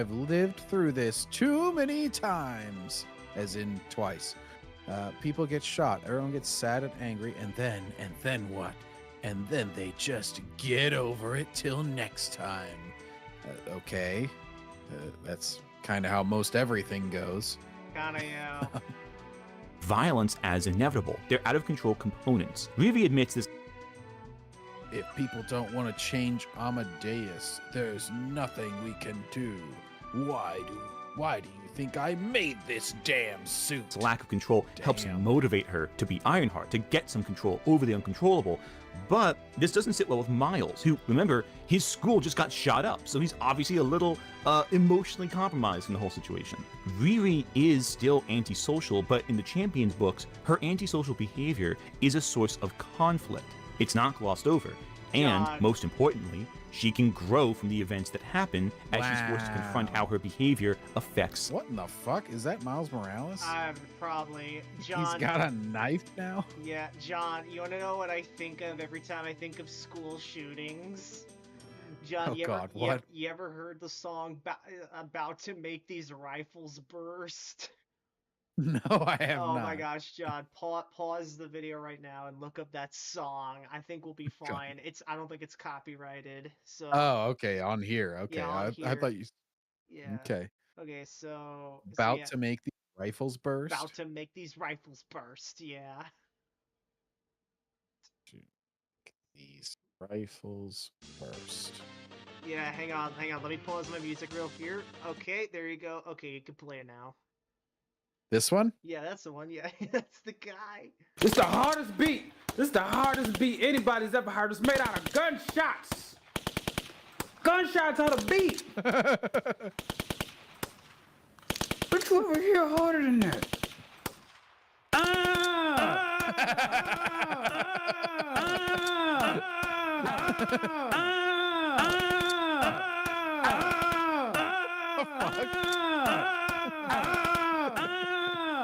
lived through this too many times, as in twice. People get shot, everyone gets sad and angry, and then what? And then they just get over it till next time. Okay, that's kind of how most everything goes. Kinda, yeah. Violence as inevitable. They're out of control components. Riri admits this. If people don't want to change Amadeus, there's nothing we can do. Why do you think I made this damn suit? Lack of control helps motivate her to be Ironheart, to get some control over the uncontrollable. But this doesn't sit well with Miles, who, remember, his school just got shot up, so he's obviously a little emotionally compromised in the whole situation. Riri is still antisocial, but in the Champions books, her antisocial behavior is a source of conflict. It's not glossed over. And, most importantly, she can grow from the events that happen as she's forced to confront how her behavior affects... What in the fuck? Is that Miles Morales? Probably. John. He's got a knife now? Yeah, John, you want to know what I think of every time I think of school shootings? John, what? You ever heard the song About to Make These Rifles Burst? No, I have not. Oh my gosh, John, pause the video right now and look up that song. I think we'll be fine. I don't think it's copyrighted. So. Oh, okay, on here. Okay, Yeah, on I here. thought you. Yeah. Okay. Okay, so. About to make the rifles burst. About to make these rifles burst. Yeah. These rifles burst. Yeah, hang on. Let me pause my music real here. Okay, there you go. Okay, you can play it now. This one? Yeah, that's the one. Yeah, that's the guy. This the hardest beat. This the hardest beat anybody's ever heard. It's made out of gunshots. Gunshots are the beat. What's over here harder than that?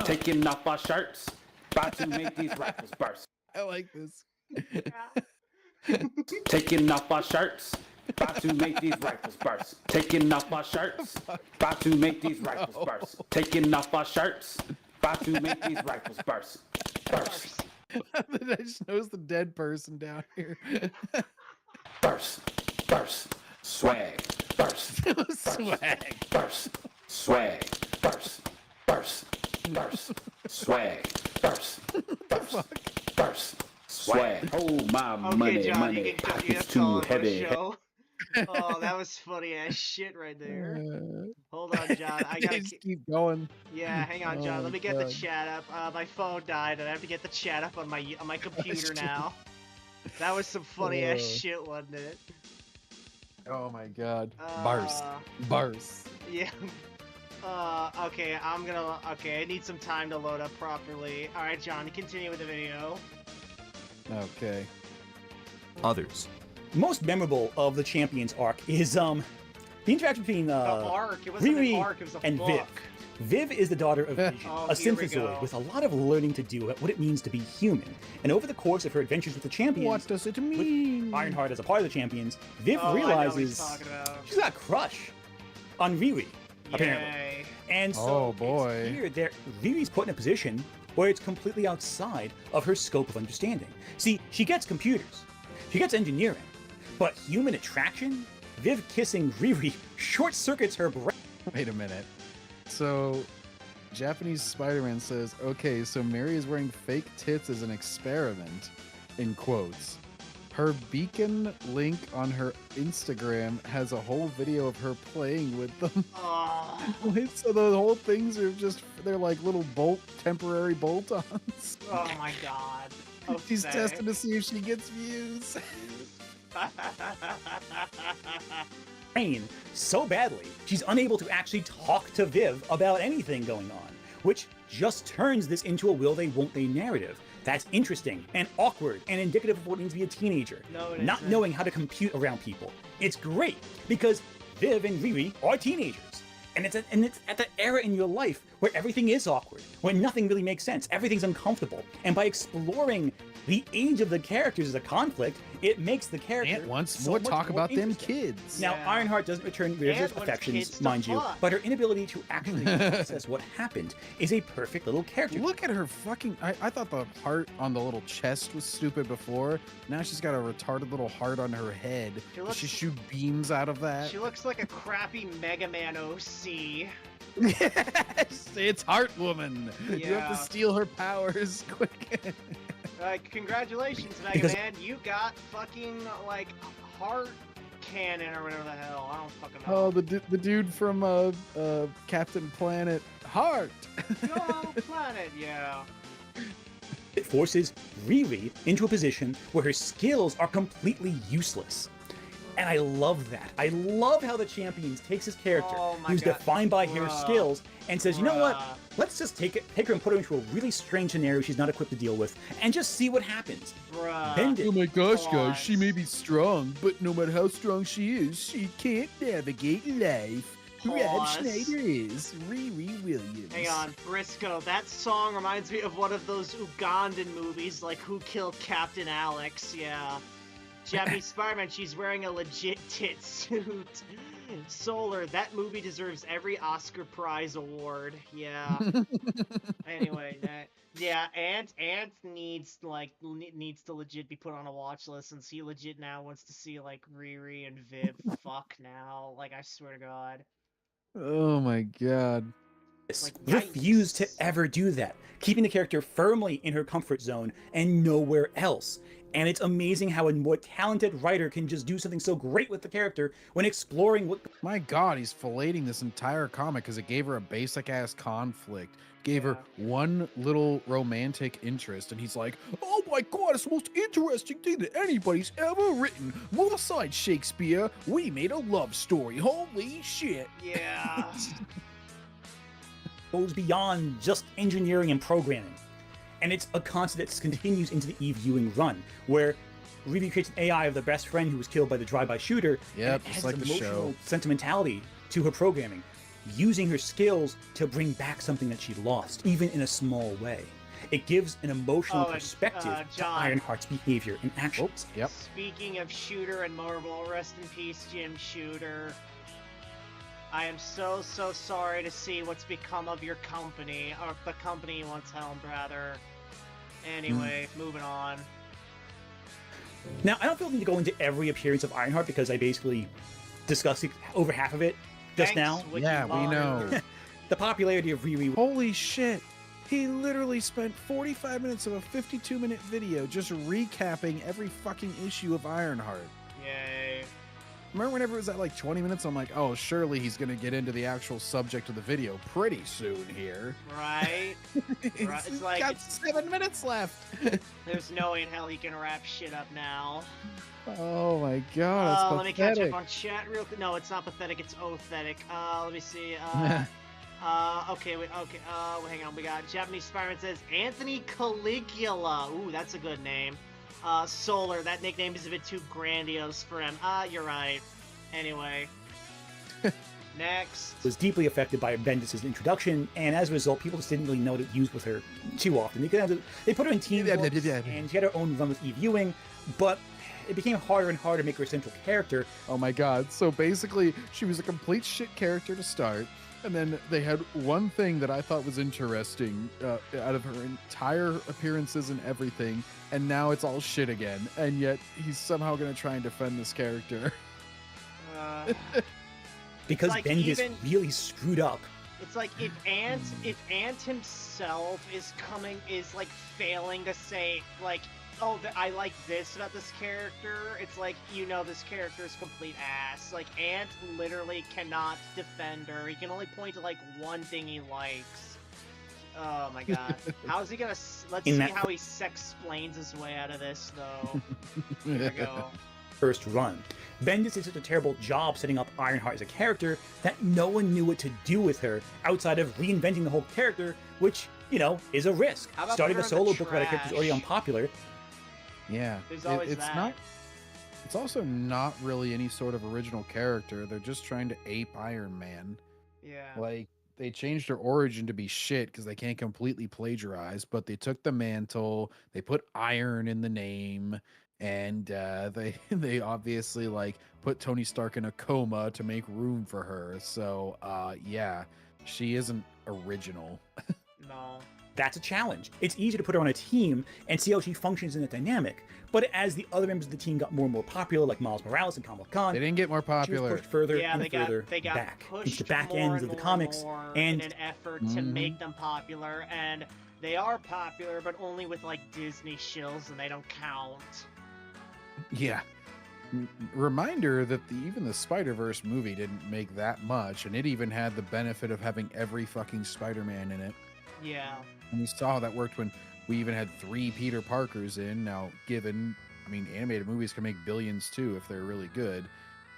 Taking off our shirts, about to make these rifles burst. I like this. Taking off our shirts, about to make these rifles burst. Taking off our shirts, about to make these rifles burst. Taking off our shirts, about to make these rifles burst. Burst. I just noticed the dead person down here. Burst. Burst. Swag. Burst. Swag. Burst. Swag. Burst. Burst. Burst. Swag. Burst. Burst. Burst. Swag. Oh my money, John, money. that's Pockets all too in one heavy. show. Oh, that was funny ass shit right there. Hold on, John. I gotta keep going. Yeah, hang on, John. Oh, Let me get the God. chat up. My phone died, and I have to get the chat up on my computer now. That was some funny ass shit, wasn't it? Oh my God. Bars. Bars. Yeah. Okay, okay, I need some time to load up properly. Alright, John, continue with the video. Okay. Others. Most memorable of the Champions arc is the interaction between arc. It wasn't an Riri arc, it was a and book. Viv. Viv is the daughter of Vision, Oh, a here we go. synthezoid with a lot of learning to do about what it means to be human. And over the course of her adventures with the Champions, What does it mean? with Ironheart as a part of the Champions, Viv Oh, I know what he's realizes talking about. she's got a crush on Riri, apparently. Yay. And so Oh, boy. it's here that Riri's put in a position where it's completely outside of her scope of understanding. See, she gets computers, she gets engineering, but human attraction? Viv kissing Riri short circuits her brain. Wait a minute. So, Japanese Spider-Man says, okay, so Mary is wearing fake tits as an experiment, in quotes. Her beacon link on her Instagram has a whole video of her playing with them. Wait, so the whole things are just, they're like little temporary bolt-ons. Oh my god. She's Okay. testing to see if she gets views. Brain so badly, she's unable to actually talk to Viv about anything going on, which just turns this into a will they won't they narrative. That's interesting and awkward and indicative of what it means to be a teenager, No, it not isn't. knowing how to compute around people. It's great because Viv and Riri are teenagers. And it's at the era in your life where everything is awkward, where nothing really makes sense, everything's uncomfortable. And by exploring the age of the characters as a conflict, it makes the character Ant wants so more much talk more about them interesting. kids. Now, Ironheart doesn't return Riv's Ant wants kids affections, to mind you, fuck. but her inability to actually process what happened is a perfect little character. Look at her fucking... I thought the heart on the little chest was stupid before. Now she's got a retarded little heart on her head. She Does looks- she shoot beams out of that? She looks like a crappy Mega Man OC. It's Heart Woman. You have Yeah. to steal her powers quick. Congratulations, Mega Because- Man. You got fucking, like, heart cannon or whatever the hell. I don't fucking know. Oh, the dude from Captain Planet. Heart. Go planet, yeah. It forces Riri into a position where her skills are completely useless. And I love that. I love how the Champions takes his character, Oh my who's God. defined by her Bruh. skills, and says, you know what? Bruh. Let's just take her and put her into a really strange scenario she's not equipped to deal with, and just see what happens. Bruh. Bend it. Oh my gosh, Pause. guys, she may be strong, but no matter how strong she is, she can't navigate life. Rob Pause. Schneider is Riri Williams. Hang on, Briscoe. That song reminds me of one of those Ugandan movies, like Who Killed Captain Alex? Yeah. Japanese Spider-Man, she's wearing a legit tit suit. Solar, that movie deserves every Oscar Prize award. Yeah. Anyway, yeah, Ant needs to legit be put on a watch list, since he legit now wants to see like Riri and Viv fuck now. Like, I swear to God. Oh my god. Like, Refuse to ever do that, keeping the character firmly in her comfort zone and nowhere else. And it's amazing how a more talented writer can just do something so great with the character when exploring what... My god, he's filleting this entire comic because it gave her a basic ass conflict. Gave her one little romantic interest, and he's like, oh my god, it's the most interesting thing that anybody's ever written. Well, aside Shakespeare, we made a love story. Holy shit. Yeah. goes beyond just engineering and programming. And it's a concept that continues into the Eve Ewing run, where Riri creates an AI of the best friend who was killed by the drive-by shooter. Yep, and it just has like the emotional show. sentimentality to her programming. using her skills to bring back something that she lost, even in a small way. It gives an emotional perspective to John. Ironheart's behavior and actions. Speaking of Shooter and Marvel, rest in peace, Jim Shooter. I am so sorry to see what's become of your company, or the company you once held, rather. Anyway, moving on. Now, I don't feel the need to go into every appearance of Ironheart because I basically discussed over half of it just now. Yeah, we know. The popularity of Riri. Holy shit. He literally spent 45 minutes of a 52-minute video just recapping every fucking issue of Ironheart. Yay. Remember whenever it was at like 20 minutes, I'm like, oh, surely he's going to get into the actual subject of the video pretty soon here. Right? Right. It's like got 7 minutes left. There's no way in hell he can wrap shit up now. Oh my god, that's let me catch pathetic. up on chat real quick. No, it's not pathetic, it's oathetic. Let me see. Okay, wait, okay, hang on. We got Japanese Spider-Man says Anthony Caligula. Ooh, that's a good name. Solar, that nickname is a bit too grandiose for him. You're right. Anyway. Next. Was deeply affected by Bendis' introduction, and as a result, people just didn't really know to use with her too often. They put her in team books, and she had her own run with Eve Ewing, but it became harder and harder to make her a central character. Oh my god. So basically, she was a complete shit character to start, and then they had one thing that I thought was interesting out of her entire appearances and everything, and now it's all shit again, and yet he's somehow going to try and defend this character. Because like Bendis really screwed up. It's like if Ant himself is like failing to say like, oh, I like this about this character, it's like, you know, this character is complete ass. Like, Ant literally cannot defend her. He can only point to, like, one thing he likes. Oh, my God. How's he gonna... Let's see how he sex-splains his way out of this, though. Here we go. First run. Bendis did such a terrible job setting up Ironheart as a character that no one knew what to do with her outside of reinventing the whole character, which, you know, is a risk. Starting a solo book about a character is already unpopular. Yeah, There's always it's that. not. It's also not really any sort of original character. They're just trying to ape Iron Man. Yeah. Like, they changed her origin to be shit because they can't completely plagiarize, but they took the mantle, they put iron in the name, and they obviously like put Tony Stark in a coma to make room for her. So yeah, she isn't original. No. That's a challenge. It's easy to put her on a team and see how she functions in a dynamic. But as the other members of the team got more and more popular, like Miles Morales and Kamala Khan, They didn't get more she was popular. pushed further Yeah, and they got further back into the back ends of the comics. In And an effort to make them popular, and they are popular, but only with like Disney shills, and they don't count. Yeah. Reminder that even the Spider-Verse movie didn't make that much, and it even had the benefit of having every fucking Spider-Man in it. Yeah. And we saw how that worked when we even had 3 Peter Parkers in. Now, animated movies can make billions too if they're really good,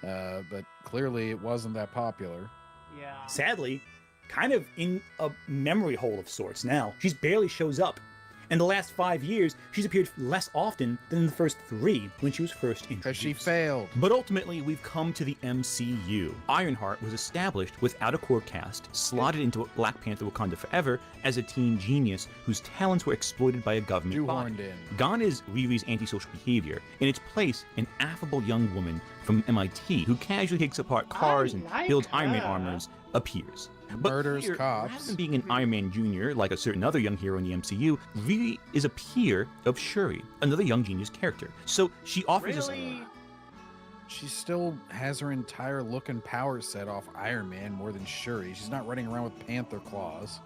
but clearly it wasn't that popular. Yeah. sadly, kind of in a memory hole of sorts now. She barely shows up. In the last 5 years, she's appeared less often than in the first 3 when she was first introduced. Because she failed. But ultimately, we've come to the MCU. Ironheart was established without a core cast, slotted into Black Panther Wakanda Forever as a teen genius whose talents were exploited by a government body. Shoehorned in. Gone is Riri's antisocial behavior. In its place, an affable young woman from MIT who casually takes apart cars and builds Iron Man armors appears. But Murders here, cops. rather than being an Iron Man Jr. like a certain other young hero in the MCU, Riri is a peer of Shuri, another young genius character. So she offers us. She still has her entire look and power set off Iron Man more than Shuri. She's not running around with panther claws.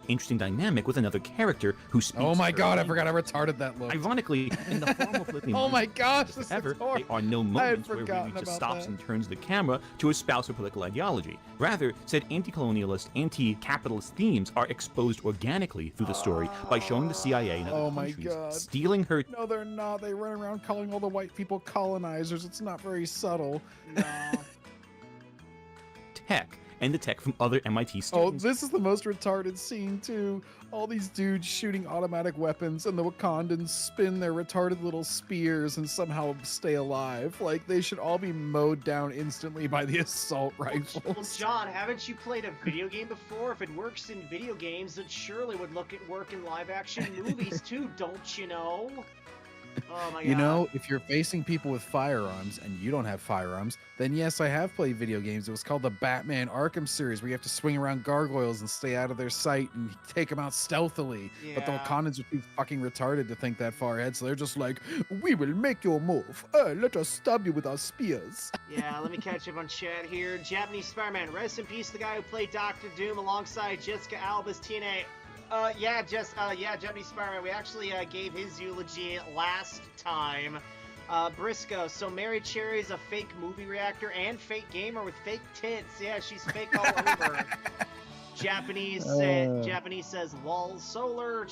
Interesting dynamic with another character who speaks. Oh my her god, I language. forgot how retarded that looked. Ironically, in the form of flipping Oh my gosh, this ever, is horrible. there are no I had moments where forgotten Riri just about stops that. and turns the camera to espouse her political ideology. Rather, said anti-colonialist, anti-capitalist themes are exposed organically through the story by showing the CIA and other Oh my countries god. stealing her. No, they're not. They run around calling all the white people colonizers. It's not very subtle. No. tech and the tech from other MIT students. Oh, this is the most retarded scene too. All these dudes shooting automatic weapons, and the Wakandans spin their retarded little spears and somehow stay alive. Like, they should all be mowed down instantly by the assault rifles. Well, John, haven't you played a video game before? If it works in video games, it surely would work in live-action movies too, don't you know? Oh my god. You know, if you're facing people with firearms and you don't have firearms, then yes, I have played video games. It was called the Batman Arkham series, where you have to swing around gargoyles and stay out of their sight and take them out stealthily. But the Wakandans are too fucking retarded to think that far ahead, so they're just like, we will make your move. Let us stab you with our spears. Yeah, let me catch up on chat here. Japanese Spider-Man, rest in peace, the guy who played Doctor Doom alongside Jessica Alba's TNA. Japanese Spider-Man. We actually gave his eulogy last time. Briscoe. So Mary Cherry's a fake movie reactor and fake gamer with fake tits. Yeah, she's fake all over. Japanese says lol solar.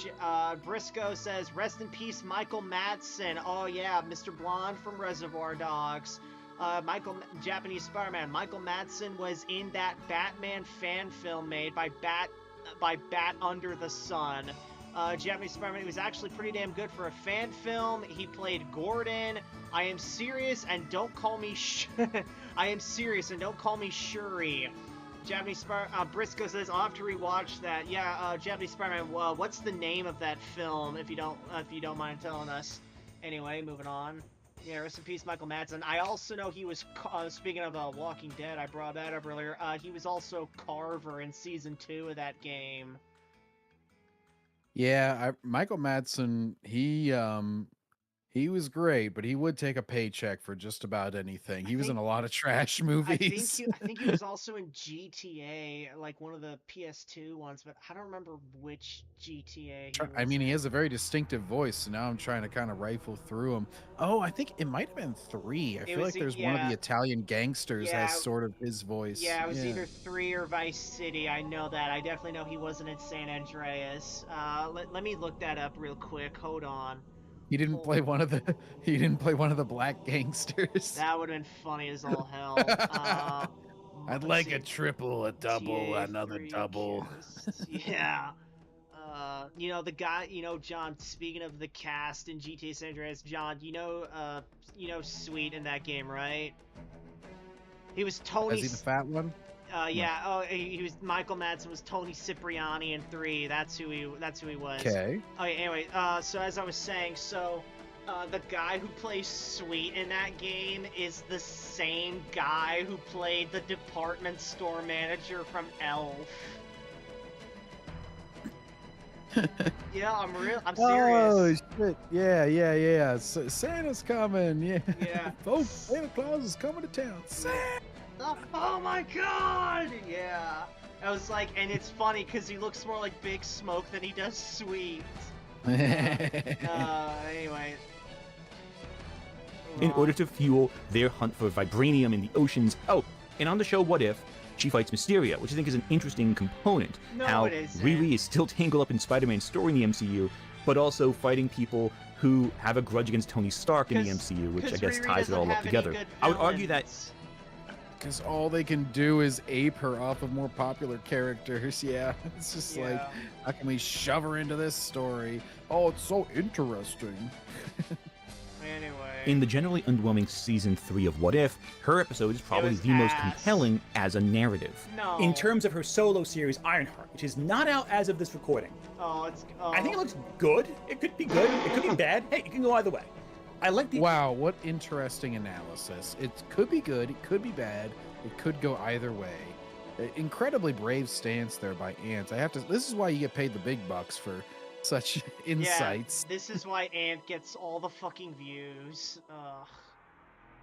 Briscoe says rest in peace Michael Madsen. Oh yeah, Mr. Blonde from Reservoir Dogs. Japanese Spider-Man. Michael Madsen was in that Batman fan film made by Bat Under the Sun. Japanese Spider-Man, he was actually pretty damn good for a fan film. He played Gordon. I am serious and don't call me I am serious and don't call me Shuri. Japanese Briscoe says I'll have to rewatch that. Yeah, Japanese Spider-Man. What's the name of that film? If you don't mind telling us. Anyway, moving on. Yeah, rest in peace, Michael Madsen. I also know he was, speaking of Walking Dead, I brought that up earlier, he was also Carver in Season 2 of that game. Yeah, Michael Madsen, he was great, but he would take a paycheck for just about anything. He was in a lot of trash movies. I think he was also in GTA, like one of the PS2 ones, but I don't remember which GTA. I mean, he has a very distinctive voice, so now I'm trying to kind of rifle through him. Oh, I think it might have been 3. I feel like there's one of the Italian gangsters has sort of his voice. Yeah, it was either 3 or Vice City. I know that. I definitely know he wasn't in San Andreas. Let me look that up real quick. Hold on. He didn't play one of the black gangsters. That would have been funny as all hell. I'd like a triple, a double, another double. Yeah. You know the guy. You know, John. Speaking of the cast in GTA San Andreas, John. You know Sweet in that game, right? He was Tony. Is he the fat one? Yeah. Oh, he was. Michael Madsen was Tony Cipriani in 3. That's who he was. Okay. Okay. Anyway, so as I was saying, the guy who plays Sweet in that game is the same guy who played the department store manager from Elf. Yeah, I'm serious. Oh shit! Yeah. Santa's coming. Yeah. Folks, Santa Claus is coming to town. Santa! Oh my god! Yeah. I was like, and it's funny because he looks more like Big Smoke than he does Sweet. Anyway. In order to fuel their hunt for vibranium in the oceans. Oh, and on the show What If, she fights Mysterio, which I think is an interesting component. How Riri is still tangled up in Spider-Man's story in the MCU, but also fighting people who have a grudge against Tony Stark in the MCU, which I guess ties it all up together. I would argue that because all they can do is ape her off of more popular characters. Yeah, it's just like, how can we shove her into this story? Oh, it's so interesting. Anyway. In the generally underwhelming season 3 of What If, her episode is probably the most compelling as a narrative. No. In terms of her solo series Ironheart, which is not out as of this recording. I think it looks good. It could be good. It could be bad. Hey, it can go either way. I like the. Wow, what interesting analysis. It could be good. It could be bad. It could go either way. Incredibly brave stance there by Ant. This is why you get paid the big bucks for such insights. Yeah, this is why Ant gets all the fucking views.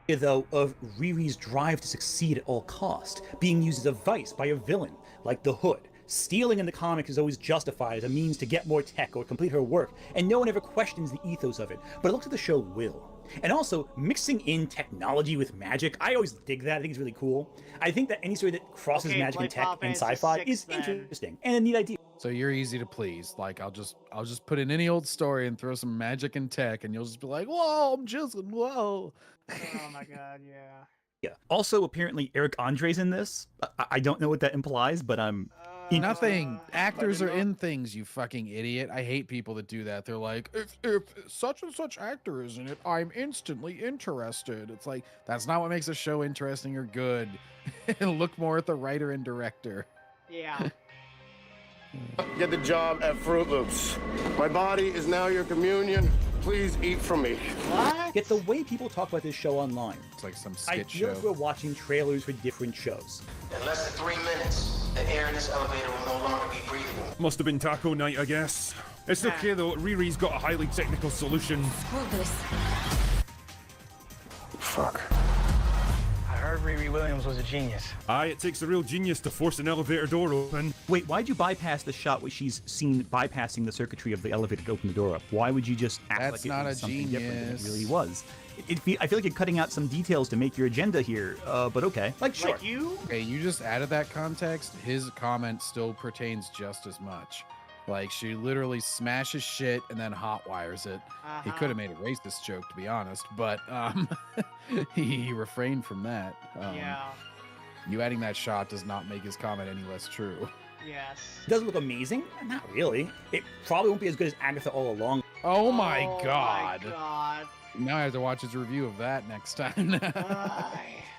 Though of Riri's drive to succeed at all cost, being used as a vice by a villain like the Hood. Stealing in the comics is always justified as a means to get more tech or complete her work, and no one ever questions the ethos of it, but it looks like the show will. And also, mixing in technology with magic, I always dig that. I think it's really cool. I think that any story that crosses magic and tech and sci-fi is interesting and a neat idea. So you're easy to please. Like, I'll just put in any old story and throw some magic and tech, and you'll just be like, whoa, I'm just, whoa. Oh my god, yeah. Yeah. Also, apparently Eric Andre's in this. I don't know what that implies, but I'm... Nothing. Actors are in things, you fucking idiot. I hate people that do that. They're like, if such and such actor is in it, I'm instantly interested. It's like, that's not what makes a show interesting or good. Look more at the writer and director. Yeah. Get the job at Fruit Loops. My body is now your communion. Please eat from me. What? Yet the way people talk about this show online, it's like some I skit feel show. like we're watching trailers for different shows. In less than 3 minutes, the air in this elevator will no longer be breathable. Must have been taco night, I guess. It's okay though, Riri's got a highly technical solution. Screw this. Fuck. I heard Riri Williams was a genius. Aye, it takes a real genius to force an elevator door open. Wait, why'd you bypass the shot where she's seen bypassing the circuitry of the elevator to open the door up? Why would you just act That's like it not was a something different than it genius. really was? I feel like you're cutting out some details to make your agenda here, but okay. Like, sure. Like you? Okay, you just added that context. His comment still pertains just as much. Like, she literally smashes shit and then hot wires it. He could have made a racist joke, to be honest, but he refrained from that. Yeah. You adding that shot does not make his comment any less true. Yes. Does it look amazing? Not really. It probably won't be as good as Agatha all along. Oh my god. My God. Now I have to watch his review of that next time.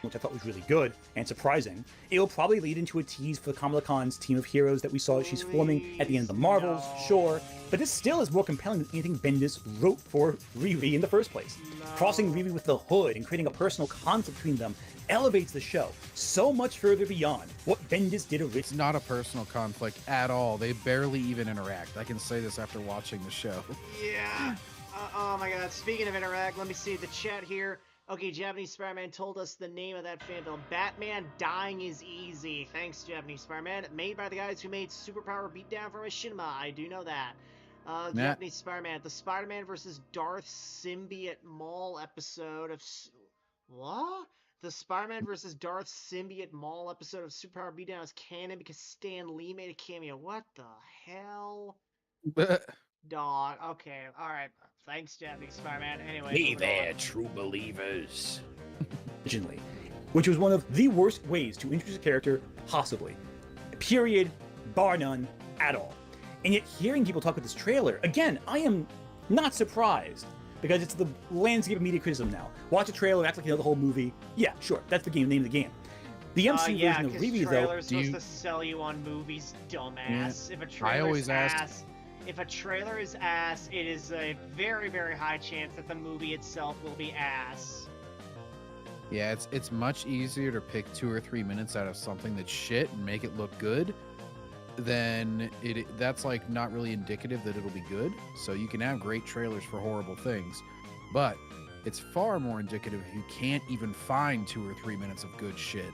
Which I thought was really good and surprising. It'll probably lead into a tease for Kamala-Khan's team of heroes that we saw she's forming at the end of the Marvels, sure, but this still is more compelling than anything Bendis wrote for Riri in the first place. Crossing Riri with the Hood and creating a personal conflict between them elevates the show so much further beyond what Bendis did originally. It's not a personal conflict at all. They barely even interact. I can say this after watching the show. Yeah. Oh my god. Speaking of interact, let me see the chat here. Okay, Japanese Spider-Man told us the name of that fan film. Batman Dying is Easy. Thanks, Japanese Spider-Man. Made by the guys who made Superpower Beatdown for Machinima. I do know that. Japanese Spider-Man. The Spider-Man versus Darth Symbiote Mall episode of... What? The Spider-Man versus Darth Symbiote Mall episode of Superpower Beatdown is canon because Stan Lee made a cameo. What the hell? Dog. Okay. All right. Thanks, Japanese Spider-Man. Anyway. Hey there, true believers. Originally, which was one of the worst ways to introduce a character possibly. Period. Bar none. At all. And yet, hearing people talk about this trailer, again, I am not surprised. Because it's the landscape of media criticism now. Watch a trailer, act like you know the whole movie. Yeah, sure. That's the name of the game. The MC version of Riri, though... trailers supposed to sell you on movies, dumbass. If a trailer's ass, if a trailer is ass, it is a very, very high chance that the movie itself will be ass. Yeah, it's much easier to pick 2 or 3 minutes out of something that's shit and make it look good than that's like not really indicative that it'll be good. So you can have great trailers for horrible things, but it's far more indicative if you can't even find 2 or 3 minutes of good shit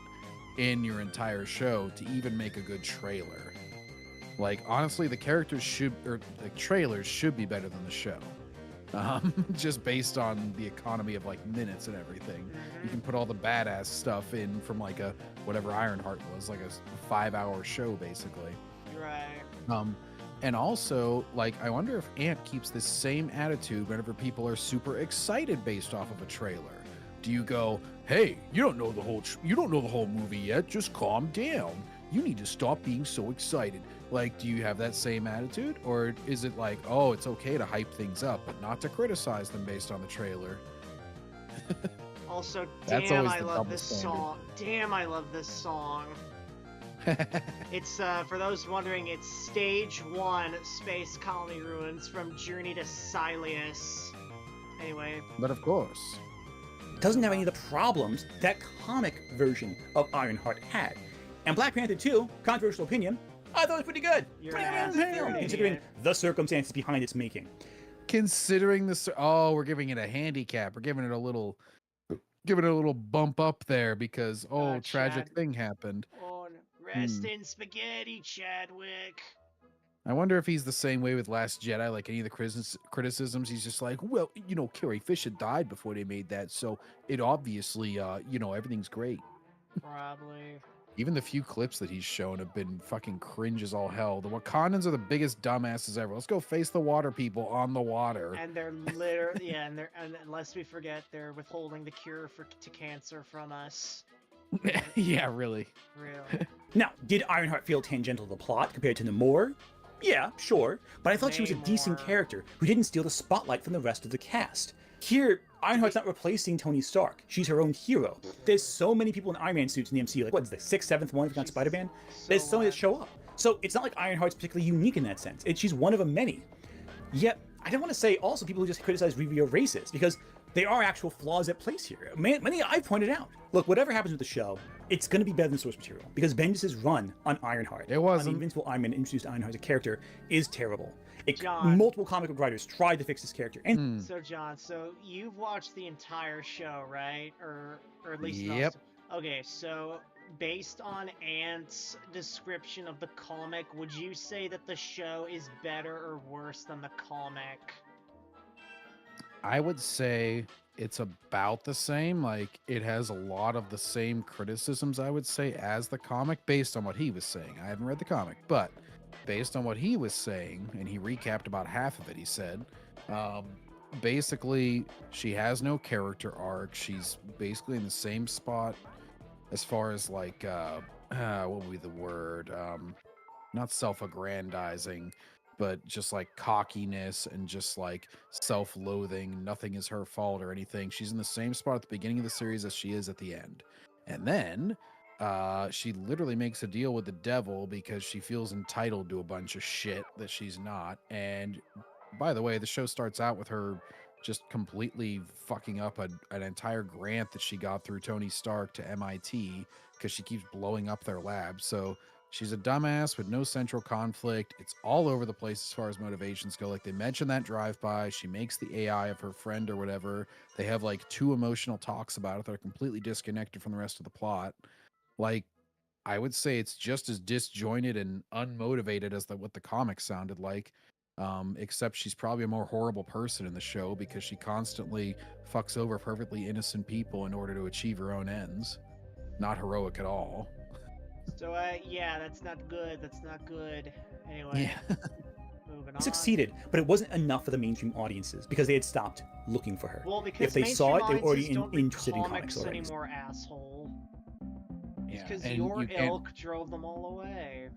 in your entire show to even make a good trailer. Like, honestly, the trailers should be better than the show. Just based on the economy of like minutes and everything. You can put all the badass stuff in from like a whatever Ironheart was, like a 5-hour show basically. Right. And also, like, I wonder if Ant keeps this same attitude whenever people are super excited based off of a trailer. Do you go, "Hey, you don't know the whole movie yet. Just calm down. You need to stop being so excited." Like, do you have that same attitude, or is it like, "Oh, it's okay to hype things up, but not to criticize them based on the trailer"? Also, That's damn, always I the love double this standard. song. Damn, I love this song. It's, for those wondering, it's Stage 1, Space Colony Ruins, from Journey to Silius. Anyway. But of course. Doesn't have any of the problems that comic version of Ironheart had. And Black Panther 2, controversial opinion, I thought it was pretty good. Considering the circumstances behind its making. Considering we're giving it a handicap. We're giving it a little bump up there because tragic thing happened. Rest in spaghetti, Chadwick. I wonder if he's the same way with Last Jedi, like any of the criticisms. He's just like, well, Carrie Fisher died before they made that, so it obviously, everything's great. Probably. Even the few clips that he's shown have been fucking cringe as all hell. The Wakandans are the biggest dumbasses ever. Let's go face the water people on the water. And they're literally, yeah, and lest we forget, they're withholding the cure to cancer from us. Yeah, really. Really. Now, did Ironheart feel tangential to the plot compared to Namor? Yeah, sure, but I thought she was a decent character who didn't steal the spotlight from the rest of the cast. Here, Ironheart's not replacing Tony Stark. She's her own hero. There's so many people in Iron Man suits in the MCU. Like, what's the 6th, 7th one if you count Spider-Man? There's so many that show up. So it's not like Ironheart's particularly unique in that sense. She's one of a many. Yet, I don't want to say also people who just criticize Riri are racist, because there are actual flaws at place here. Many I've pointed out. Look, whatever happens with the show, it's going to be better than source material, because Bendis' run on Ironheart, it wasn't. on the Invincible Iron Man introduced Ironheart as a character, is terrible. Multiple comic book writers tried to fix this character. And So John, you've watched the entire show, right? Or at least Yep. Okay, so based on Ant's description of the comic, would you say that the show is better or worse than the comic? I would say it's about the same. Like, it has a lot of the same criticisms, I would say, as the comic, based on what he was saying. I haven't read the comic, but based on what he was saying, and he recapped about half of it, he said, basically, she has no character arc. She's basically in the same spot as far as, like, what would be the word? Not self-aggrandizing, but just like cockiness and just like self-loathing. Nothing is her fault or anything. She's in the same spot at the beginning of the series as she is at the end. And then she literally makes a deal with the devil because she feels entitled to a bunch of shit that she's not. And by the way, the show starts out with her just completely fucking up an entire grant that she got through Tony Stark to MIT because she keeps blowing up their lab. So she's a dumbass with no central conflict. It's all over the place as far as motivations go. Like, they mention that drive-by. She makes the AI of her friend or whatever. They have like 2 emotional talks about it that are completely disconnected from the rest of the plot. Like, I would say it's just as disjointed and unmotivated as what the comics sounded like. Except she's probably a more horrible person in the show because she constantly fucks over perfectly innocent people in order to achieve her own ends. Not heroic at all. So, yeah, that's not good. That's not good. Anyway. Yeah. Moving on. succeeded, but it wasn't enough for the mainstream audiences because they had stopped looking for her. Well, because if they saw it, they were already don't interested in read comics already. Anymore, asshole. Yeah, Because and your you can't- ilk drove them all away.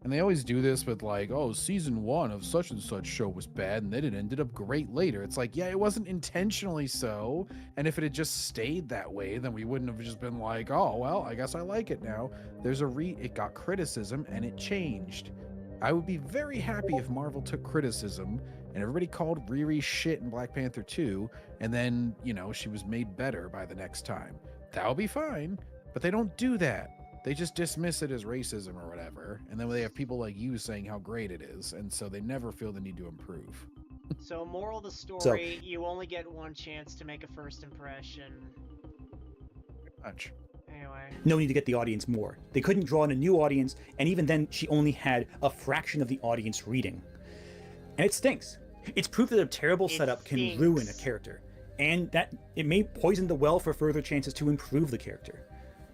And they always do this with like, oh, season 1 of such and such show was bad, and then it ended up great later. It's like, yeah, it wasn't intentionally so. And if it had just stayed that way, then we wouldn't have just been like, oh, well, I guess I like it now. It got criticism and it changed. I would be very happy if Marvel took criticism and everybody called Riri shit in Black Panther 2, and then, she was made better by the next time. That would be fine, but they don't do that. They just dismiss it as racism or whatever, and then they have people like you saying how great it is, and so they never feel the need to improve. So, moral of the story, you only get one chance to make a first impression. Much. Anyway. No need to get the audience more. They couldn't draw in a new audience, and even then, she only had a fraction of the audience reading. And it stinks. It's proof that a terrible setup can ruin a character, and that it may poison the well for further chances to improve the character.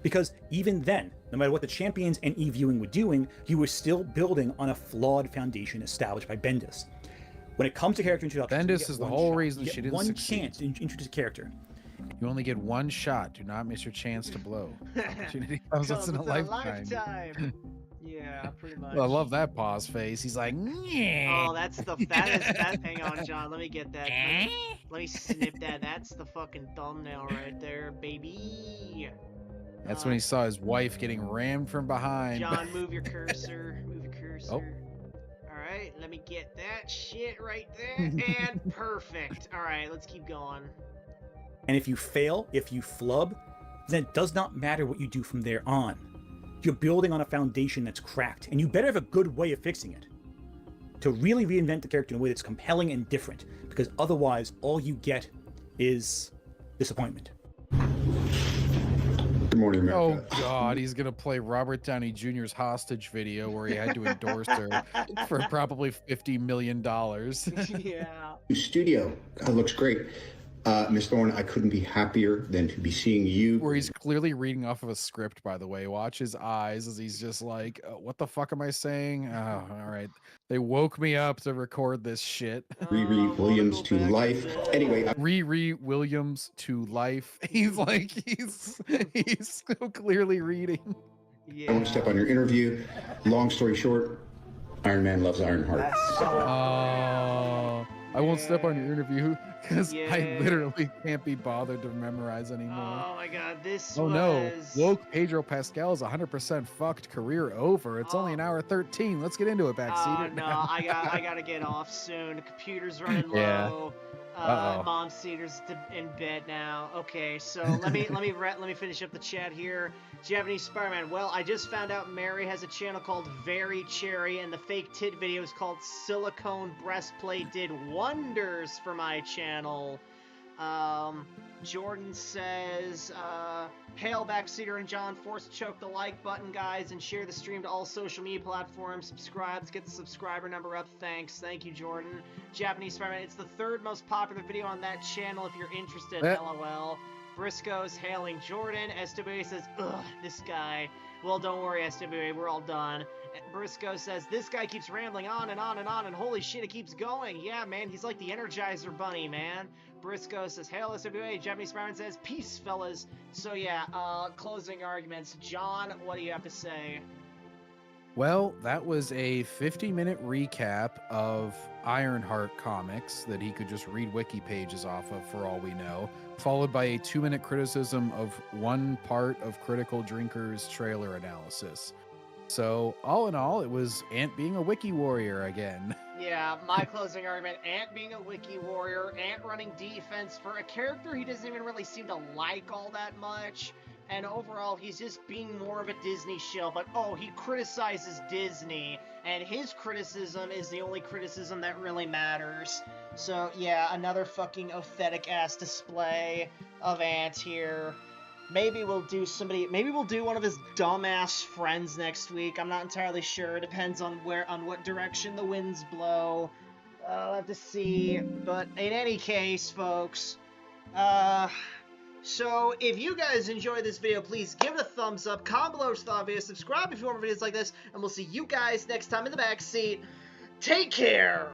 Because even then, no matter what the Champions and E-Viewing were doing, you were still building on a flawed foundation established by Bendis. When it comes to character introduction, Bendis is the whole reason she didn't one succeed. chance to introduce a character. You only get one shot. Do not miss your chance to blow. Opportunity comes once in a lifetime. Yeah, pretty much. Well, I love that pause face. He's like, oh, that is that. Hang on, John. Let me get that. Let me snip that. That's the fucking thumbnail right there, baby. That's when he saw his wife getting rammed from behind. John, move your cursor. Move your cursor. Oh. Alright, let me get that shit right there. And perfect. Alright, let's keep going. And if you fail, if you flub, then it does not matter what you do from there on. You're building on a foundation that's cracked, and you better have a good way of fixing it. To really reinvent the character in a way that's compelling and different, because otherwise all you get is disappointment. Good morning, America. Oh God, he's gonna play Robert Downey Jr.'s hostage video where he had to endorse her for probably $50 million. Yeah. New studio looks great. Miss Thorne, I couldn't be happier than to be seeing you. Where he's clearly reading off of a script, by the way. Watch his eyes as he's just like, what the fuck am I saying? Oh, all right. They woke me up to record this shit. Riri Williams to life. Anyway, Riri Williams to life. He's like, he's so clearly reading. I won't step on your interview. Long story short, Iron Man loves Ironheart. I won't step on your interview because I literally can't be bothered to memorize anymore. Oh my god, this Oh was... no, woke Pedro Pascal is 100% fucked, career over. It's only an hour 13. Let's get into it, Backseat. Oh no, I gotta get off soon. The computer's running Yeah. low. Uh-oh. Mom Cedar's in bed now. Okay, so let me finish up the chat here. Japanese Spider-Man. Well, I just found out Mary has a channel called Very Cherry, and the fake tit videos called Silicone Breastplate did wonders for my channel. Jordan says, hail Backseater and John, force choke the like button, guys, and share the stream to all social media platforms. Subscribe to get the subscriber number up. Thanks. Thank you, Jordan. Japanese Spider-Man, it's the third most popular video on that channel if you're interested, LOL. Briscoe's hailing Jordan. SWA says, ugh, this guy. Well, don't worry, SWA, we're all done. Briscoe says, this guy keeps rambling on and on and on, and holy shit, it keeps going. Yeah, man, he's like the Energizer Bunny, man. Briscoe says, hail SWA. Japanese Spider-Man says, peace, fellas. So yeah, closing arguments. John, what do you have to say? Well, that was a 50-minute recap of Ironheart comics that he could just read wiki pages off of for all we know, followed by a 2-minute criticism of one part of Critical Drinker's trailer analysis. So, all in all, it was Ant being a wiki warrior again. Yeah, my closing argument, Ant being a wiki warrior, Ant running defense for a character he doesn't even really seem to like all that much, and overall he's just being more of a Disney shill, but oh, he criticizes Disney, and his criticism is the only criticism that really matters. So yeah, another fucking aesthetic-ass display of Ant here. Maybe we'll do one of his dumbass friends next week. I'm not entirely sure. Depends on what direction the winds blow. I'll have to see. But in any case, folks, so if you guys enjoyed this video, please give it a thumbs up, comment below your thought video, subscribe if you want more videos like this, and we'll see you guys next time in the backseat. Take care!